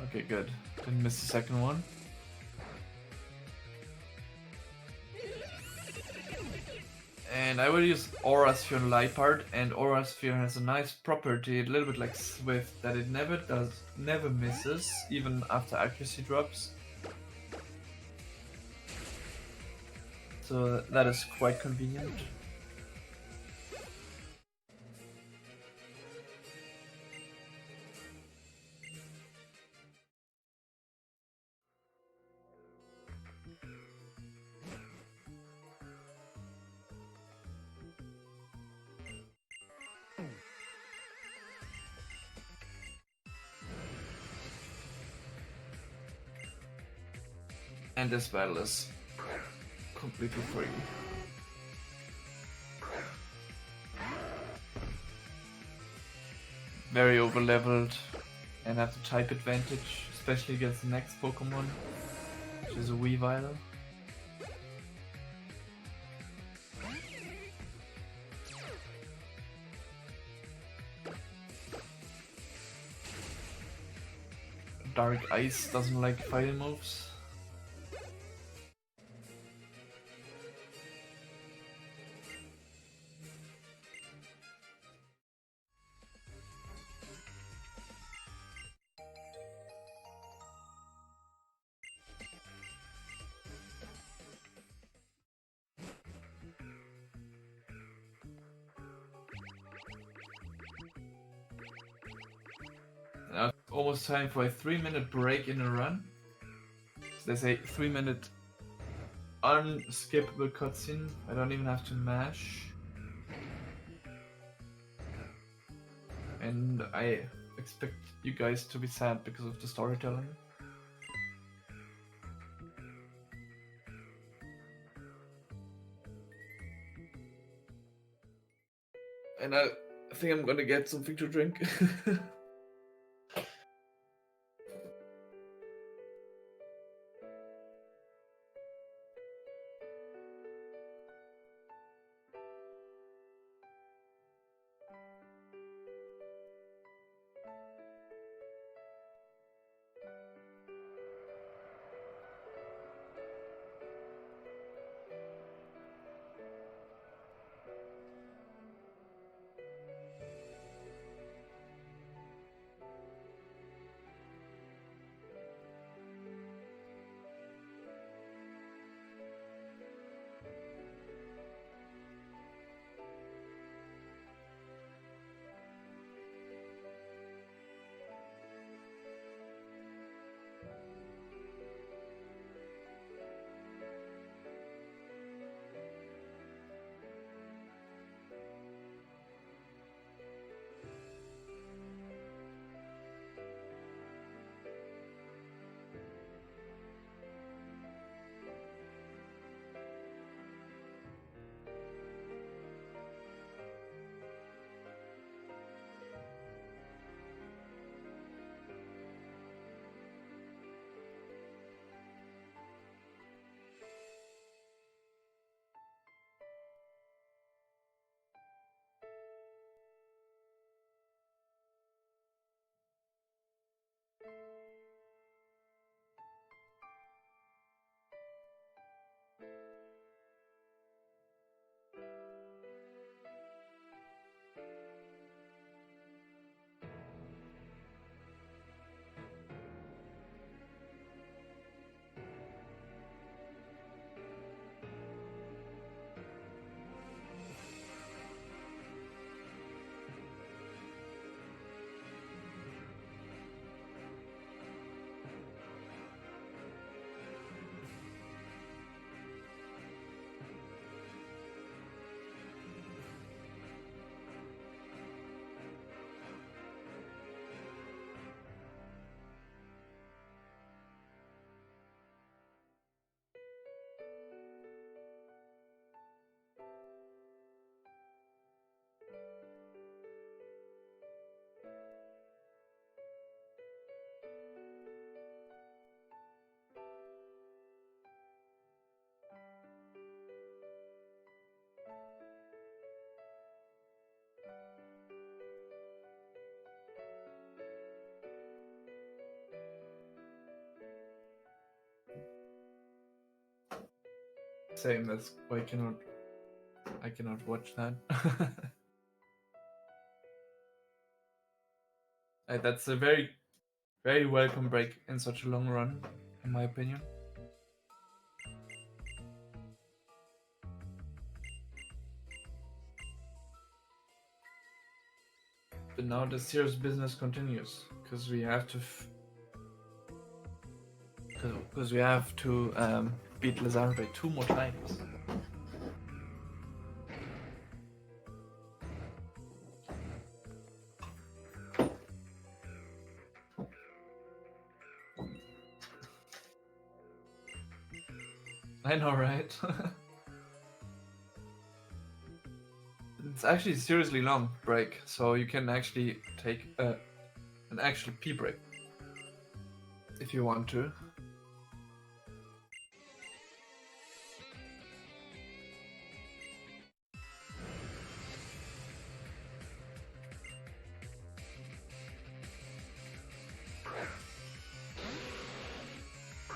Okay, good. Didn't miss the second one. And I will use Aura Sphere on Liepard, and Aura Sphere has a nice property, a little bit like Swift, that it never misses, even after accuracy drops. So that is quite convenient. And this battle is completely free. Very over-leveled and have the type advantage, especially against the next Pokemon, which is a Weavile. Dark Ice doesn't like fighting moves. Now it's almost time for a 3-minute break in a run. So there's a 3-minute unskippable cutscene. I don't even have to mash. And I expect you guys to be sad because of the storytelling. And I think I'm gonna get something to drink. Same, that's why I cannot watch that. That's a very, very welcome break in such a long run, in my opinion. But now the serious business continues, because we have to beat Lizandre 2 more times. I know, right? It's actually a seriously long break, so you can actually take an actual pee break if you want to.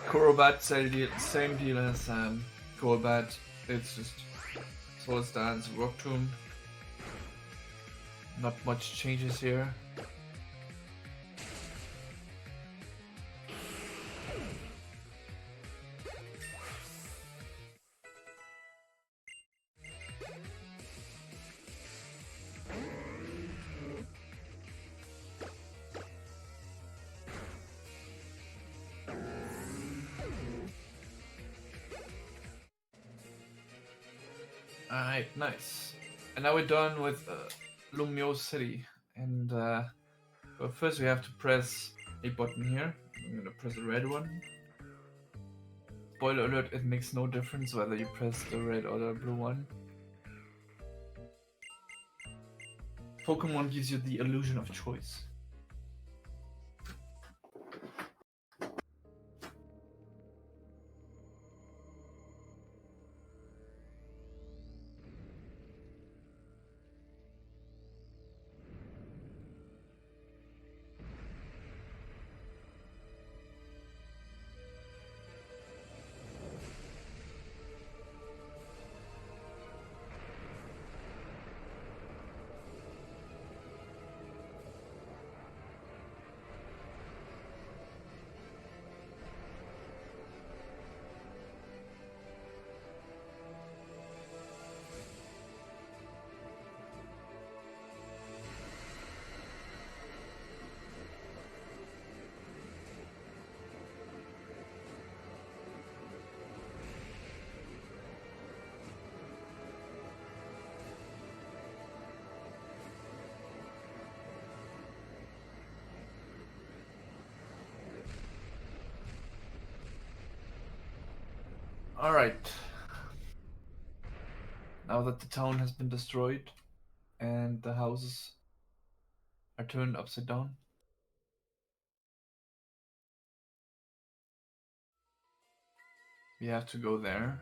Korobat, same deal as Golbat. It's just Soul Stance, Rock Tomb. Not much changes here. Alright, nice. And now we're done with Lumio City. And well, first we have to press a button here. I'm gonna press the red one. Spoiler alert, it makes no difference whether you press the red or the blue one. Pokemon gives you the illusion of choice. Alright. Now that the town has been destroyed and the houses are turned upside down, we have to go there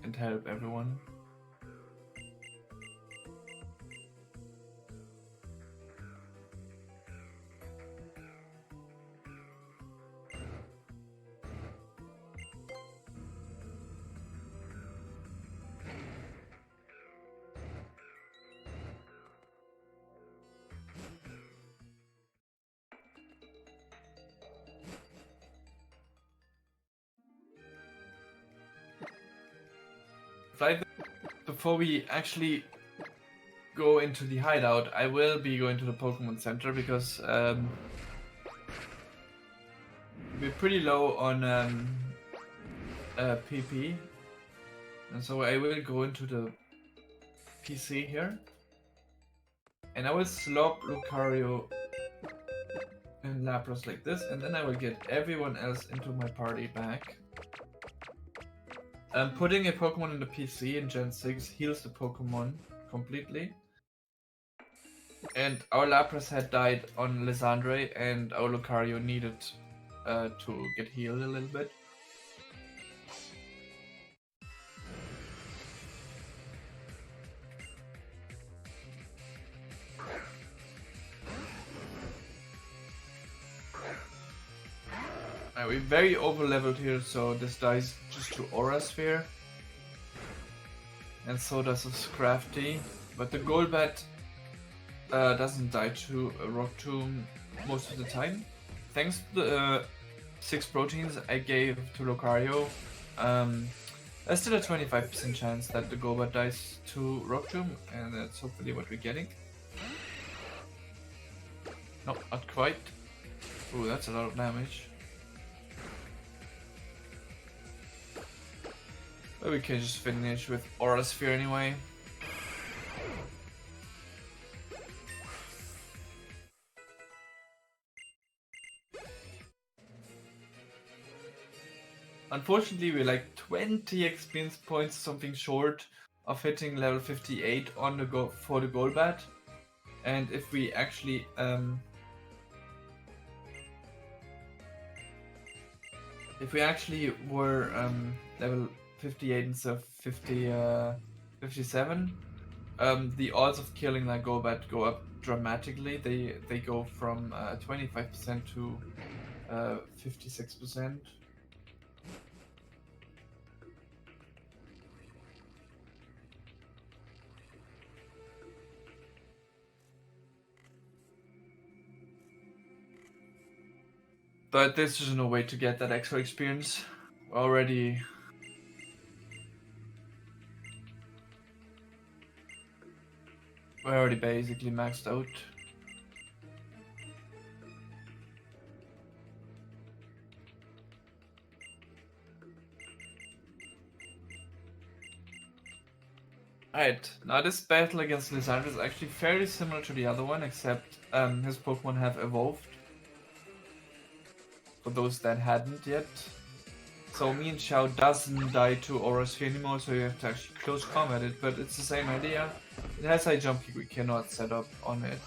and help everyone. Before we actually go into the hideout, I will be going to the Pokemon Center because we're pretty low on PP, and so I will go into the PC here, and I will slop Lucario and Lapras like this, and then I will get everyone else into my party back. Putting a Pokemon in the PC in Gen 6 heals the Pokemon completely. And our Lapras had died on Lysandre, and our Lucario needed to get healed a little bit. We're very over leveled here, so this dies just to Aura Sphere. and so does a Scrafty. But the Golbat doesn't die to a Rock Tomb most of the time. Thanks to the 6 proteins I gave to Lucario, there's still a 25% chance that the Golbat dies to Rock Tomb, and that's hopefully what we're getting. No, not quite. Ooh, that's a lot of damage. But we can just finish with Aura Sphere anyway. Unfortunately, we're like 20 experience points, something short of hitting level 58 on the for the Golbat. And if we actually were level 58 instead of 57, the odds of killing that Golbat go up dramatically. They go from 25% to 56%. But this is no way to get that extra experience. We're already basically maxed out. Alright, now this battle against Lizard is actually fairly similar to the other one, except his Pokemon have evolved. For those that hadn't yet. So me and Xiao doesn't die to Aura Sphere anymore, so you have to actually close combat it, but it's the same idea. It has high jump kick, we cannot set up on it.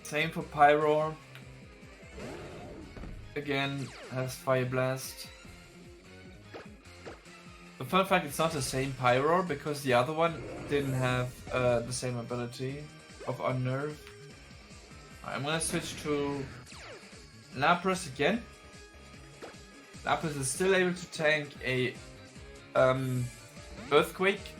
Same for Pyroar. Again, has Fire Blast. The fun fact, it's not the same Pyroar because the other one didn't have the same ability of Unnerve. I'm gonna switch to Lapras again. Lapras is still able to tank a Earthquake.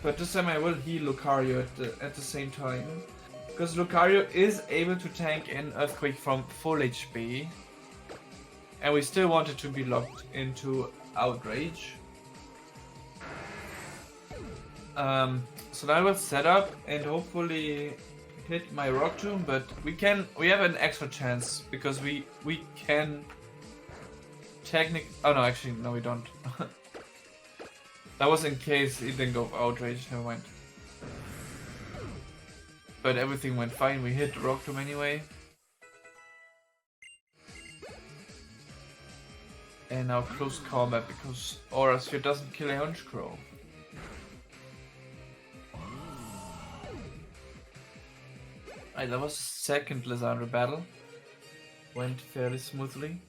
But this time I will heal Lucario at the same time. Because Lucario is able to tank an Earthquake from full HP. And we still want it to be locked into Outrage. So now I will set up and hopefully hit my Rock Tomb, but we have an extra chance because we can oh no, actually no, we don't. That was in case it didn't go for Outrage, never mind. But everything went fine, we hit the Rock Tomb anyway. And now close combat because Aura Sphere doesn't kill a Honchkrow. Alright, that was the second Lizandra battle. Went fairly smoothly.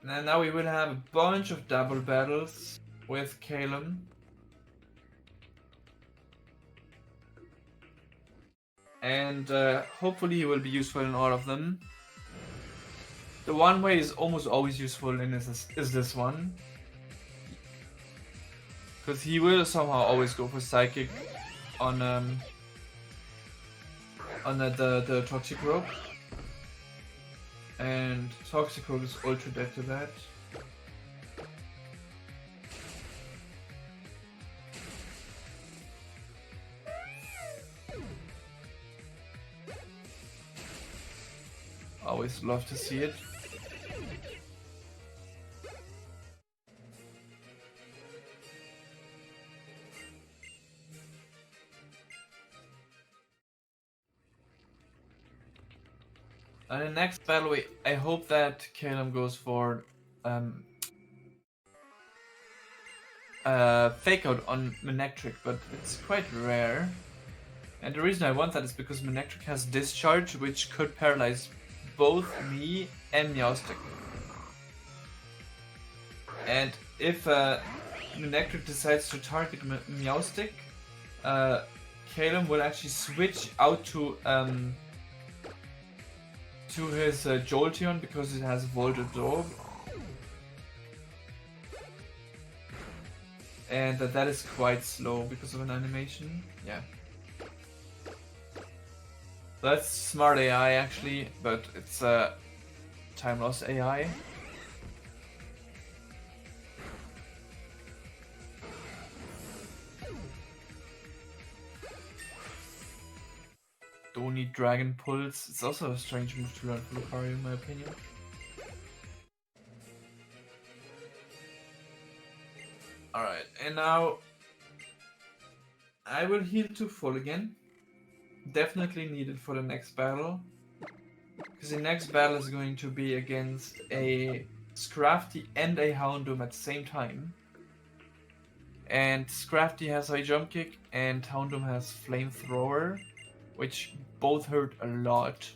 And now we will have a bunch of double battles with Kalem. And hopefully he will be useful in all of them. The one way is almost always useful in is this one. Because he will somehow always go for Psychic on the Toxic Rope. And Toxic Rope is ultra dead to that. Always love to see it. And the next battle, I hope that Kalem goes for Fake Out on Manectric, but it's quite rare. And the reason I want that is because Manectric has Discharge, which could paralyze both me and Meowstic. And if Manectric decides to target Meowstic, Calum will actually switch out to his Jolteon because it has Volt Absorb. And that is quite slow because of an animation. Yeah. That's smart AI actually, but it's a time loss AI. Don't need Dragon Pulse. It's also a strange move to learn for Lucario in my opinion. Alright, and now I will heal to full again. Definitely needed for the next battle. Because the next battle is going to be against a Scrafty and a Houndoom at the same time. And Scrafty has High Jump Kick and Houndoom has Flamethrower, which both hurt a lot.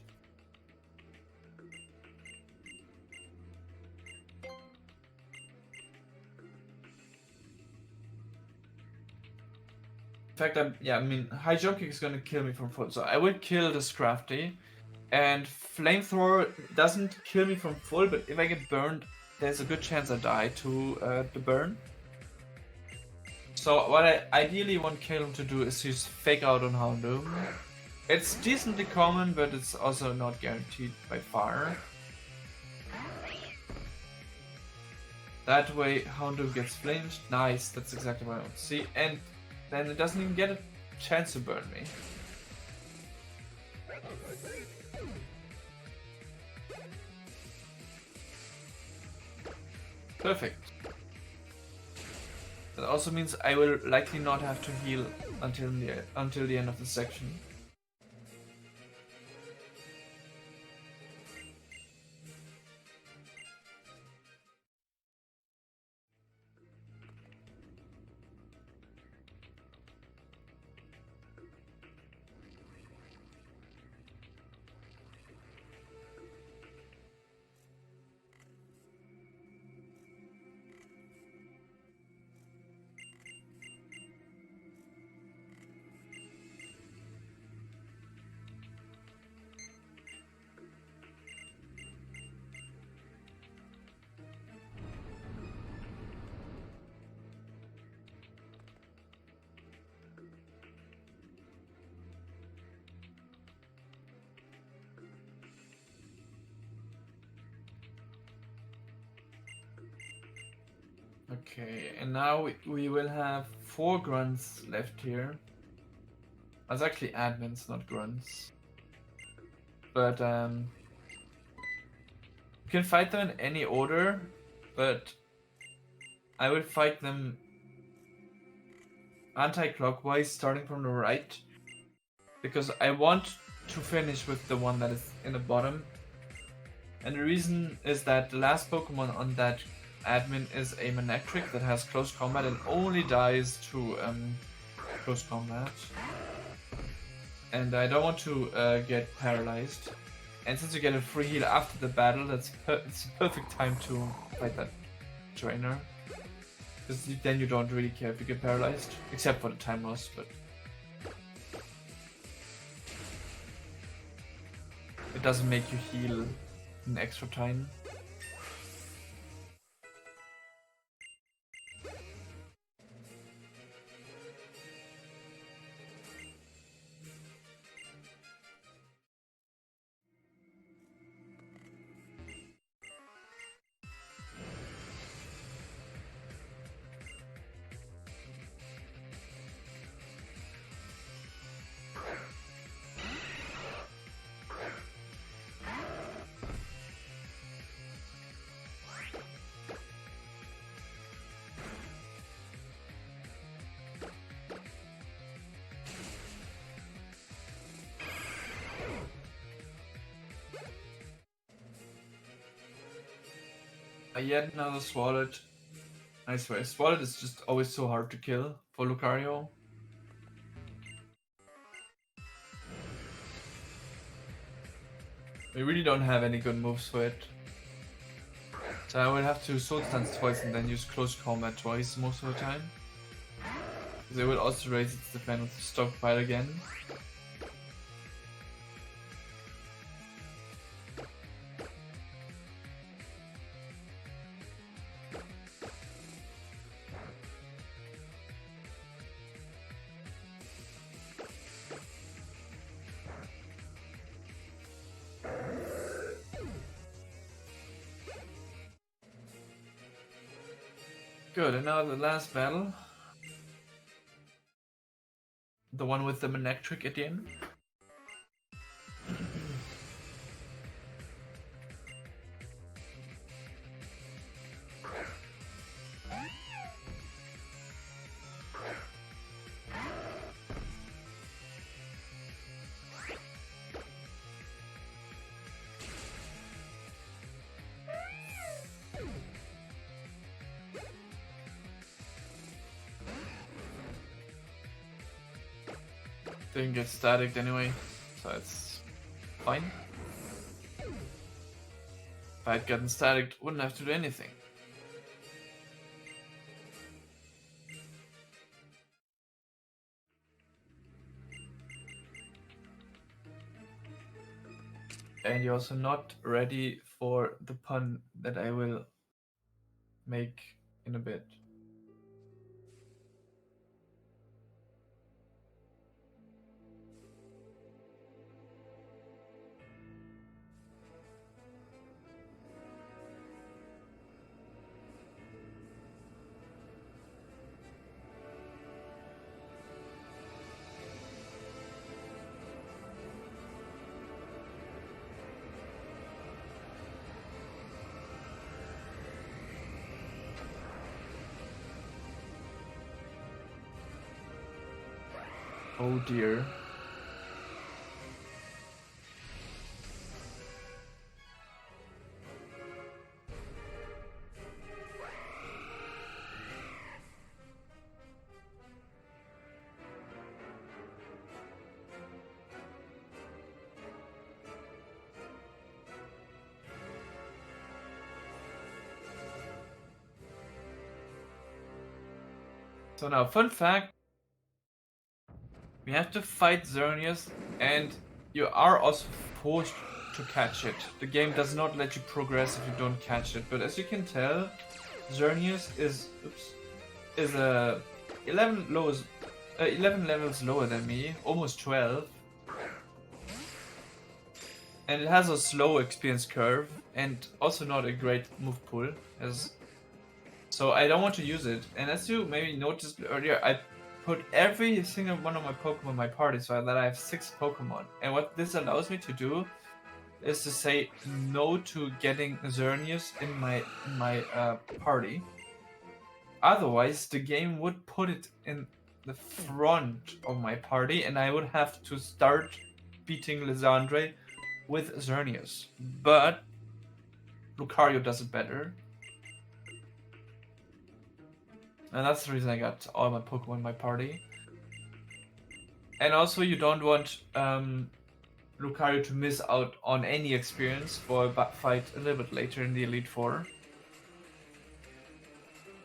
In fact, I mean, High Jump Kick is gonna kill me from full, so I will kill the Scrafty. And Flamethrower doesn't kill me from full, but if I get burned, there's a good chance I die to the burn. So what I ideally want Calum to do is use Fake Out on Houndoom. It's decently common, but it's also not guaranteed by far. That way Houndoom gets flamed. Nice, that's exactly what I want to see. And then it doesn't even get a chance to burn me. Perfect. That also means I will likely not have to heal until the end of the section. Okay, and now we will have 4 grunts left here. That's actually admins, not grunts. But you can fight them in any order, but I will fight them anti-clockwise, starting from the right, because I want to finish with the one that is in the bottom. And the reason is that the last Pokemon on that admin is a Manectric that has close combat and only dies to close combat. And I don't want to get paralyzed. And since you get a free heal after the battle, it's a perfect time to fight that trainer. Because then you don't really care if you get paralyzed, except for the time loss, but it doesn't make you heal in extra time. Yet another Swalot. I swear, Swalot is just always so hard to kill for Lucario. We really don't have any good moves for it. So I will have to sword stance twice and then use close combat twice most of the time. They will also raise its defense with stockpile again. Good, and now the last battle. The one with the Manectric at the end. Didn't get static anyway, so it's fine. If I'd gotten static, wouldn't have to do anything. And you're also not ready for the pun that I will make in a bit. Oh dear. So now, fun fact. We have to fight Xerneas, and you are also forced to catch it. The game does not let you progress if you don't catch it, but as you can tell, Xerneas is 11 levels lower than me, almost 12. And it has a slow experience curve, and also not a great move pool. So I don't want to use it. And as you maybe noticed earlier, I put every single one of my Pokemon in my party so that I have 6 Pokemon. And what this allows me to do is to say no to getting Xerneas in my party. Otherwise, the game would put it in the front of my party, and I would have to start beating Lysandre with Xerneas. But Lucario does it better. And that's the reason I got all my Pokemon in my party. And also you don't want Lucario to miss out on any experience for a fight a little bit later in the Elite Four.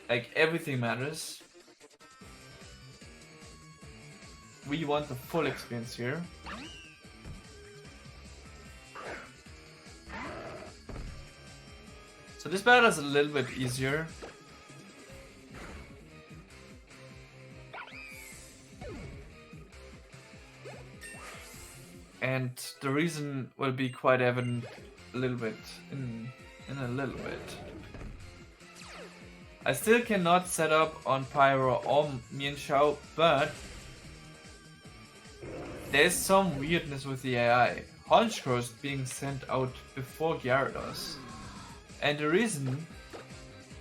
Like, everything matters. We want the full experience here. So this battle is a little bit easier. And the reason will be quite evident a little bit, in a little bit. I still cannot set up on Pyro or Mienshao, but there's some weirdness with the AI. Honchcross being sent out before Gyarados. And the reason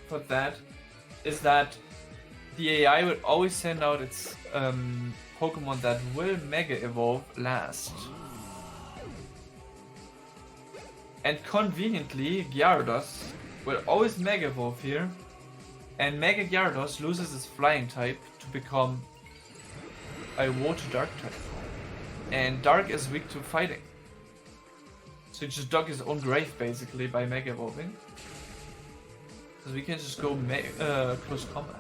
for that is that the AI will always send out its Pokemon that will Mega Evolve last. And conveniently, Gyarados will always Mega Evolve here, and Mega Gyarados loses its Flying type to become a Water Dark type. And Dark is weak to fighting. So he just dug his own grave basically by Mega Evolving. Because we can just go close combat.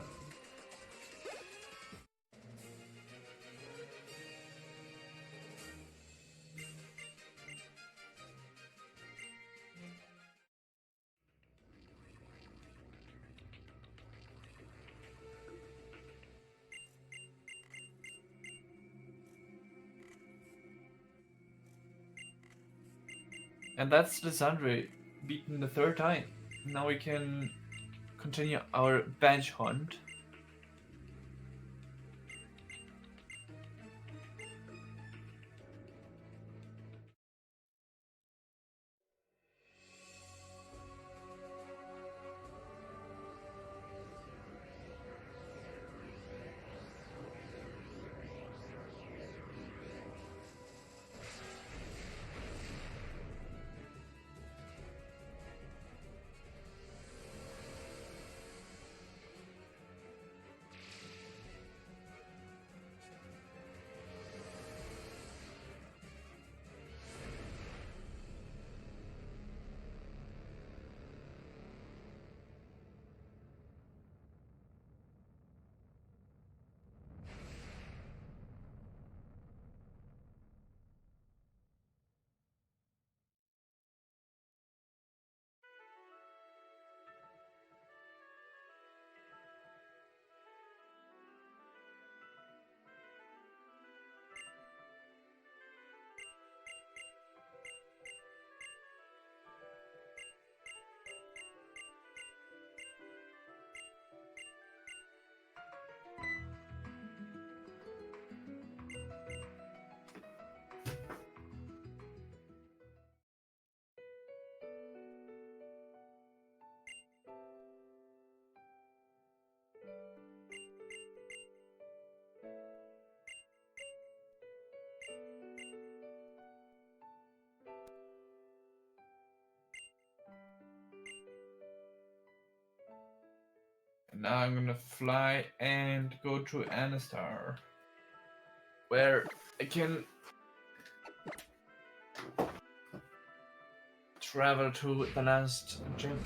And that's Lysandre beaten the 3rd time. Now we can continue our bench hunt. And now I'm gonna fly and go to Anastar, where I can travel to the last gym.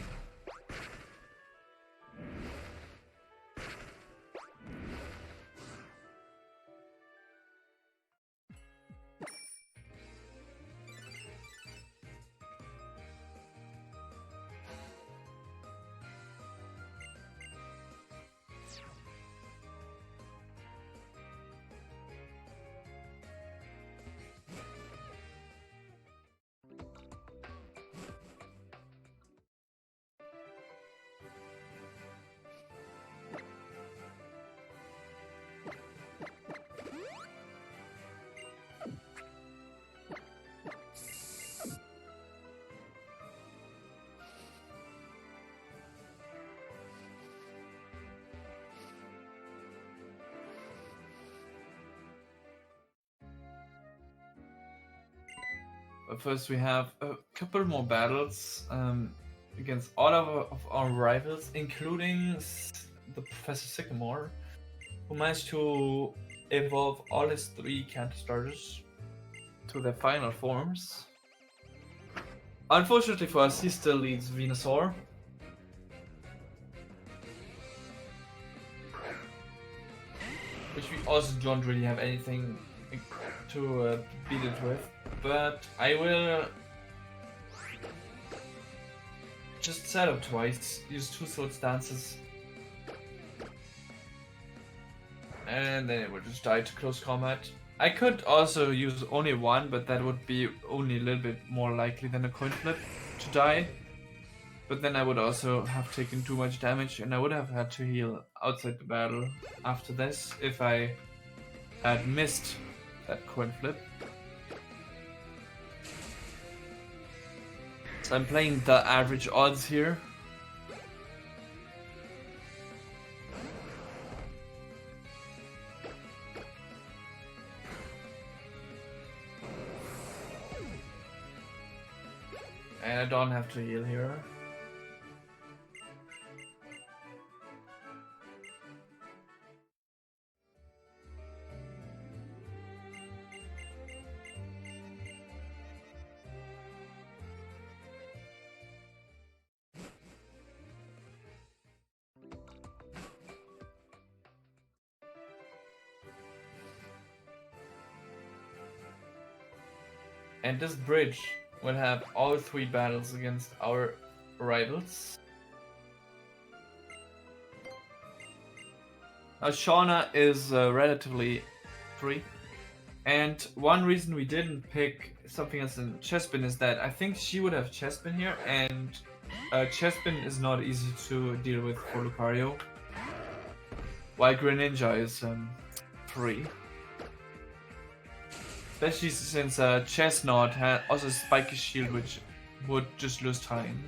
But first we have a couple more battles against all of our rivals, including the Professor Sycamore, who managed to evolve all his 3 counter starters to their final forms. Unfortunately for us, he still leads Venusaur. Which we also don't really have anything to beat it with. But I will just set up twice, use 2 sword stances, and then it will just die to close combat. I could also use only 1, but that would be only a little bit more likely than a coin flip to die. But then I would also have taken too much damage, and I would have had to heal outside the battle after this if I had missed that coin flip. So I'm playing the average odds here. And I don't have to heal here. And this bridge will have all 3 battles against our rivals. Now Shauna is relatively free. And one reason we didn't pick something as a Chespin is that I think she would have Chespin here, and Chespin is not easy to deal with for Lucario. While Greninja is free. Especially since Chestnut has also Spiky Shield, which would just lose time.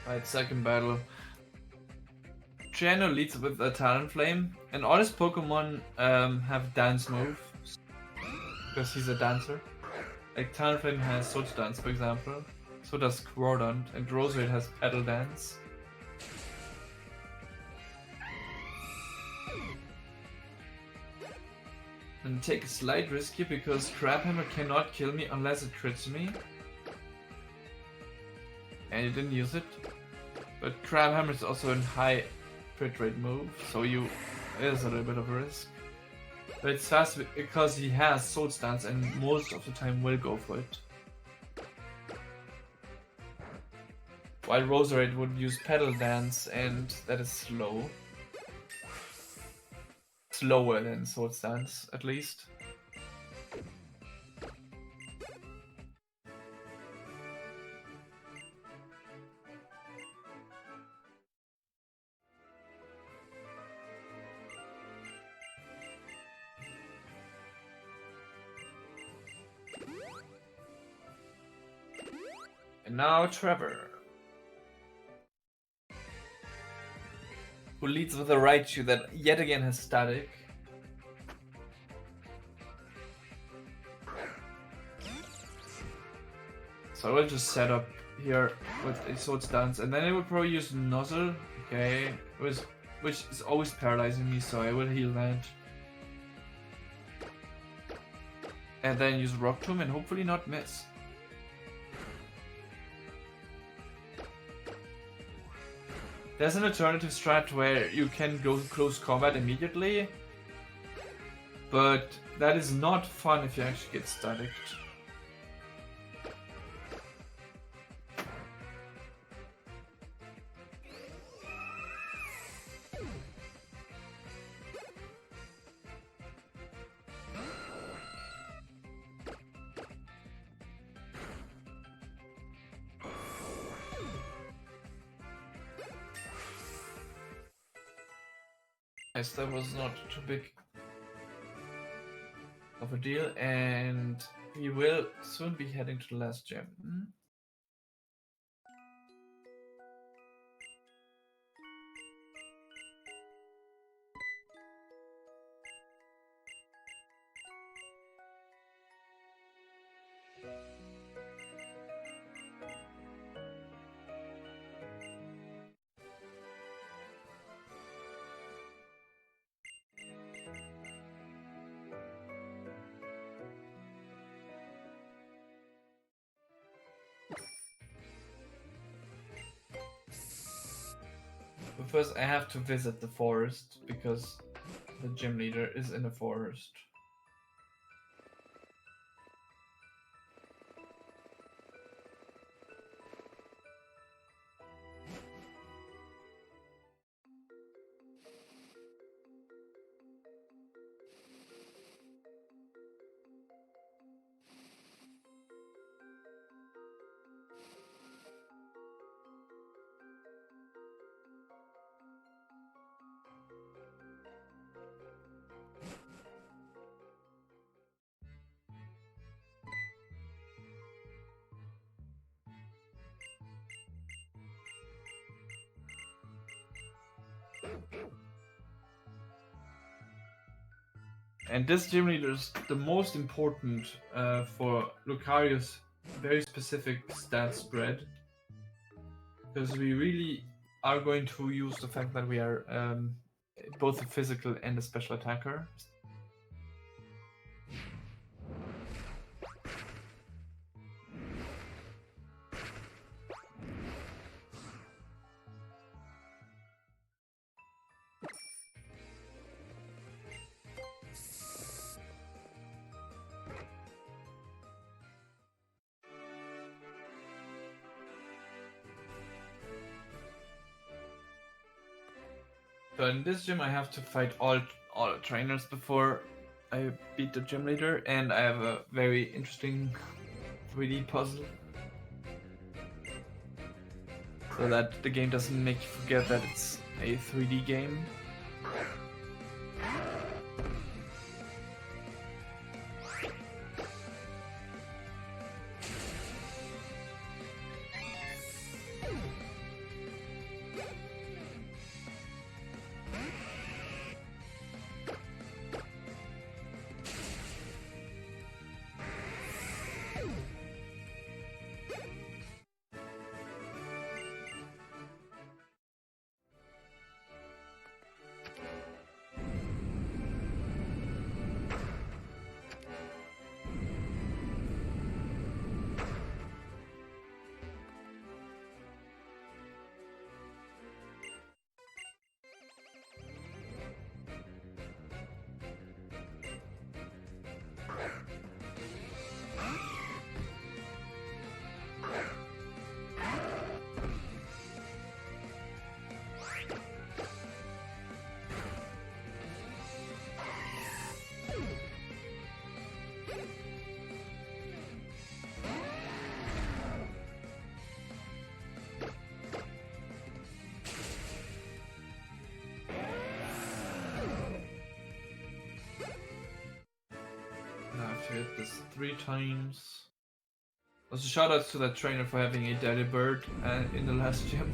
Alright, second battle. Triano leads with a Talonflame, and all his Pokemon have dance moves because he's a dancer. Like Talonflame has Swords Dance, for example. So does Quordant, and Roserade has Petal Dance. And take a slight risk here because Crabhammer cannot kill me unless it crits me. And you didn't use it. But Crabhammer is also a high crit rate move, so it is a little bit of a risk. But it's fast because he has Swords Dance and most of the time will go for it. While Roserade would use Petal Dance, and that is slow. Slower than Swords Dance, at least. And now Trevor, who leads with a Raichu that yet again has static. So I will just set up here with a Swords Dance, and then I will probably use Nozzle, okay, which is always paralyzing me, so I will heal that. And then use Rock Tomb and hopefully not miss. There's an alternative strat where you can go close combat immediately, but that is not fun if you actually get staticked. Yes, that was not too big of a deal, and we will soon be heading to the last gym. But first I have to visit the forest, because the gym leader is in the forest. And this gym leader is the most important for Lucario's very specific stat spread. Because we really are going to use the fact that we are both a physical and a special attacker. So in this gym, I have to fight all trainers before I beat the gym leader, and I have a very interesting 3D puzzle, so that the game doesn't make you forget that it's a 3D game. Now I have to hit this 3 times. Also, shoutouts to that trainer for having a daddy bird in the last gym.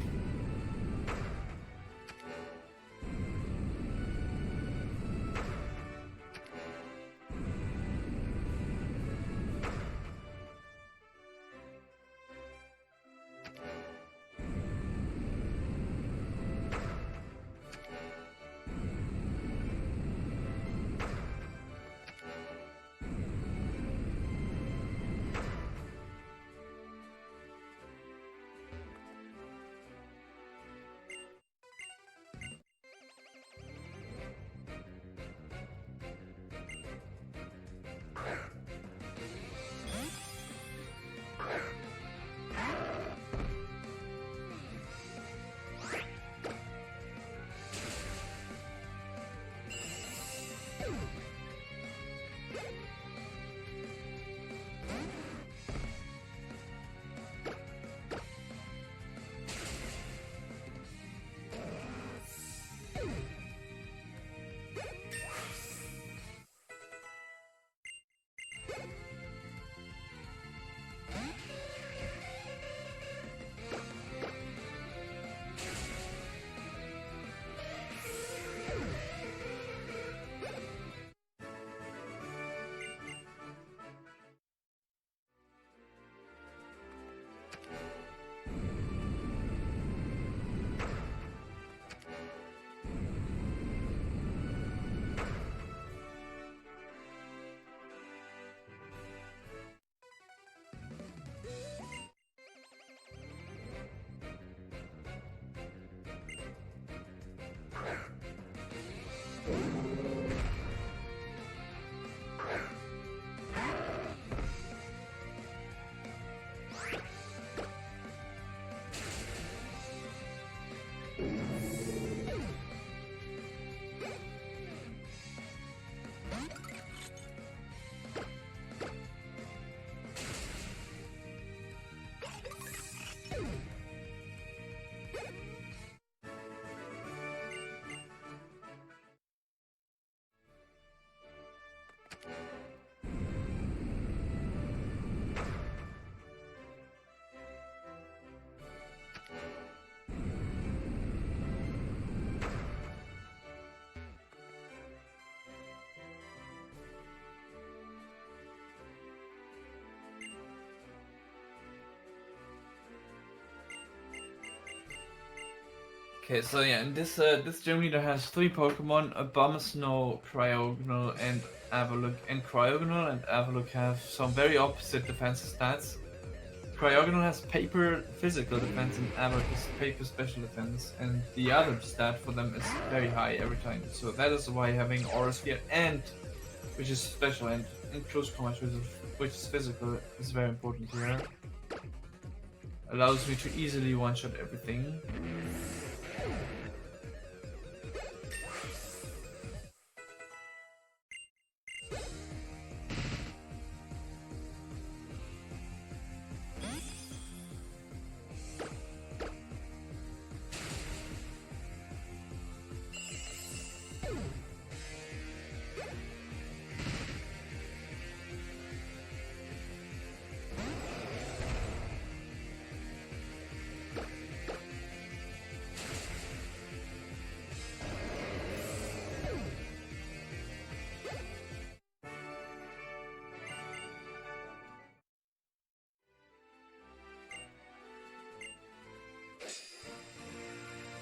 Okay, so yeah, in this this gym leader has 3 Pokemon: Abomasnow, Cryogonal, and Avalok. And Cryogonal and Avalok have some very opposite defensive stats. Cryogonal has paper physical defense and Avalok has paper special defense, and the other stat for them is very high every time. So that is why having Aura Sphere and which is special and in close combat which is physical is very important here. Allows me to easily one-shot everything.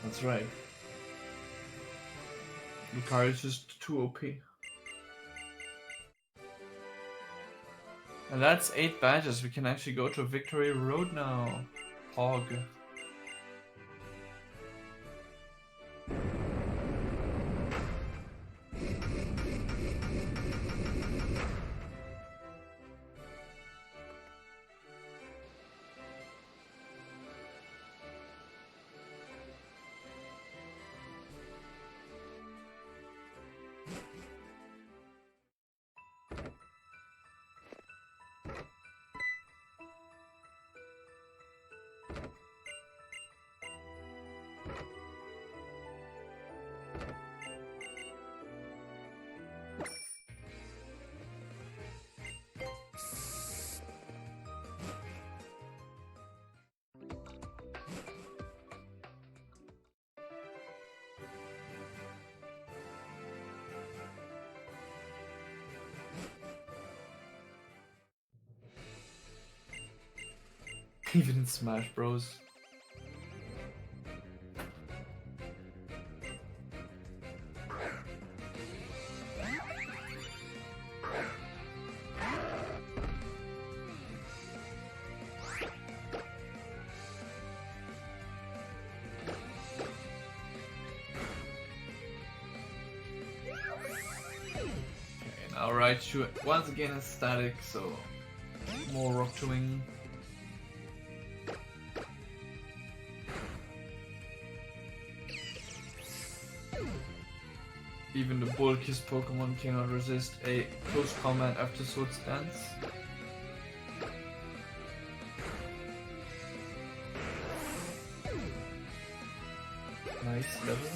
That's right. Lucario is just too OP. And that's 8 badges. We can actually go to Victory Road now. Hog. Even in Smash Bros. Alright, sure. Once again it's static, so more rock chewing. Even the bulkiest Pokemon cannot resist a close combat after Swords Dance. Nice level.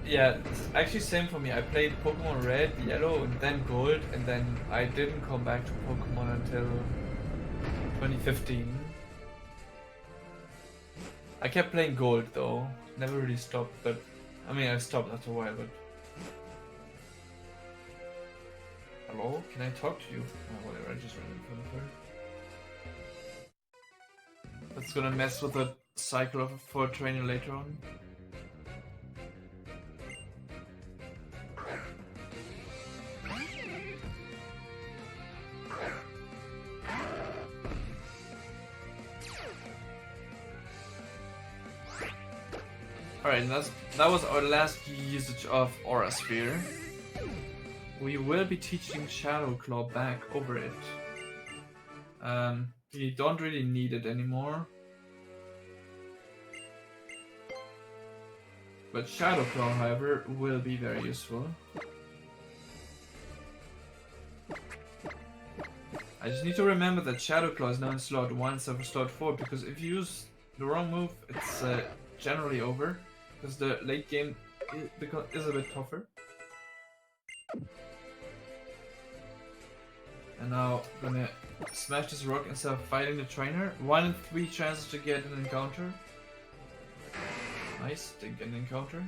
Yeah, it's actually same for me. I played Pokemon Red, Yellow, and then Gold, and then I didn't come back to Pokemon until 2015. I kept playing Gold though, never really stopped, but I mean I stopped after a while, but... Hello? Can I talk to you? Oh, whatever, I just ran in front of her. That's gonna mess with the cycle of for a trainer later on. Alright, that was our last usage of Aura Sphere. We will be teaching Shadow Claw back over it. We don't really need it anymore. But Shadow Claw, however, will be very useful. I just need to remember that Shadow Claw is now in slot 1 instead of slot 4, because if you use the wrong move, it's generally over. Because the late game is a bit tougher. And now I'm gonna smash this rock instead of fighting the trainer. 1 in 3 chances to get an encounter. Nice, didn't get an encounter.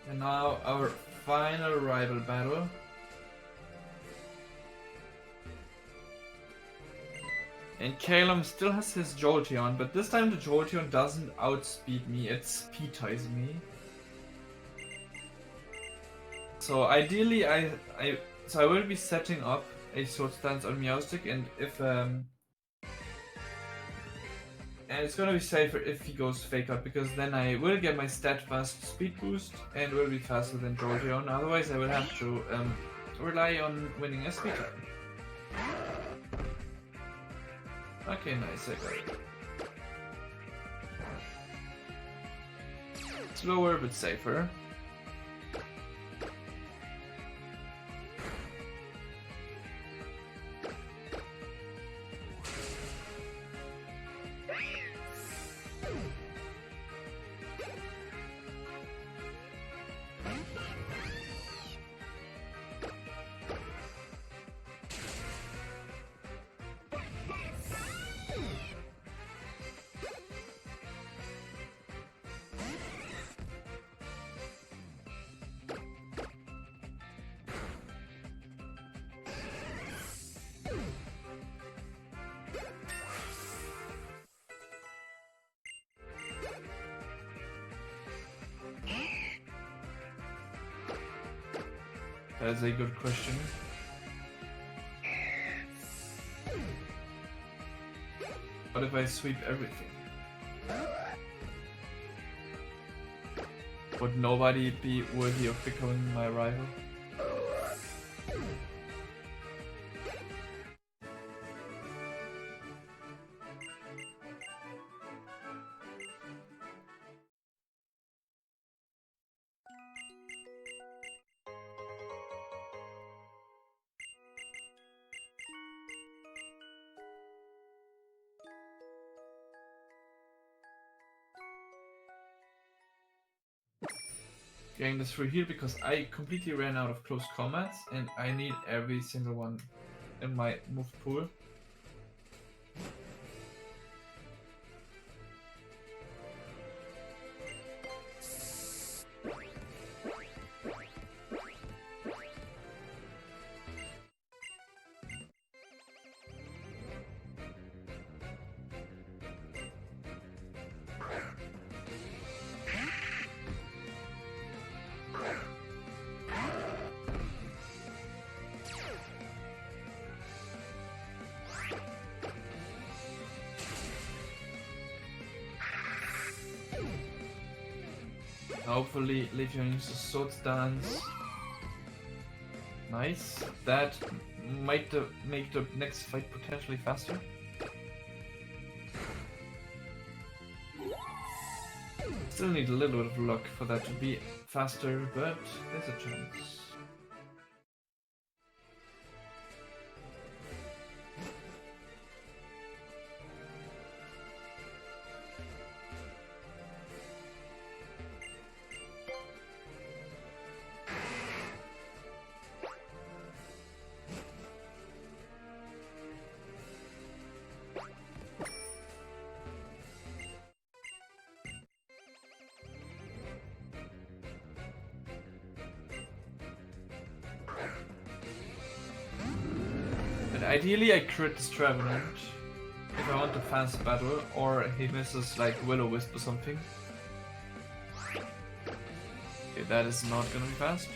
And now our final rival battle. And Calum still has his Jolteon, but this time the Jolteon doesn't outspeed me, it speed ties me. So ideally I will be setting up a Sword Stance on Meowstic, and if and it's gonna be safer if he goes Fake Out, because then I will get my Steadfast speed boost and will be faster than Jolteon. Otherwise I will have to rely on winning a speed time. Okay, nice, I got it. Slower but safer. That's a good question. What if I sweep everything? Would nobody be worthy of becoming my rival? Getting this through here because I completely ran out of close combats and I need every single one in my move pool. Hopefully Leafeon uses Sword Stance. Nice. That might make the next fight potentially faster. Still need a little bit of luck for that to be faster, but there's a chance. Ideally I crit this Trevenant. if I want a fast battle, or he misses like Will-O-Wisp or something. Okay, that is not gonna be fast.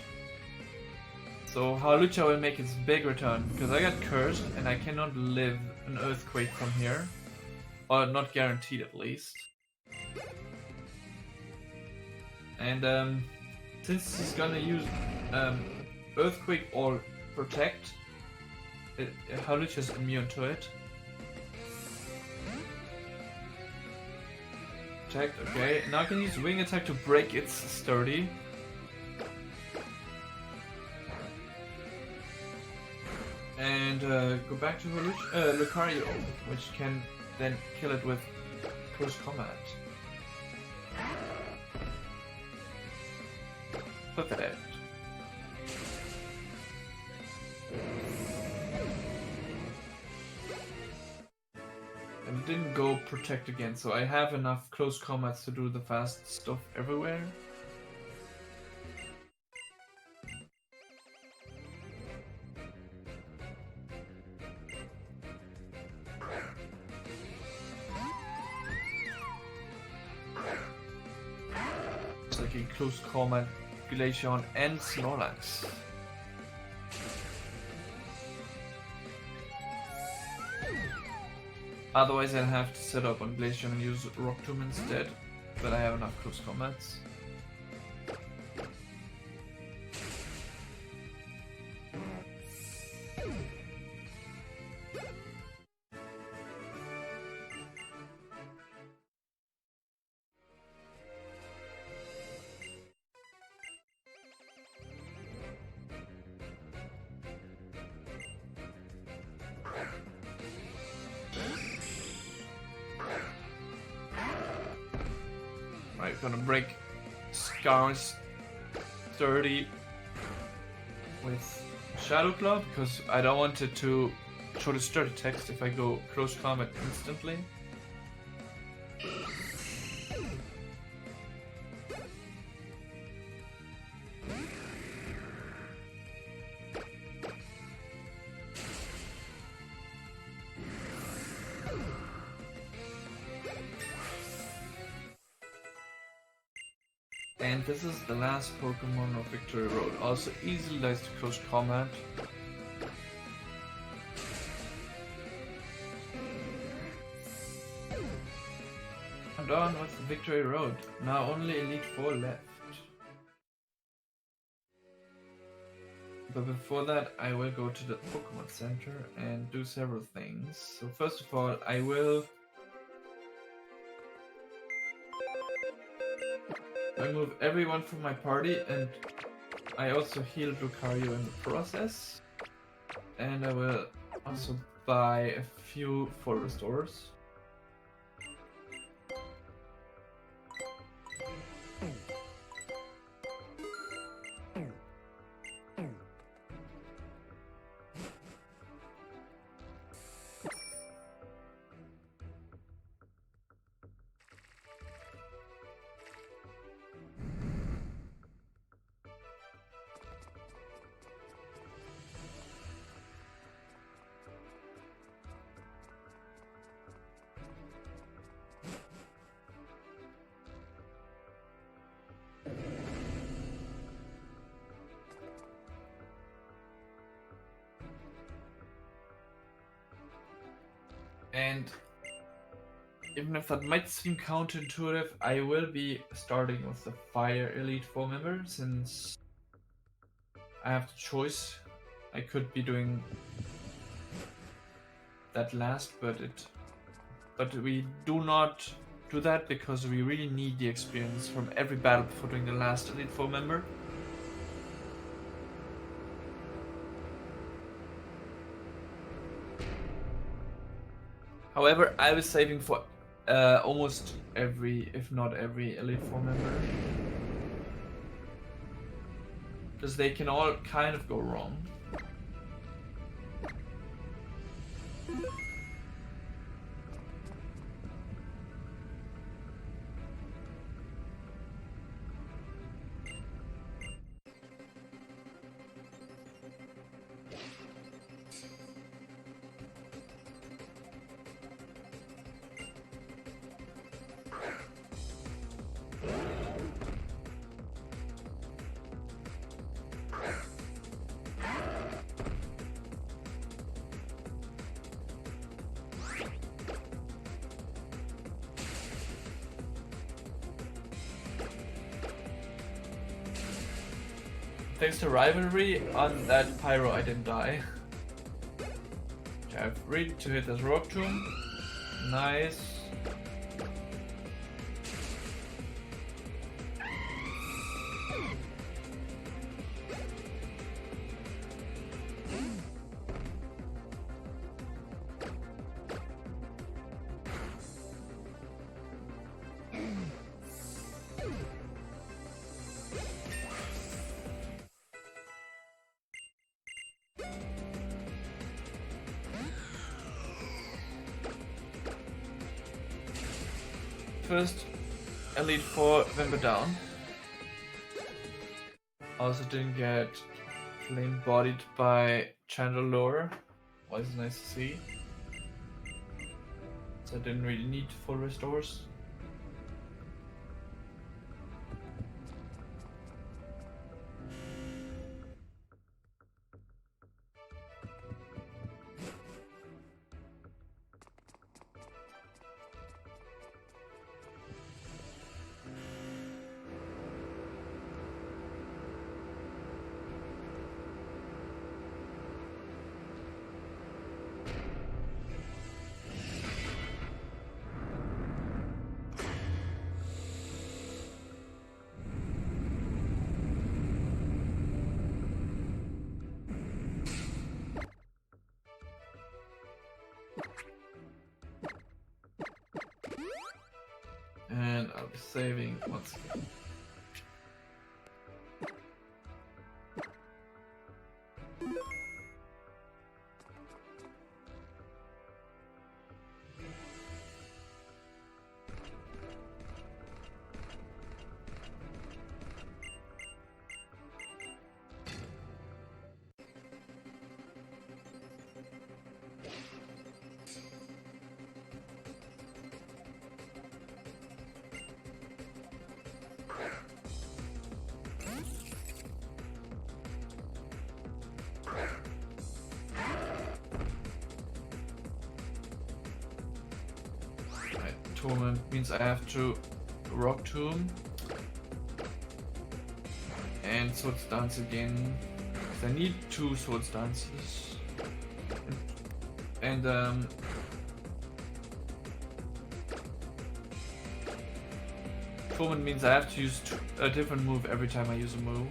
So Hawlucha will make its big return, because I got cursed and I cannot live an earthquake from here. Or not guaranteed at least. And since he's gonna use earthquake or protect, Hawlucha is immune to it. Protect, okay. Now I can use wing attack to break its sturdy. And go back to Lucario, which can then kill it with close combat. Perfect. And it didn't go protect again, so I have enough close combats to do the fast stuff everywhere. Like in close combat, Glaceon and Snorlax. Otherwise I'll have to set up on Glaceon and use Rock Tomb instead, but I have enough close combats. Right, gonna break Scar's 30 with Shadow Claw because I don't want it to show the sturdy text if I go close combat instantly. And this is the last Pokemon of Victory Road. Also easily dies to close combat. I'm done with Victory Road. Now only Elite Four left. But before that, I will go to the Pokemon Center and do several things. So first of all, I will move everyone from my party, and I also healed Lucario in the process. And I will also buy a few full restores. And even if that might seem counterintuitive, I will be starting with the Fire Elite Four member since I have the choice. I could be doing that last, but we do not do that because we really need the experience from every battle before doing the last Elite Four member. However, I was saving for almost every, if not every, Elite Four member. Because they can all kind of go wrong. thanks to rivalry, on that pyro I didn't die. I have ready to hit this rock tomb. Nice. First, Elite 4 Vimber down. Also didn't get flame bodied by Chandelure. Was nice to see. So I didn't really need full restores. And I'll be saving once again. Torment means I have to Rock Tomb and Swords Dance again. I need 2 Swords Dances. And Torment means I have to use a different move every time I use a move.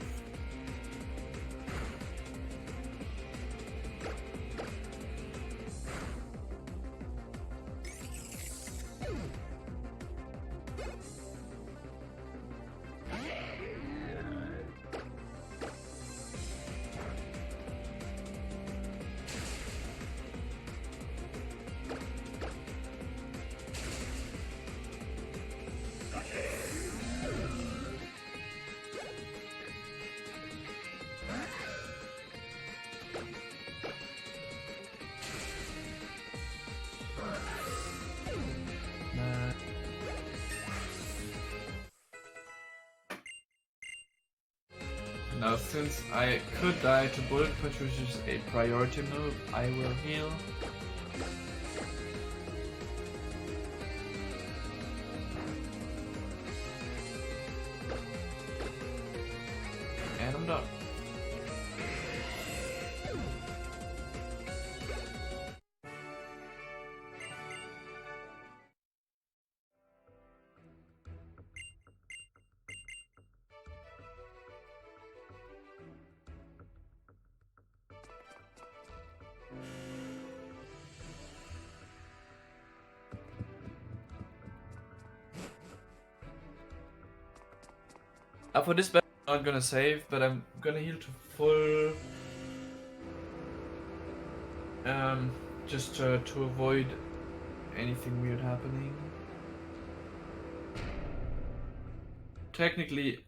Now, since I could die to Bullet Punch, which is a priority move, I will heal. And I'm done. For this battle, I'm not gonna save, but I'm gonna heal to full. Just to avoid anything weird happening. Technically,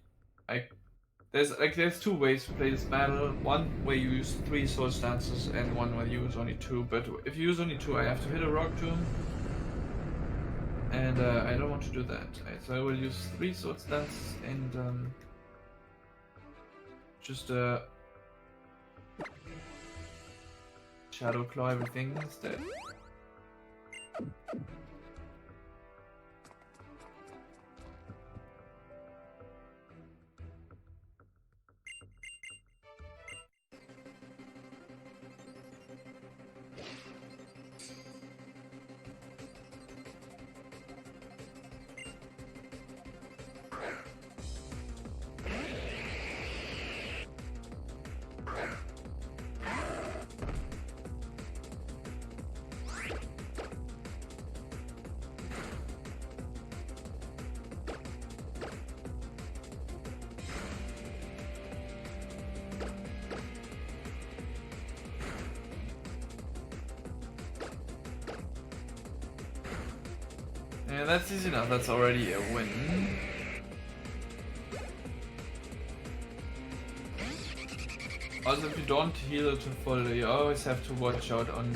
there's 2 ways to play this battle. One way you use 3 sword stances, and one way you use only 2. But if you use only 2, I have to hit a rock tomb. And I don't want to do that. So I will use 3 sword stances and just shadow claw everything instead. that's easy enough, that's already a win. Also, if you don't heal to full, you always have to watch out on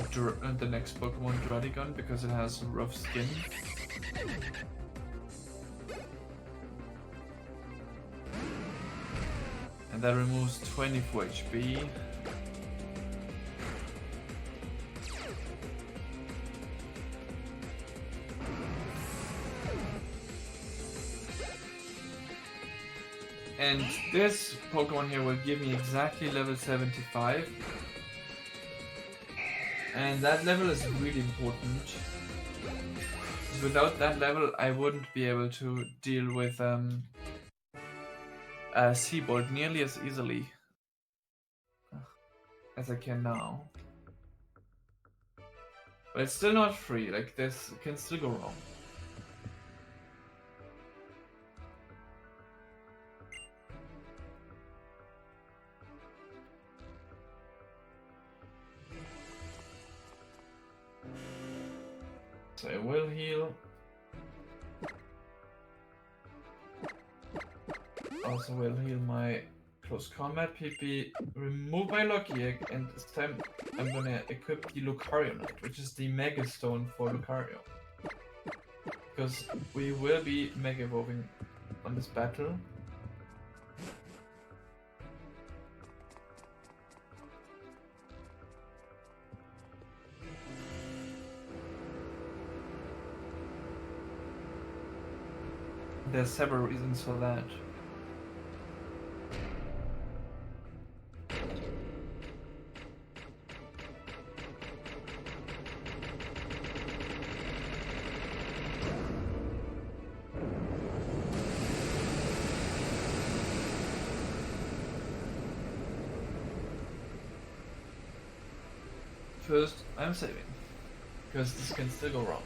the next Pokemon Dradigon because it has rough skin. And that removes 24 HP. And this Pokemon here will give me exactly level 75. And that level is really important. Without that level, I wouldn't be able to deal with Seabolt nearly as easily as I can now. But it's still not free, like this can still go wrong. So I will heal. Also will heal my close combat PP, remove my Lucky Egg, and this time I'm gonna equip the Lucario Knight, which is the Mega Stone for Lucario. Because we will be Mega Evolving on this battle. There's several reasons for that. First, I'm saving, because this can still go wrong.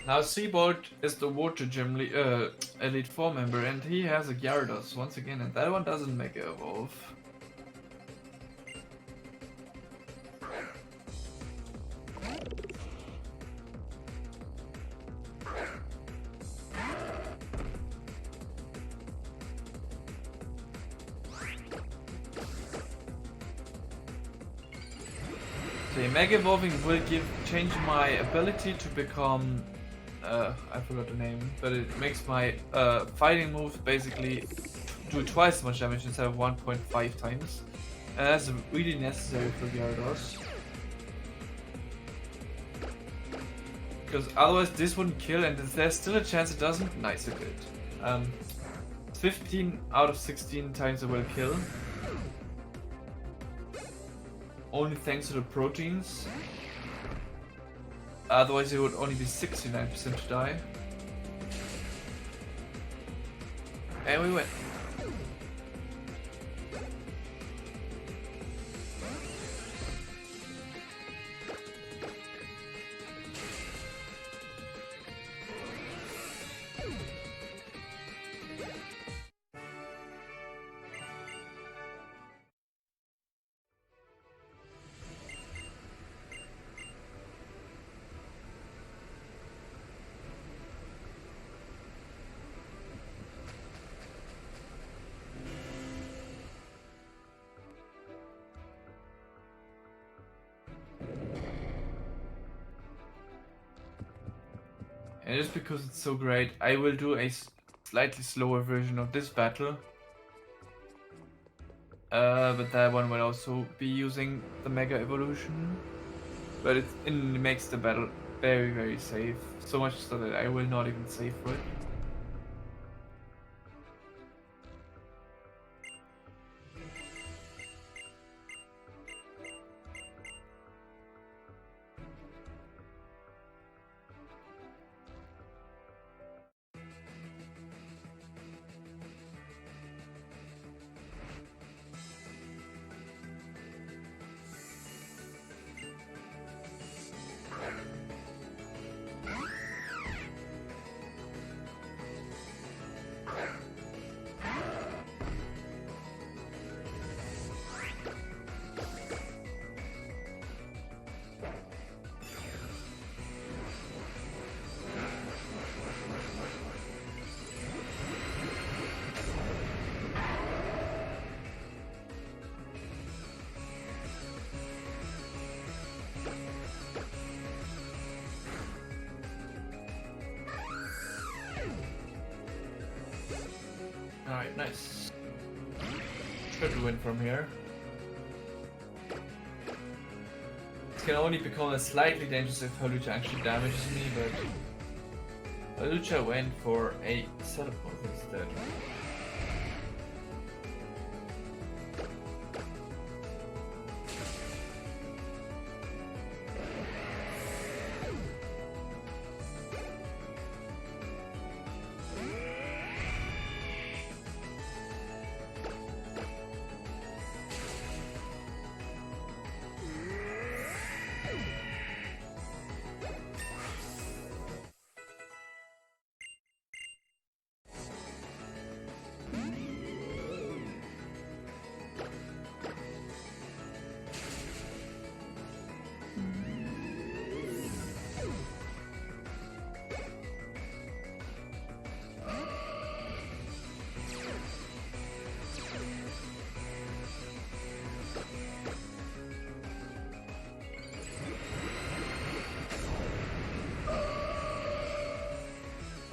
Now Seabolt is the Water Gym Elite 4 member, and he has a Gyarados once again, and that one doesn't Mega Evolve. So Mega Evolving will change my ability to become I forgot the name, but it makes my fighting moves basically do twice as much damage instead of 1.5 times. And that's really necessary for Gyarados. Because otherwise this wouldn't kill, and if there's still a chance it doesn't, nice, it did. 15 out of 16 times it will kill. Only thanks to the proteins. Otherwise it would only be 69% to die. And we win. And just because it's so great, I will do a slightly slower version of this battle. But that one will also be using the Mega Evolution. But it makes the battle very, very safe. So much so that I will not even save for it. Alright, nice. Should win from here. It can only become slightly dangerous if Holucha actually damages me, but Holucha went for a setup move instead.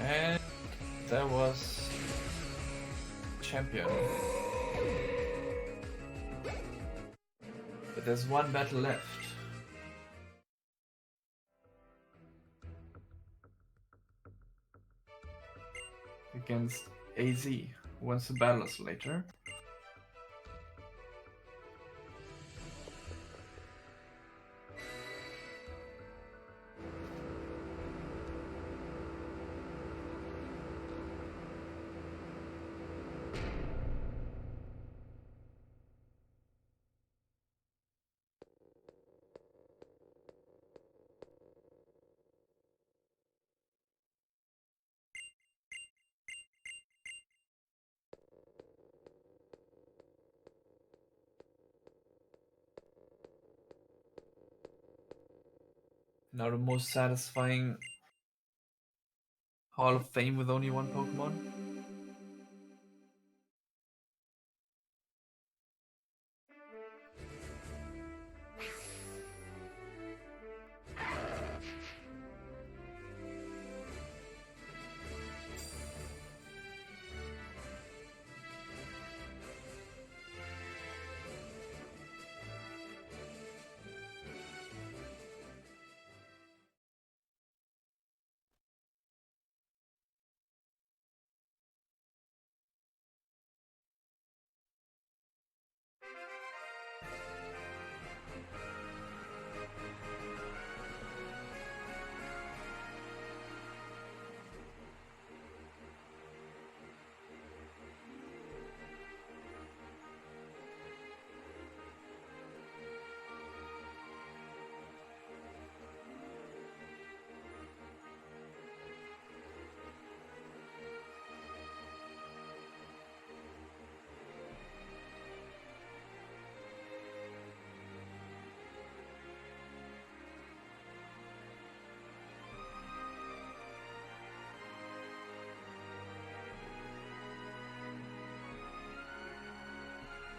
And that was champion. But there's one battle left. Against AZ, who wants to battle us later. Now the most satisfying Hall of Fame with only one Pokemon.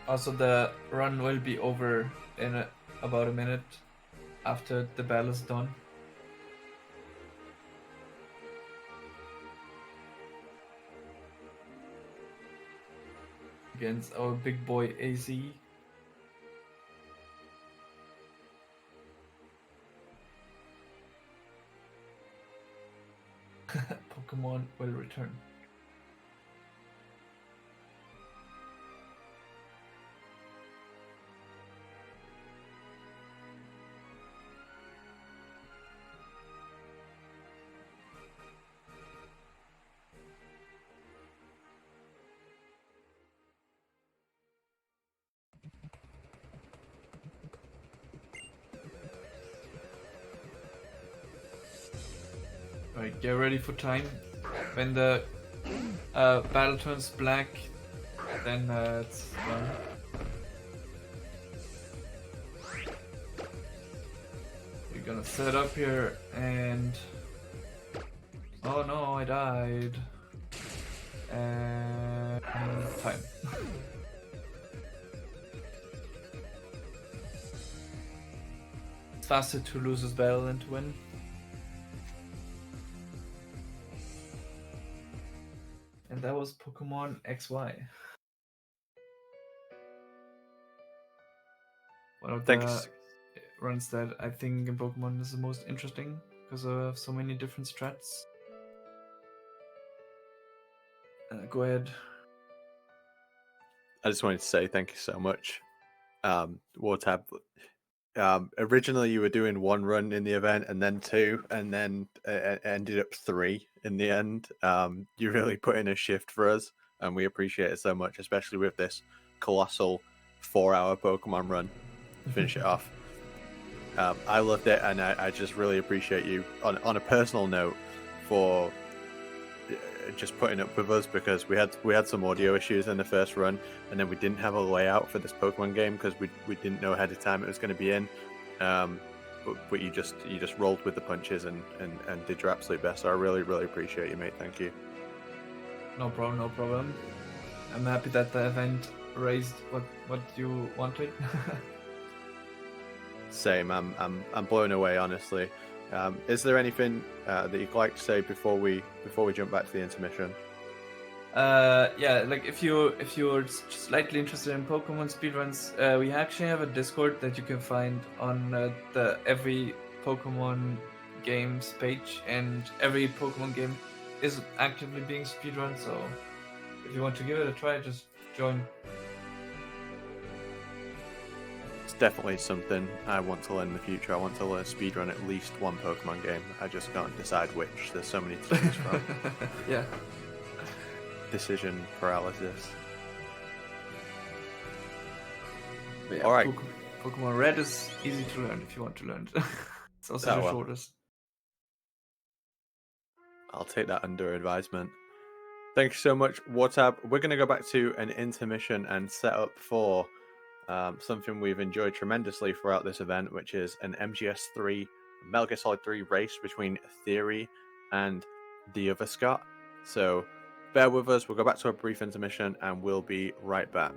Also, the run will be over in about a minute after the battle is done. Against our big boy AZ. Pokemon will return. Alright, get ready for time. When the battle turns black, then it's done. We're gonna set up here and... Oh no, I died. And... time. It's faster to lose this battle than to win. And and that was Pokemon XY. One of Thanks. the runs that I think in Pokemon is the most interesting because of so many different strats. Go ahead. I just wanted to say thank you so much. Wartab, originally you were doing 1 run in the event and then 2 and then ended up 3 in the end. You really put in a shift for us and we appreciate it so much, especially with this colossal 4-hour Pokemon run. Finish it off. I loved it, and I just really appreciate you on a personal note for just putting up with us, because we had some audio issues in the first run, and then we didn't have a layout for this Pokemon game because we didn't know ahead of time it was going to be in. But you just rolled with the punches and did your absolute best. So I really appreciate you, mate. Thank you. No problem. I'm happy that the event raised what you wanted. Same. I'm blown away, honestly. Is there anything that you'd like to say before we jump back to the intermission? Yeah, like if you're slightly interested in Pokemon speedruns, we actually have a Discord that you can find on the every Pokemon games page, and every Pokemon game is actively being speedrun. So if you want to give it a try, just join. It's definitely something I want to learn in the future. I want to learn speedrun at least one Pokemon game. I just can't decide which. There's so many to choose from. Yeah. Decision paralysis. But yeah, All right. Pokemon Red is easy to learn if you want to learn it. It's also the shortest. I'll take that under advisement. Thank you so much, Wartab. We're going to go back to an intermission and set up for something we've enjoyed tremendously throughout this event, which is an MGS3 Metal Gear Solid 3 race between Theory and the other Scott. So bear with us. We'll go back to a brief intermission and we'll be right back.